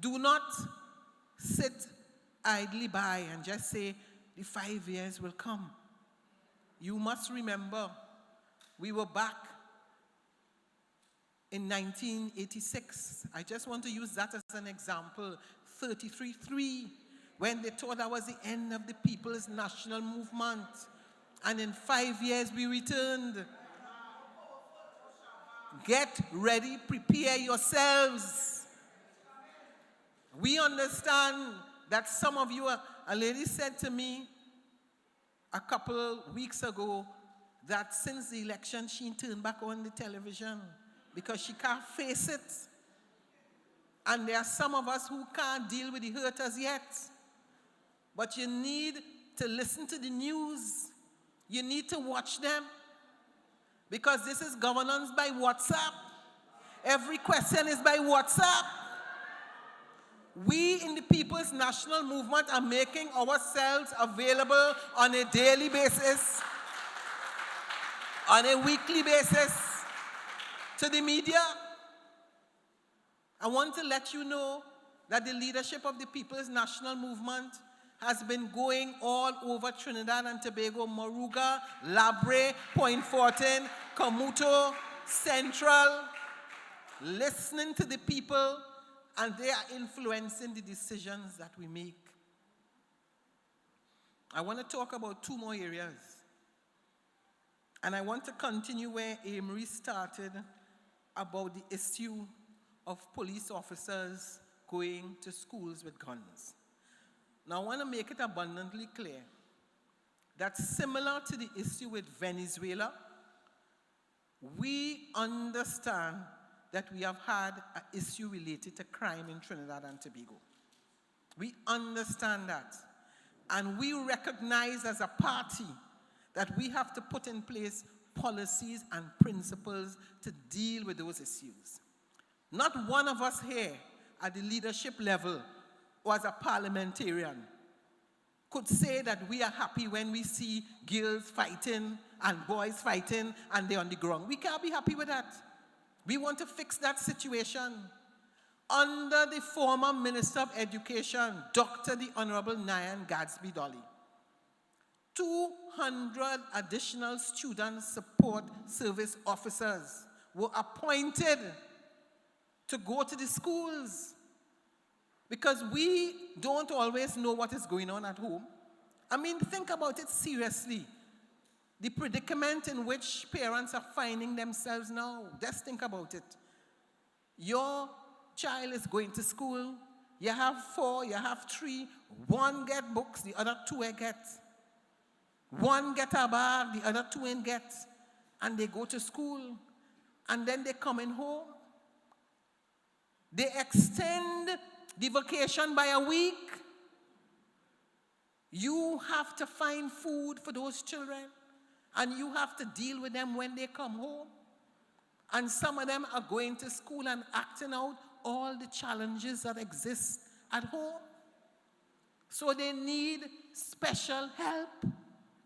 Do not sit idly by and just say, the 5 years will come. You must remember, we were back in 1986. I just want to use that as an example. 33-3, when they thought that was the end of the People's National Movement. And in 5 years, we returned. Get ready, prepare yourselves. We understand that some of you, a lady said to me a couple weeks ago that since the election, she turned back on the television because she can't face it. And there are some of us who can't deal with the hurters yet. But you need to listen to the news. You need to watch them. Because this is governance by WhatsApp. Every question is by WhatsApp. We in the People's National Movement are making ourselves available on a daily basis, on a weekly basis, to the media. I want to let you know that the leadership of the People's National Movement has been going all over Trinidad and Tobago, Moruga, Labre, Point Fortin, Camuto, Central, listening to the people, and they are influencing the decisions that we make. I want to talk about 2 more areas. And I want to continue where Amery started about the issue of police officers going to schools with guns. Now, I want to make it abundantly clear that similar to the issue with Venezuela, we understand that we have had an issue related to crime in Trinidad and Tobago. We understand that. And we recognize as a party that we have to put in place policies and principles to deal with those issues. Not one of us here at the leadership level or as a parliamentarian could say that we are happy when we see girls fighting and boys fighting and they're on the ground. We can't be happy with that. We want to fix that situation. Under the former Minister of Education, Dr. the Honorable Nyan Gadsby Dolly, 200 additional student support service officers were appointed to go to the schools because we don't always know what is going on at home. I mean, think about it seriously. The predicament in which parents are finding themselves now. Just think about it. Your child is going to school. You have 4, you have 3. One get books, the other 2 ain't get. One get a bag, the other 2 ain't get. And they go to school. And then they come in home. They extend the vacation by a week. You have to find food for those children. And you have to deal with them when they come home. And some of them are going to school and acting out all the challenges that exist at home. So they need special help.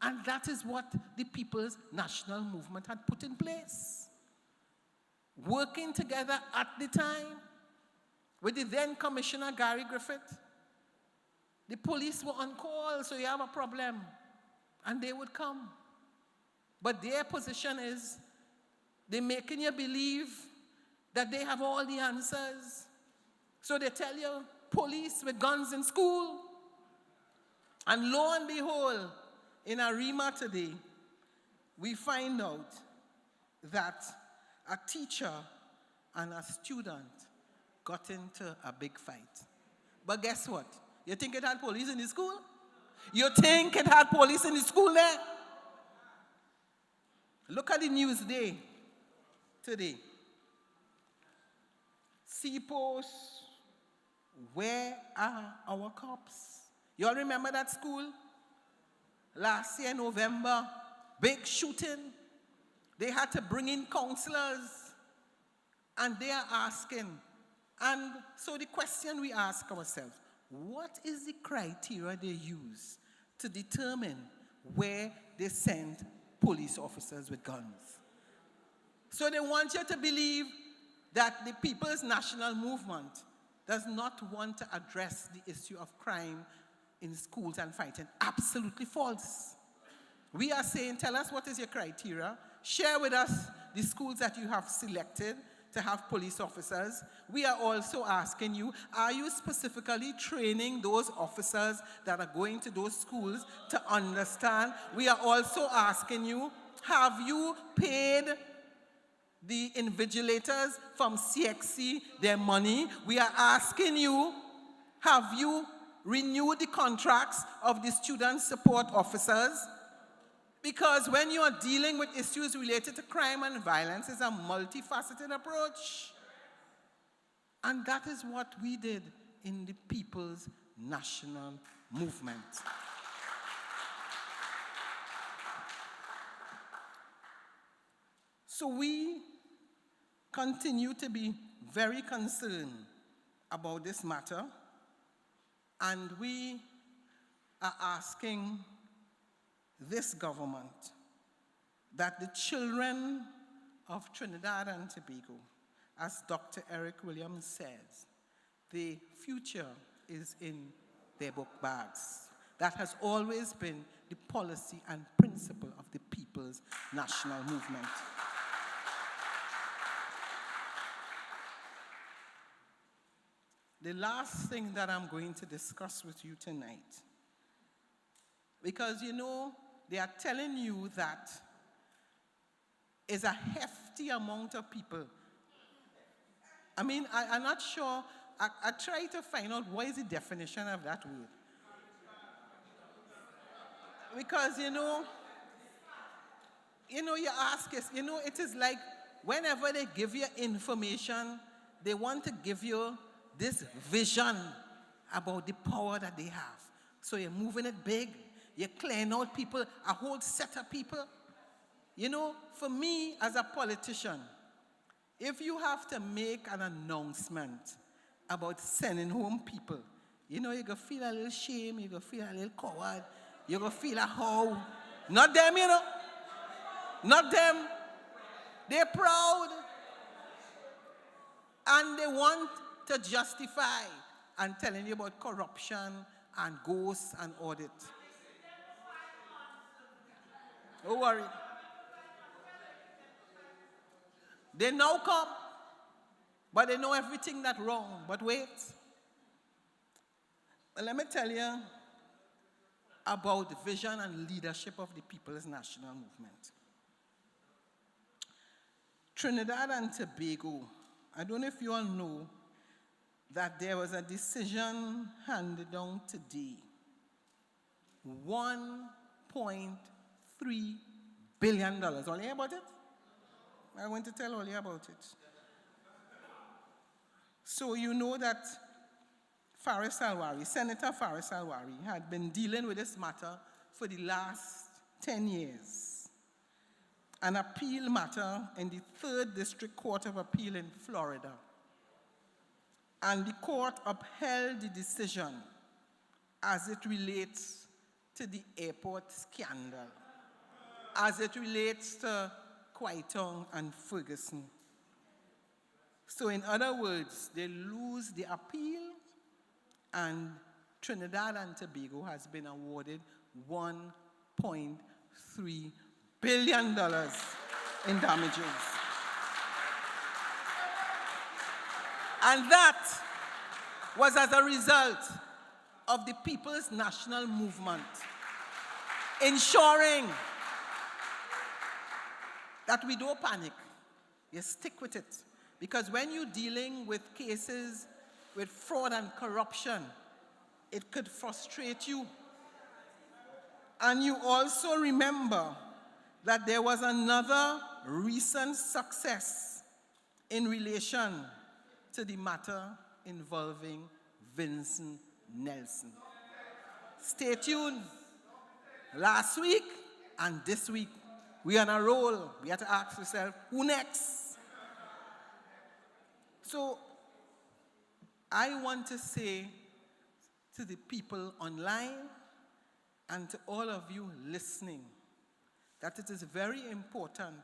And that is what the People's National Movement had put in place. Working together at the time with the then Commissioner Gary Griffith. The police were on call, so you have a problem. And they would come. But their position is, they're making you believe that they have all the answers. So they tell you, police with guns in school. And lo and behold, in Arima today, we find out that a teacher and a student got into a big fight. But guess what? You think it had police in the school? You think it had police in the school there? Look at the news day today. C-Post, where are our cops? You all remember that school? Last year, November, big shooting. They had to bring in counselors, and they are asking. And so the question we ask ourselves, what is the criteria they use to determine where they send police officers with guns? So they want you to believe that the People's National Movement does not want to address the issue of crime in schools and fighting. Absolutely false. We are saying, tell us what is your criteria. Share with us the schools that you have selected to have police officers. We are also asking you, are you specifically training those officers that are going to those schools to understand? We are also asking you, have you paid the invigilators from CXC their money? We are asking you, have you renewed the contracts of the student support officers? Because when you are dealing with issues related to crime and violence, it's a multifaceted approach. And that is what we did in the People's National Movement. So we continue to be very concerned about this matter, and we are asking this government that the children of Trinidad and Tobago, as Dr. Eric Williams says, the future is in their book bags. That has always been the policy and principle of the People's National Movement. The last thing that I'm going to discuss with you tonight, because you know, they are telling you that is a hefty amount of people. I mean, I'm not sure. I try to find out what is the definition of that word. Because, you know, you ask us, it is like whenever they give you information, they want to give you this vision about the power that they have. So you're moving it big. You're clearing out people, a whole set of people. You know, for me as a politician, if you have to make an announcement about sending home people, you're going to feel a little shame, you're going to feel a little coward, you're going to feel a how. Not them, Not them. They're proud. And they want to justify and telling you about corruption and ghosts and audit. Don't worry. They now come, but they know everything that's wrong. But wait. Let me tell you about the vision and leadership of the People's National Movement. Trinidad and Tobago, I don't know if you all know that there was a decision handed down today. $1.3 billion. All you hear about it? I want to tell all you about it. So you know that Faris Alwari, Senator Faris Alwari, had been dealing with this matter for the last 10 years. An appeal matter in the 3rd District Court of Appeal in Florida. And the court upheld the decision as it relates to the airport scandal, as it relates to Quaitong and Ferguson. So in other words, they lose the appeal, and Trinidad and Tobago has been awarded $1.3 billion in damages. And that was as a result of the People's National Movement ensuring that we don't panic. You stick with it. Because when you're dealing with cases with fraud and corruption, it could frustrate you. And you also remember that there was another recent success in relation to the matter involving Vincent Nelson. Stay tuned. Last week and this week, we are on a roll. We have to ask ourselves, who next? So, I want to say to the people online and to all of you listening that it is very important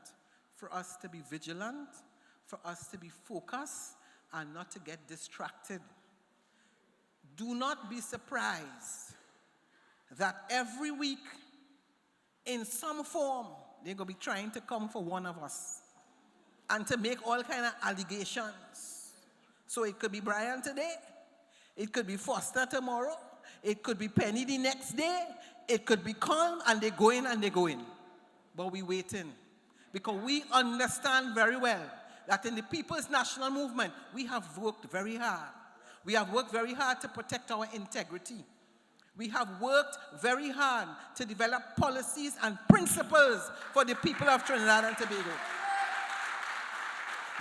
for us to be vigilant, for us to be focused, and not to get distracted. Do not be surprised that every week, in some form, they're going to be trying to come for one of us and to make all kind of allegations. So it could be Brian today, it could be Foster tomorrow, it could be Penny the next day, it could be Colm, and they go in and they go in. But we waiting because we understand very well that in the People's National Movement, we have worked very hard. We have worked very hard to protect our integrity. We have worked very hard to develop policies and principles for the people of Trinidad and Tobago.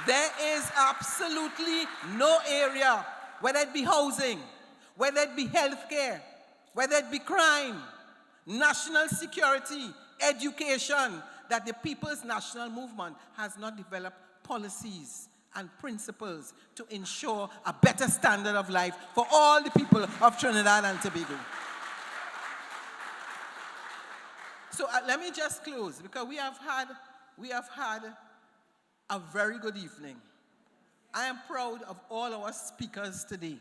There is absolutely no area, whether it be housing, whether it be healthcare, whether it be crime, national security, education, that the People's National Movement has not developed policies and principles to ensure a better standard of life for all the people of Trinidad and Tobago. So let me just close, because we have had a very good evening. I am proud of all our speakers today.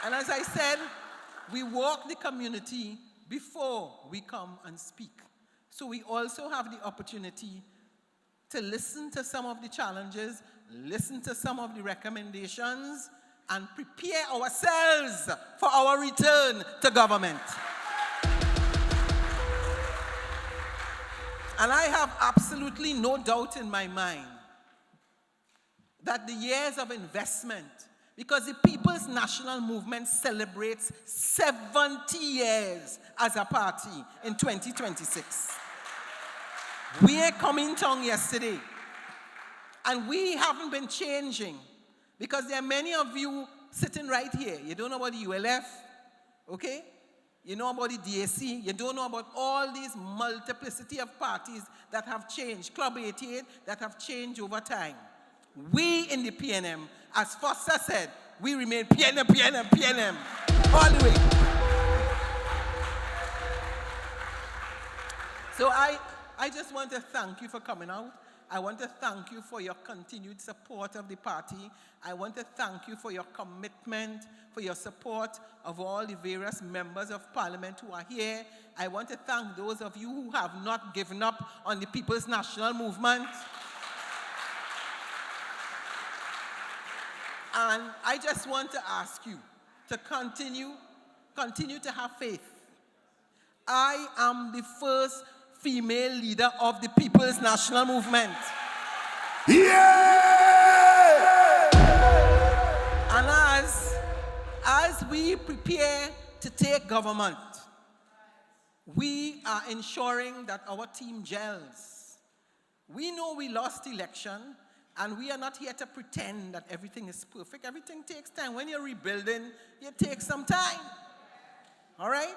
And as I said, we walk the community before we come and speak. So we also have the opportunity to listen to some of the challenges, listen to some of the recommendations, and prepare ourselves for our return to government. And I have absolutely no doubt in my mind that the years of investment, because the People's National Movement celebrates 70 years as a party in 2026. We ain't coming town yesterday, and we haven't been changing, because there are many of you sitting right here. You don't know about the ULF, okay? You know about the DAC. You don't know about all these multiplicity of parties that have changed, Club 88, that have changed over time. We in the PNM, as Foster said, we remain PNM, PNM, PNM, all the way. So I just want to thank you for coming out. I want to thank you for your continued support of the party. I want to thank you for your commitment, for your support of all the various members of Parliament who are here. I want to thank those of you who have not given up on the People's National Movement. And I just want to ask you to continue to have faith. I am the first female leader of the People's National Movement. Yeah! And as we prepare to take government, we are ensuring that our team gels. We know we lost the election, and we are not here to pretend that everything is perfect. Everything takes time. When you're rebuilding, it takes some time. All right?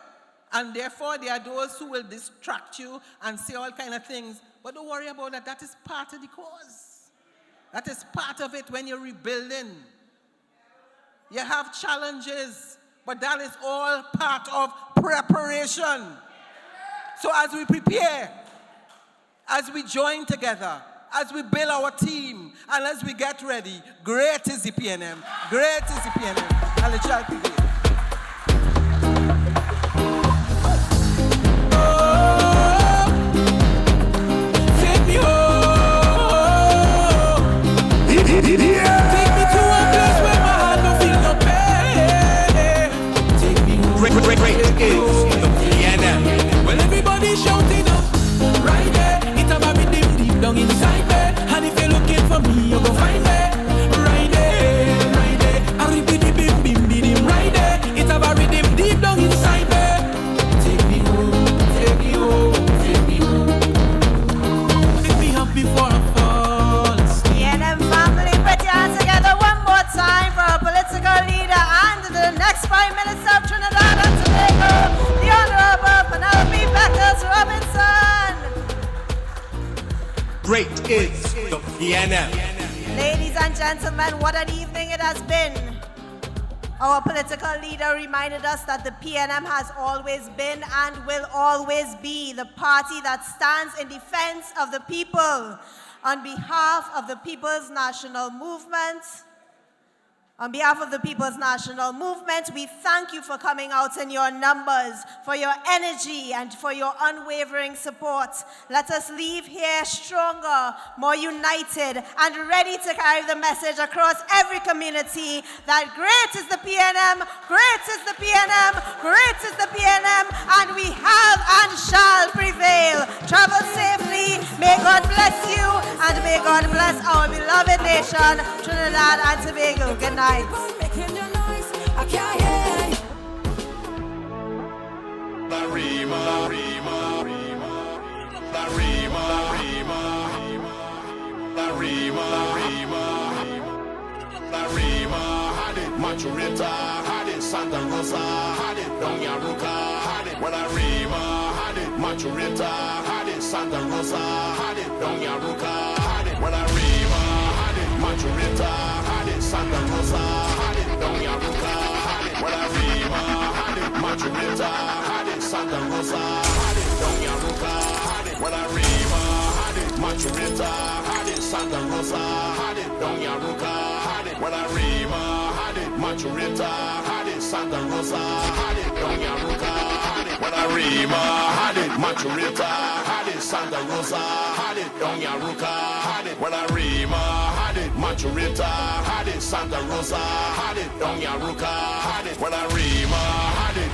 And therefore, there are those who will distract you and say all kinds of things. But don't worry about that. That is part of the cause. That is part of it when you're rebuilding. You have challenges, but that is all part of preparation. So as we prepare, as we join together, as we build our team, and as we get ready, great is the PNM. Great is the PNM. And the child prevail. Great is the PNM. Great is the PNM. Ladies and gentlemen, what an evening it has been. Our political leader reminded us that the PNM has always been and will always be the party that stands in defense of the people. On behalf of the People's National Movement, we thank you for coming out in your numbers, for your energy, and for your unwavering support. Let us leave here stronger, more united, and ready to carry the message across every community that great is the PNM, great is the PNM, great is the PNM, and we have and shall prevail. Travel safely, may God bless you, and may God bless our beloved nation, Trinidad and Tobago. Good night. Making your noise, I can't hear you. Maturita, had it, Santa Rosa, had it, Doña Ruca, had it, Guadarrima, had it, Maturita, had it, Santa Rosa, had it, Doña Ruca, had it, Guadarrima, had it, Maturita, had it, Santa Rosa, had it, Doña Ruca, had it, Guadarrima, had it, Maturita, had it, Santa Rosa, had it, Doña Ruca, had it, Guadarrima, had it, Maturita, had it, Santa Rosa, had it, Doña Ruca, had it, Guadarrima, had it, Maturita, had it, Santa Rosa, had it, Doña Ruca, had it, Guadarrima, had it, Maturita, had it, Santa Rosa, had it, Doña Ruca, had it, Guadarrima, had it, Maturita, had it, Santa Rosa, had it, Doña Ruca, had it, Guadarrima, had it,